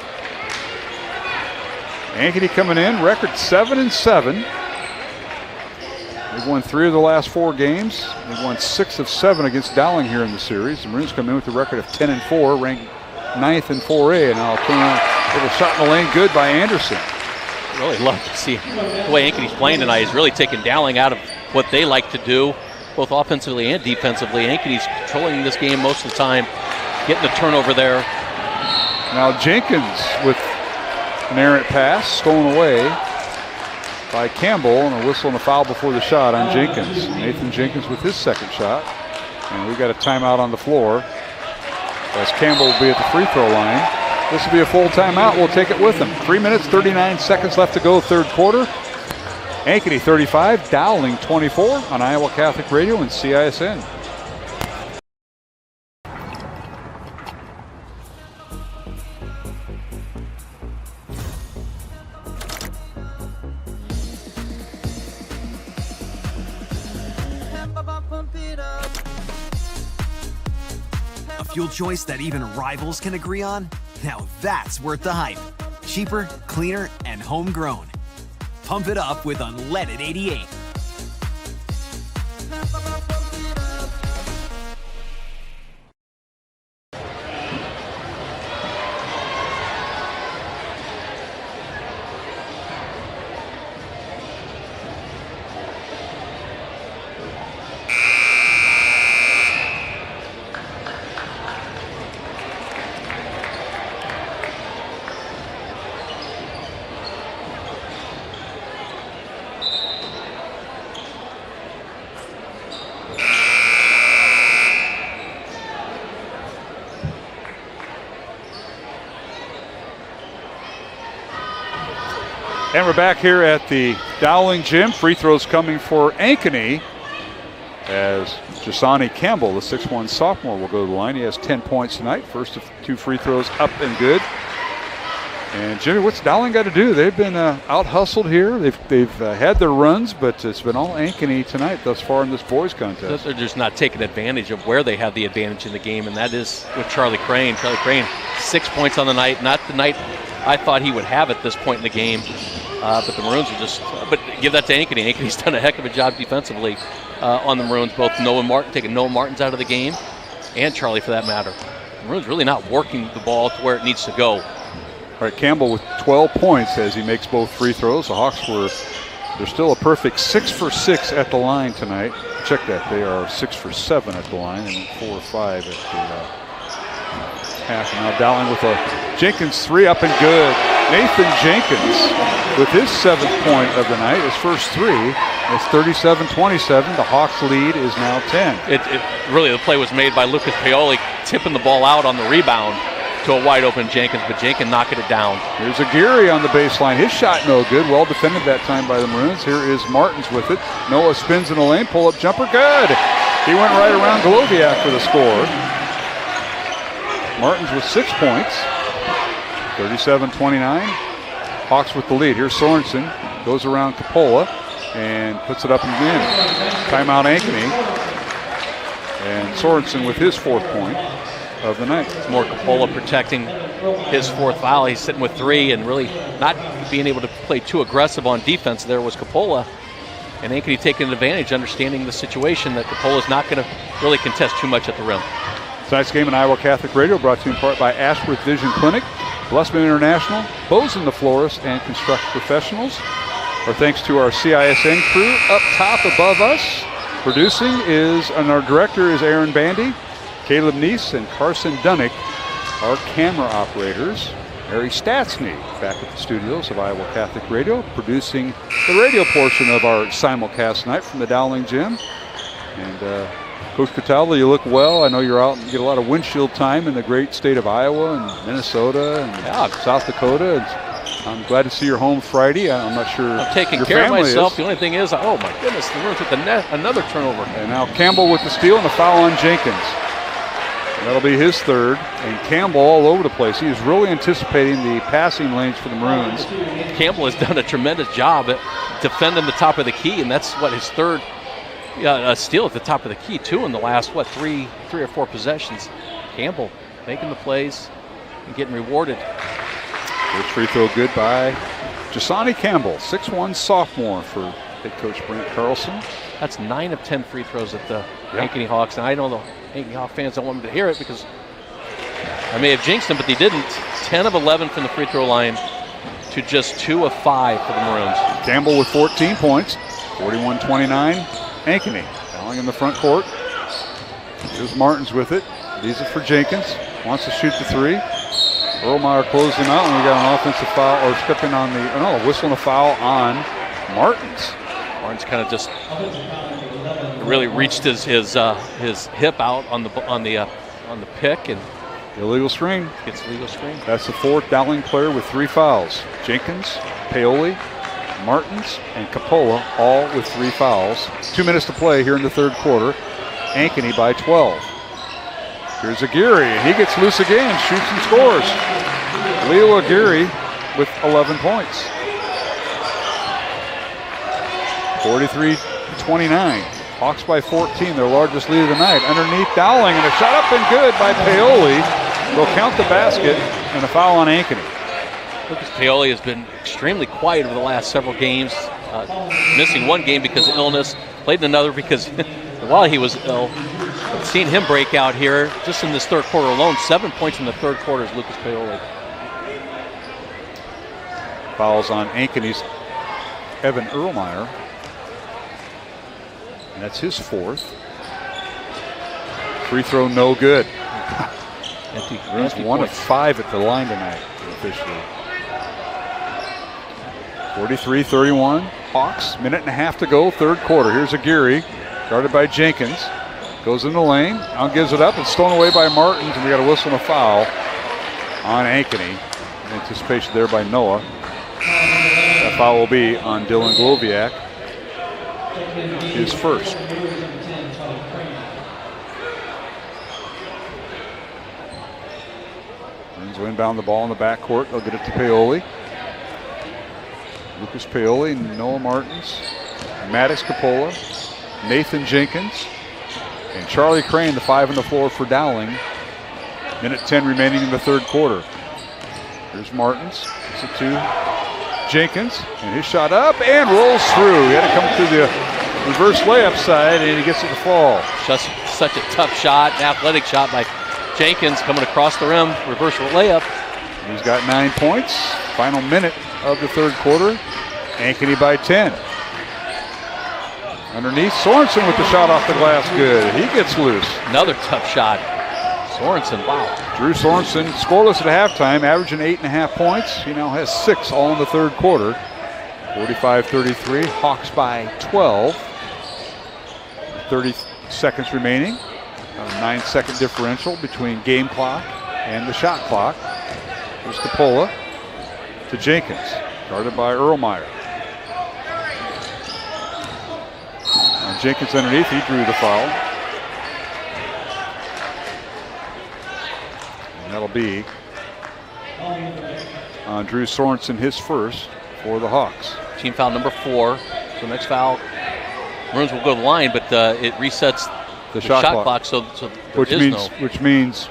Ankeny coming in, record 7-7. They've won 3 of the last 4 games. They've won 6 of 7 against Dowling here in the series. The Maroons come in with a record of 10-4, ranked 9th in 4A, and I'll turn around. Little shot in the lane, good by Anderson. Really love to see the way Ankeny's playing tonight. He's really taking Dowling out of what they like to do, both offensively and defensively. Ankeny's controlling this game most of the time, getting the turnover there. Now Jenkins with an errant pass, stolen away by Campbell, and a whistle and a foul before the shot on Jenkins. Nathan Jenkins with his second shot. And we've got a timeout on the floor as Campbell will be at the free throw line. This will be a full timeout. We'll take it with him. 3 minutes, 39 seconds left to go, third quarter. Ankeny 35, Dowling 24 on Iowa Catholic Radio and CISN. A fuel choice that even rivals can agree on? Now that's worth the hype. Cheaper, cleaner, and homegrown. Pump it up with unleaded 88. And we're back here at the Dowling gym. Free throws coming for Ankeny as Jasani Campbell, the 6'1 sophomore, will go to the line. He has 10 points tonight. First of 2 free throws up and good. And Jimmy, what's Dowling got to do? They've been out-hustled here. They've had their runs, but it's been all Ankeny tonight thus far in this boys contest. They're just not taking advantage of where they have the advantage in the game, and that is with Charlie Crane. Charlie Crane, 6 points on the night. Not the night I thought he would have at this point in the game. But the Maroons are just, but give that to Ankeny. Ankeny's done a heck of a job defensively on the Maroons, both Noah Martin, taking Noah Martins out of the game, and Charlie for that matter. The Maroons really not working the ball to where it needs to go. All right, Campbell with 12 points as he makes both free throws. The Hawks they're still a perfect 6 for 6 at the line tonight. Check that, they are 6 for 7 at the line and 4 or 5 at the half. And now Dowling with a Jenkins 3 up and good. Nathan Jenkins with his 7th point of the night, his first 3. It's 37-27. The Hawks lead is now 10. It really, the play was made by Lucas Paoli, tipping the ball out on the rebound to a wide open Jenkins, but Jenkins knocking it down. Here's Aguirre on the baseline. His shot no good. Well defended that time by the Maroons. Here is Martins with it. Noah spins in the lane. Pull-up jumper. Good. He went right around Gloviak for the score. Martins with 6 points. 37-29. Hawks with the lead. Here's Sorensen. Goes around Coppola and puts it up and in. Timeout Ankeny. And Sorensen with his 4th point of the night. It's more Coppola protecting his 4th foul. He's sitting with 3 and really not being able to play too aggressive on defense. There was Coppola. And Ankeny taking advantage, understanding the situation that Coppola's not going to really contest too much at the rim. Tonight's game on Iowa Catholic Radio brought to you in part by Ashworth Vision Clinic, Blessman International, Bozen the Florist, and Construction Professionals. Our thanks to our CISN crew up top above us. Producing and our director is Aaron Bandy, Caleb Neese, and Carson Dunnick, our camera operators. Harry Statsny back at the studios of Iowa Catholic Radio, producing the radio portion of our simulcast tonight from the Dowling Gym. And Coach Cataldo, you look well. I know you're out and get a lot of windshield time in the great state of Iowa and Minnesota and South Dakota. And I'm glad to see you're home Friday. I'm not sure. I'm taking care of myself. The only thing is, oh my goodness, the room took another turnover. And now Campbell with the steal and a foul on Jenkins. That'll be his 3rd, and Campbell all over the place. He is really anticipating the passing lanes for the Maroons. Campbell has done a tremendous job at defending the top of the key, and that's what his 3rd steal at the top of the key, too, in the last, three or 4 possessions. Campbell making the plays and getting rewarded. First free throw good by Jasani Campbell, 6'1" sophomore for head coach Brent Carlson. That's 9 of 10 free throws at the Ankeny Hawks, and I know the Ankeny Hawk fans don't want me to hear it because I may have jinxed them, but they didn't. 10 of 11 from the free throw line to just 2 of 5 for the Maroons. Campbell with 14 points, 41-29. Ankeny, Dowling in the front court. Here's Martins with it. Leaves it for Jenkins. Wants to shoot the 3. Erlmeyer closing out, and we got an offensive foul, or stepping on whistling a foul on Martins. Martins kind of just really reached his hip out on the pick and illegal screen. Gets illegal screen. That's the 4th Dowling player with 3 fouls. Jenkins, Paoli, Martins, and Coppola all with 3 fouls. 2 minutes to play here in the 3rd quarter. Ankeny by 12. Here's Aguirre, and he gets loose again, shoots and scores. Leo Aguirre with 11 points. 43-29. Hawks by 14, their largest lead of the night. Underneath Dowling, and a shot up and good by Paoli. They'll count the basket, and a foul on Ankeny. Lucas Paoli has been extremely quiet over the last several games, missing 1 game because of illness, played in another because while he was ill. But seeing him break out here just in this 3rd quarter alone, 7 points in the 3rd quarter is Lucas Paoli. Fouls on Ankeny's Evan Erlmeyer. And that's his 4th. Free throw no good. Maroons 1 of 5 at the line tonight, officially. 43-31. Hawks, minute and a half to go, 3rd quarter. Here's Aguirre, guarded by Jenkins. Goes in the lane, now gives it up, and stolen away by Martins, and we got a whistle and a foul on Ankeny. Anticipation there by Noah. That foul will be on Dylan Gloviak, his 1st. Maroons will inbound the ball in the backcourt. They'll get it to Paoli. Lucas Paoli, Noah Martins, Maddox Coppola, Nathan Jenkins, and Charlie Crane, the 5 on the floor for Dowling. Minute 10 remaining in the 3rd quarter. Here's Martins. It's it to Jenkins, and his shot up and rolls through. He had to come through the reverse layup side, and he gets it to fall. Just such a tough shot, an athletic shot by Jenkins coming across the rim, reverse layup. He's got 9 points. Final minute of the 3rd quarter. Ankeny by 10. Underneath, Sorensen with the shot off the glass, good. He gets loose. Another tough shot. Sorensen, wow. Drew Sorensen scoreless at halftime, averaging 8.5 points. He now has 6 all in the 3rd quarter. 45-33, Hawks by 12. 30 seconds remaining. A 9-second differential between game clock and the shot clock. Here's Coppola to Jenkins, guarded by Erlmeyer. And Jenkins underneath, he drew the foul. And that'll be on Drew Sorensen, his first for the Hawks. Team foul number 4. So next foul, Maroons will go to the line, but it resets the shot clock. So which means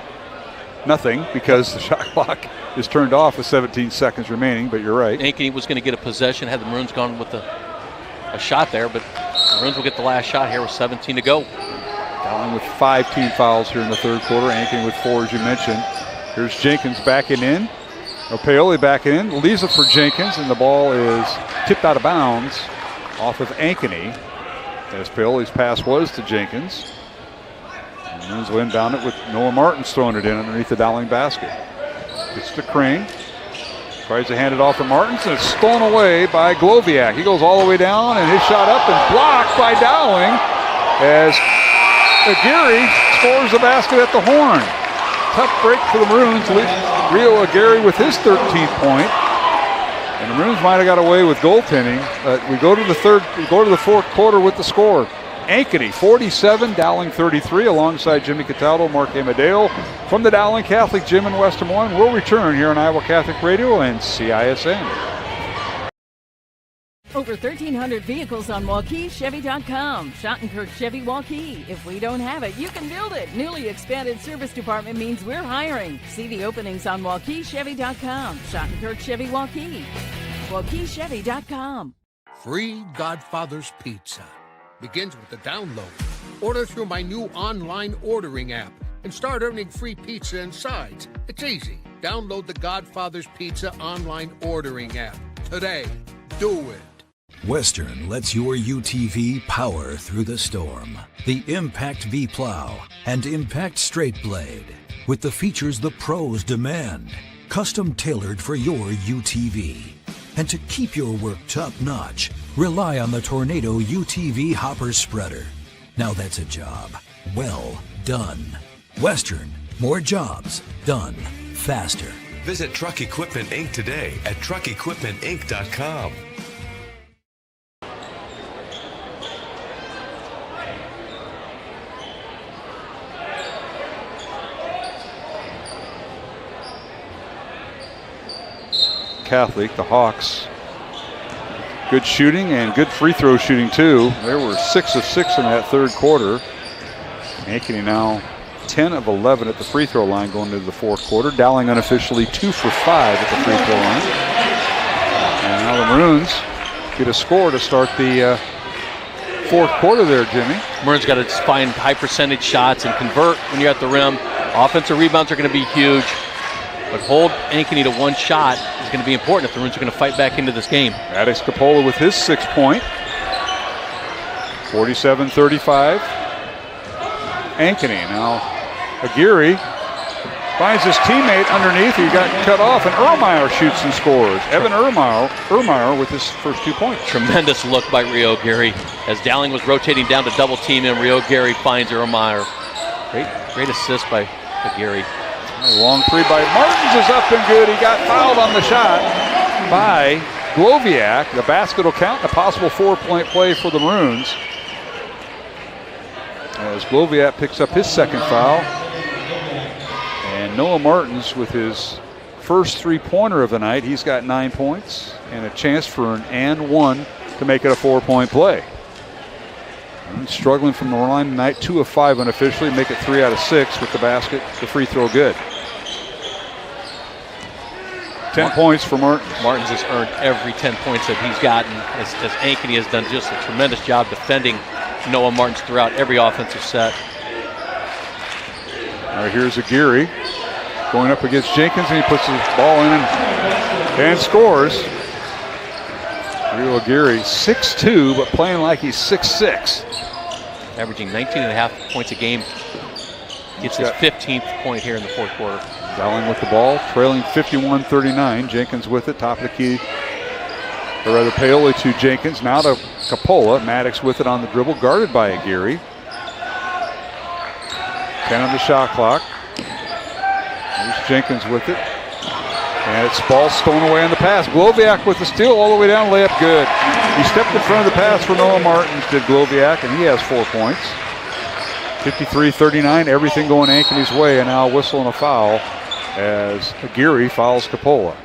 nothing, because the shot clock is turned off with 17 seconds remaining. But you're right. Ankeny was going to get a possession had the Maroons gone with a shot there, but the Maroons will get the last shot here with 17 to go. Dowling with 5 team fouls here in the third quarter. Ankeny with 4, as you mentioned. Here's Jenkins backing in. Paoli backing in. Leaves it for Jenkins, and the ball is tipped out of bounds off of Ankeny, as Paoli's pass was to Jenkins. And Maroons will inbound it with Noah Martins throwing it in underneath the Dowling basket. It's to Crane. Tries to hand it off to Martins, and it's stolen away by Gloviak. He goes all the way down, and his shot up and blocked by Dowling as Aguirre scores the basket at the horn. Tough break for the Maroons. Rio Aguirre with his 13th point. And the Maroons might have got away with goaltending. We go to the fourth quarter with the score. Ankeny 47, Dowling 33, alongside Jimmy Cataldo, Mark Amadeo from the Dowling Catholic Gym in West Des Moines. We'll return here on Iowa Catholic Radio and CISN. Over 1,300 vehicles on WaukeeChevy.com. Schottenkirk Chevy Waukee. If we don't have it, you can build it. Newly expanded service department means we're hiring. See the openings on WaukeeChevy.com. Schottenkirk Chevy Waukee. WaukeeChevy.com. Free Godfather's Pizza begins with the download. Order through my new online ordering app and start earning free pizza and sides. It's easy. Download the Godfather's Pizza online ordering app today. Do it. Western lets your UTV power through the storm. The Impact V Plow and Impact Straight Blade, with the features the pros demand. Custom tailored for your UTV. And to keep your work top notch, rely on the Tornado UTV Hopper Spreader. Now that's a job well done. Western, more jobs done faster. Visit Truck Equipment Inc. today at truckequipmentinc.com. Catholic, the Hawks, good shooting and good free throw shooting too. There were 6 of 6 in that third quarter. Ankeny now 10 of 11 at the free throw line going into the fourth quarter. Dowling unofficially 2 for 5 at the free throw line. And now the Maroons get a score to start the fourth quarter there, Jimmy. Maroons got to find high percentage shots and convert when you're at the rim. Offensive rebounds are going to be huge. But hold Ankeny to one shot is going to be important if the Maroons are going to fight back into this game. Maddox Capola with his 6th point. 47-35. Ankeny now. Aguirre finds his teammate underneath. He got cut off, and Ermeyer shoots and scores. Evan Ermeyer with his first 2 points. Tremendous look by Rio Aguirre. As Dowling was rotating down to double team him, Rio Aguirre finds Ermeyer. Great assist by Aguirre. A long three by Martins is up and good. He got fouled on the shot by Gloviak. The basket will count. A possible 4-point play for the Maroons. As Gloviak picks up his 2nd foul. And Noah Martins with his first 3-pointer of the night. He's got 9 points and a chance for an and 1 to make it a 4-point play. Struggling from the line tonight, 2 of 5 unofficially, make it 3 out of 6 with the basket, the free throw good. 10 points for Martins. Martins has earned every 10 points that he's gotten, as Ankeny has done just a tremendous job defending Noah Martins throughout every offensive set. All right, here's Aguirre going up against Jenkins, and he puts his ball in and scores. Rio Aguirre, 6'2", but playing like he's 6'6". Averaging 19.5 points a game. Gets his 15th point here in the fourth quarter. Dowling with the ball, trailing 51-39. Jenkins with it, top of the key. Or rather, Paoli to Jenkins. Now to Capola. Maddox with it on the dribble, guarded by Aguirre. 10 on the shot clock. Here's Jenkins with it. And it's ball stolen away on the pass. Gloviak with the steal all the way down, layup good. He stepped in front of the pass for Noah Martins, did Gloviak, and he has 4 points. 53-39, everything going Ankeny's way, and now a whistle and a foul as Aguirre fouls Capola.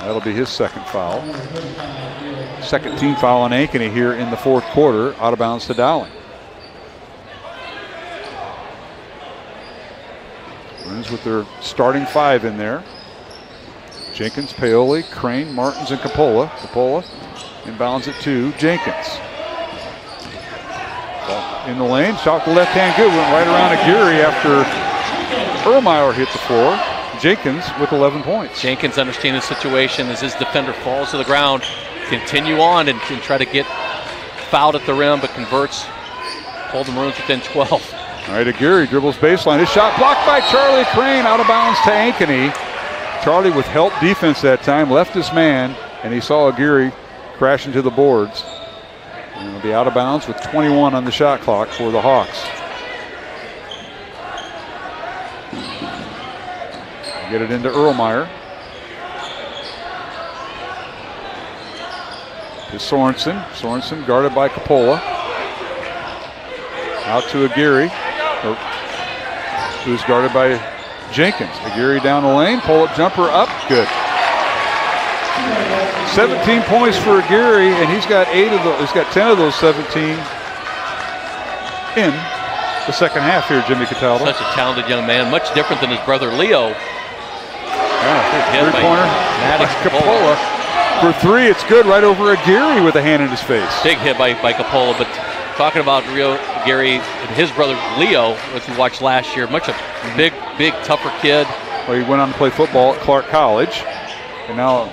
That'll be his second foul. Second team foul on Ankeny here in the fourth quarter. Out of bounds to Dowling. Twins with their starting five in there. Jenkins, Paoli, Crane, Martins, and Coppola. Coppola inbounds it to Jenkins. Ball in the lane, shot the left hand good, went right around Aguirre after Ermeyer hit the floor. Jenkins with 11 points. Jenkins understanding the situation as his defender falls to the ground. Continue on and try to get fouled at the rim, but converts. Hold the Maroons within 12. All right, Aguirre dribbles baseline. His shot blocked by Charlie Crane, out of bounds to Ankeny. Charlie with help defense that time, left his man, and he saw Aguirre crash into the boards. And he'll be out of bounds with 21 on the shot clock for the Hawks. Get it into Ermeyer. To Sorensen. Sorensen guarded by Coppola. Out to Aguirre, who's guarded by Jenkins. Aguirre down the lane, pull-up jumper up, good. 17 points for Aguirre, and he's got 10 of those 17 in the second half here, Jimmy Cataldo. Such a talented young man, much different than his brother Leo. Three-pointer by Coppola. For three, it's good right over Aguirre with a hand in his face. Big hit by Coppola, but talking about Rio Aguirre and his brother Leo, as we watched last year, much a big, tougher kid. Well, he went on to play football at Clark College, and now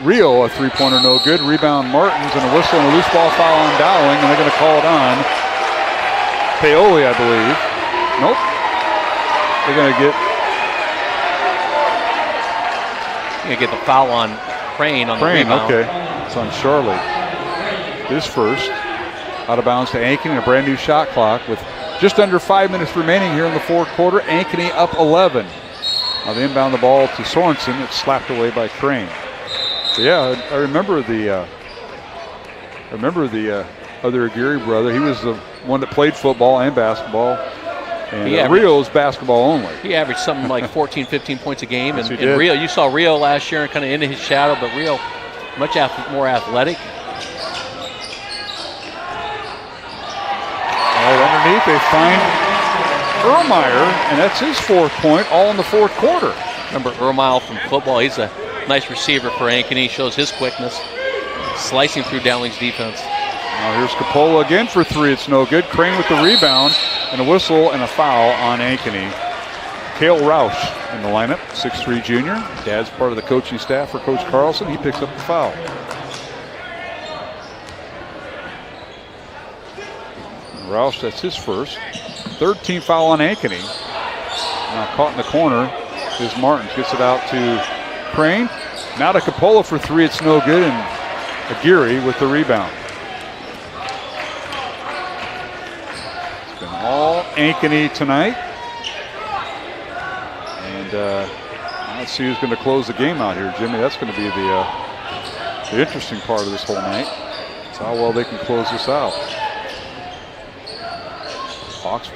Rio, a three-pointer no good. Rebound Martins, and a whistle and a loose ball foul on Dowling, and they're going to call it on Paoli, I believe. Nope. They're going to get the foul on Crane on the rebound. Okay. It's on Charlie. His first. Out of bounds to Ankeny, a brand new shot clock with just under 5 minutes remaining here in the fourth quarter. Ankeny up 11. Now they inbound the ball to Sorensen. It's slapped away by Crane. So yeah, I remember the other Aguirre brother. He was the one that played football and basketball. And Rio's basketball only. He averaged something like 14, 15 points a game. Yes, and Rio, you saw Rio last year and kind of into his shadow, but Rio much more athletic. Right underneath, they find Ermeyer, and that's his fourth point, all in the fourth quarter. Remember Ermeyer from football, he's a nice receiver for Ankeny, shows his quickness, slicing through Dowling's defense. Now here's Coppola again for three, it's no good. Crane with the rebound, and a whistle and a foul on Ankeny. Cale Roush in the lineup, 6'3" junior. Dad's part of the coaching staff for Coach Carlson. He picks up the foul. Roush, that's his first. Third team foul on Ankeny. Now caught in the corner is Martins. Gets it out to Crane. Now to Coppola for three. It's no good. And Aguirre with the rebound. It's been all Ankeny tonight. And let's see who's going to close the game out here, Jimmy. That's going to be the interesting part of this whole night. It's how well they can close this out. Hawks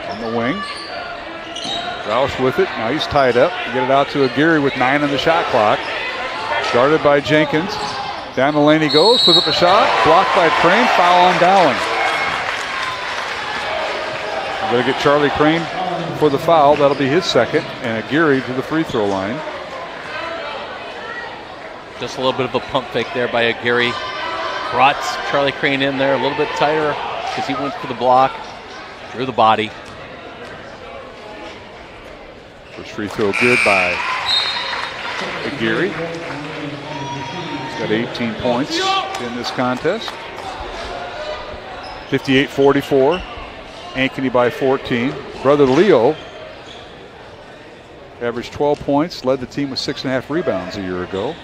on the wing. Roush with it. Now he's tied up. Get it out to Aguirre with 9 on the shot clock. Guarded by Jenkins. Down the lane he goes. Puts up a shot. Blocked by Crane. Foul on Dowling. I'm going to get Charlie Crane for the foul. That'll be his second. And Aguirre to the free throw line. Just a little bit of a pump fake there by Aguirre. Brought Charlie Crane in there a little bit tighter because he went for the block. Drew the body. First free throw good by Aguirre. He's got 18 points in this contest. 58-44. Ankeny by 14. Brother Leo averaged 12 points, led the team with 6.5 rebounds a year ago.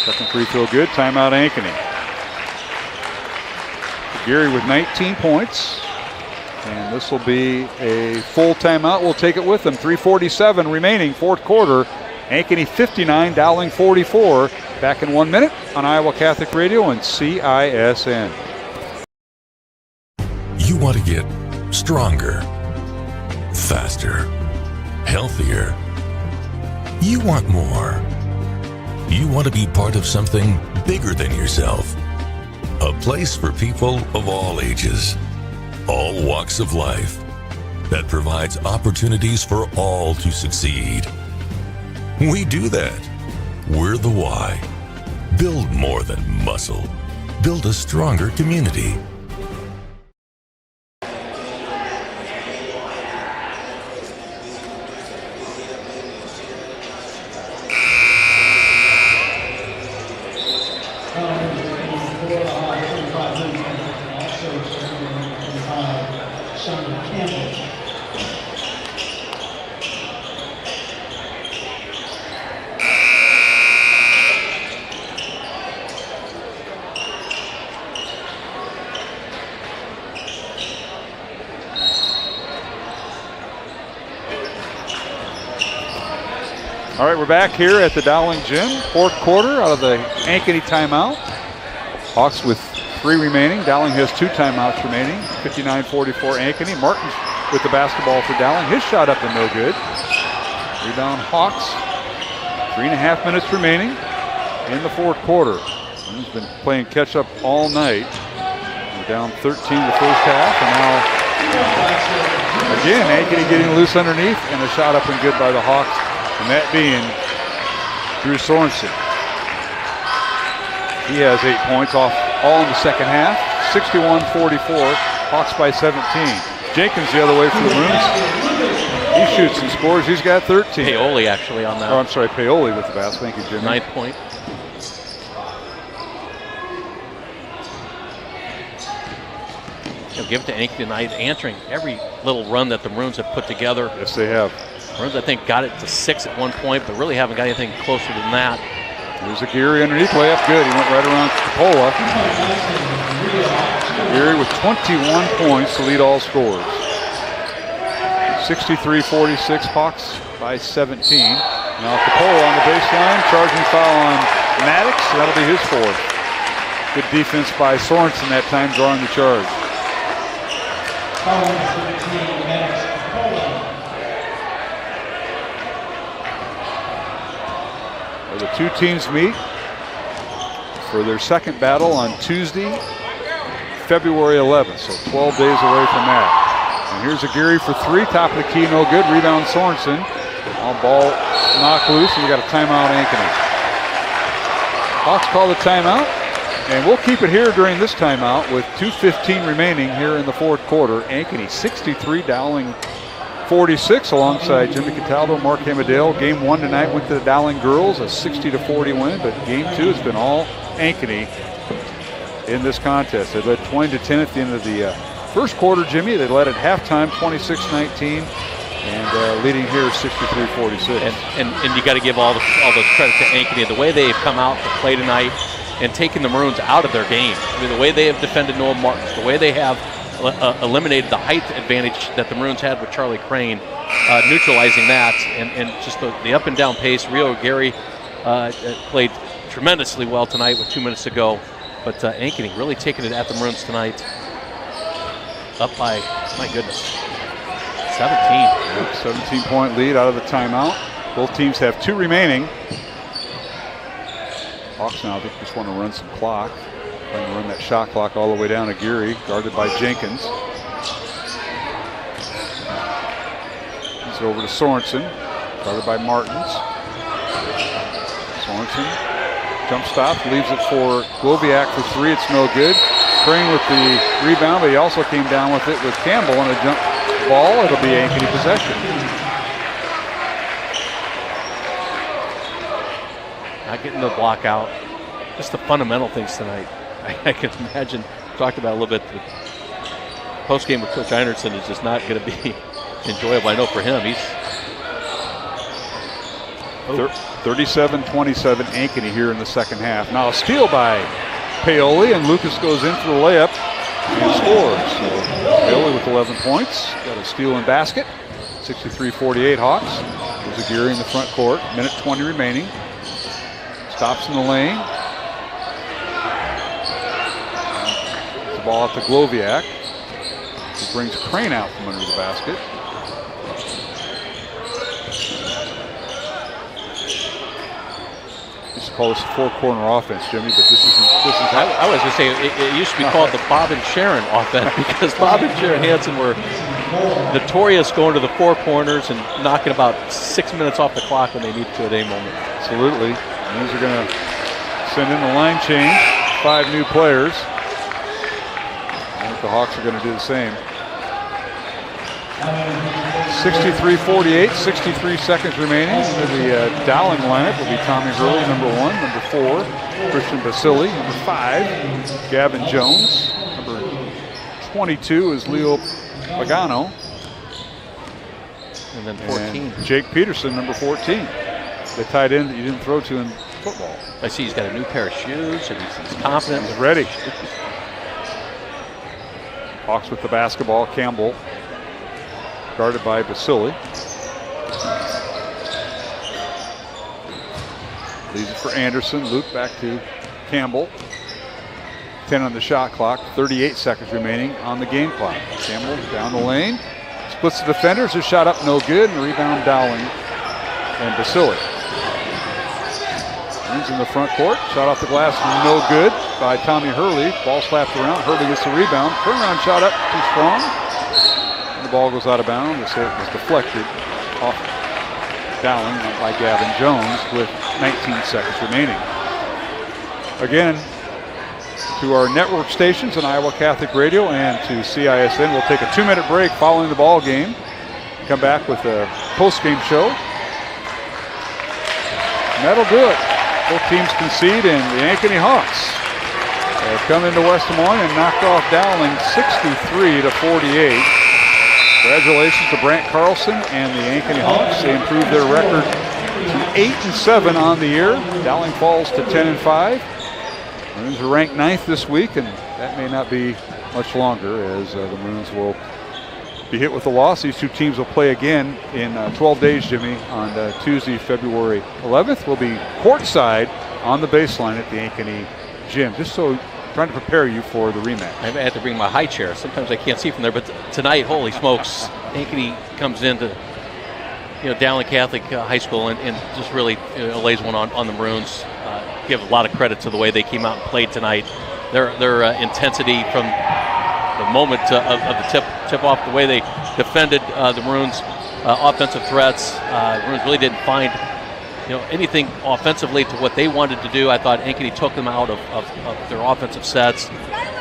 Second free throw good. Timeout Ankeny. Aguirre with 19 points. And this will be a full timeout. We'll take it with them. 3:47 remaining, fourth quarter. Ankeny 59, Dowling 44. Back in 1 minute on Iowa Catholic Radio and CISN. You want to get stronger, faster, healthier. You want more. You want to be part of something bigger than yourself. A place for people of all ages, all walks of life, that provides opportunities for all to succeed. We do that. We're the why. Build more than muscle. Build a stronger community. All right, we're back here at the Dowling Gym. Fourth quarter out of the Ankeny timeout. Hawks with 3 remaining. Dowling has 2 timeouts remaining. 59-44 Ankeny. Martins with the basketball for Dowling. His shot up and no good. Rebound Hawks. 3.5 minutes remaining in the fourth quarter. He's been playing catch up all night. We're down 13 the first half, and now again Ankeny getting loose underneath, and a shot up and good by the Hawks. And that being Drew Sorensen. He has 8 points off all in the second half. 61-44, Hawks by 17. Jenkins the other way for the Maroons. He shoots and scores. He's got 13. Paoli actually on that. Oh, I'm sorry, Paoli with the basket. Thank you, Jimmy. 9th point. He'll give it to Ankeny tonight, answering every little run that the Maroons have put together. Yes, they have. Maroons, I think, got it to 6 at one point, but really haven't got anything closer than that. There's a Geary underneath layup. Good. He went right around Capola. Geary with 21 points to lead all scorers. 63-46, Hawks by 17. Now Capola on the baseline, charging foul on Maddox. That'll be his 4th. Good defense by Sorensen that time, drawing the charge. The 2 teams meet for their second battle on Tuesday, February 11th, so 12 days away from that. And here's a Geary for 3, top of the key, no good. Rebound Sorensen. All ball knocked loose, and we got a timeout Ankeny. Hawks call the timeout, and we'll keep it here during this timeout with 2:15 remaining here in the fourth quarter. Ankeny 63, Dowling 46 alongside Jimmy Cataldo, Mark Hamadale. Game 1 tonight went to the Dowling girls, a 60-40 win, but game 2 has been all Ankeny in this contest. They led 20-10 at the end of the first quarter, Jimmy. They led at halftime 26-19, and leading here 63-46. And you got to give all those credit to Ankeny. The way they've come out to play tonight and taken the Maroons out of their game. I mean, the way they have defended Noah Martins, the way they have eliminated the height advantage that the Maroons had with Charlie Crane, neutralizing that, and just the up and down pace. Rio Geary played tremendously well tonight with 2 minutes to go, but Ankeny really taking it at the Maroons tonight, up by, my goodness, 17. 17-point lead out of the timeout. Both teams have 2 remaining. Hawks now, I think, just want to run some clock. Trying to run that shot clock all the way down to Geary, guarded by Jenkins. He's over to Sorensen, guarded by Martins. Sorensen, jump stop, leaves it for Gloviak for 3. It's no good. Crane with the rebound, but he also came down with it with Campbell on a jump ball. It'll be Ankeny possession. Not getting the block out. Just the fundamental things tonight. I can imagine, talked about a little bit, the post-game with Coach Einertson is just not going to be enjoyable. I know for him, he's... 37-27 Ankeny here in the second half. Now a steal by Paoli, and Lucas goes in for the layup and scores. So Paoli with 11 points, got a steal and basket. 63-48 Hawks. There's a Geary in the front court, minute 20 remaining. Stops in the lane. The ball out to Gloviak. He brings Crane out from under the basket. This used to call this four-corner offense, Jimmy, but this isn't. I was going to say, it used to be called the Bob and Sharon offense because Bob and Sharon Hansen were notorious going to the four corners and knocking about 6 minutes off the clock when they needed to at any moment. Absolutely. And these are going to send in the line change. 5 new players. I think the Hawks are going to do the same. 63-48, 63 seconds remaining. The Dowling lineup will be Tommy Hurley, number 1, number 4, Christian Basili, number 5, Gavin Jones, number 22 is Leo Pagano. And then 14. And Jake Peterson, number 14. The tight end that you didn't throw to in football. I see he's got a new pair of shoes and he's confident. He's ready. Hawks with the basketball. Campbell guarded by Basili. Leaves it for Anderson. Luke back to Campbell. 10 on the shot clock. 38 seconds remaining on the game clock. Campbell down the lane. Splits the defenders. His shot up, no good. And rebound Dowling and Basili. Runs in the front court. Shot off the glass, no good by Tommy Hurley. Ball slapped around. Hurley gets the rebound. Turnaround shot up, too strong. And the ball goes out of bounds. It was deflected off Dowling by Gavin Jones with 19 seconds remaining. Again, to our network stations on Iowa Catholic Radio and to CISN, we'll take a 2-minute break following the ball game. Come back with a post-game show. And that'll do it. Both teams concede, and the Ankeny Hawks have come into West Des Moines and knocked off Dowling 63-48. Congratulations to Brant Carlson and the Ankeny Hawks. They improved their record to 8-7 on the year. Dowling falls to 10-5. Maroons are ranked 9th this week, and that may not be much longer as the Maroons will be hit with a loss. These two teams will play again in 12 days, Jimmy, on Tuesday, February 11th. We'll be courtside on the baseline at the Ankeny gym, just so trying to prepare you for the rematch. I had to bring my high chair. Sometimes I can't see from there, but tonight, holy smokes, Ankeny comes into Dowling Catholic High School and just really lays one on the Maroons. Give a lot of credit to the way they came out and played tonight. Their intensity from the moment of the tip off, the way they defended the Maroons' offensive threats. The Maroons really didn't find anything offensively to what they wanted to do. I thought Ankeny took them out of their offensive sets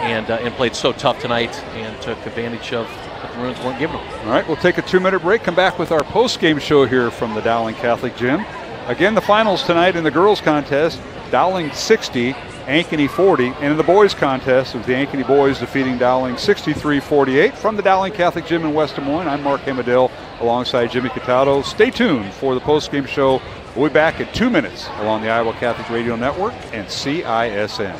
and played so tough tonight and took advantage of what the Maroons weren't giving them. All right, we'll take a 2-minute break, come back with our post-game show here from the Dowling Catholic Gym. Again, the finals tonight in the girls contest, Dowling 60, Ankeny 40, and in the boys contest, with the Ankeny boys defeating Dowling 63-48. From the Dowling Catholic Gym in West Des Moines, I'm Mark Hamadale alongside Jimmy Cataldo. Stay tuned for the post-game show. We'll be back in 2 minutes along the Iowa Catholic Radio Network and CISN.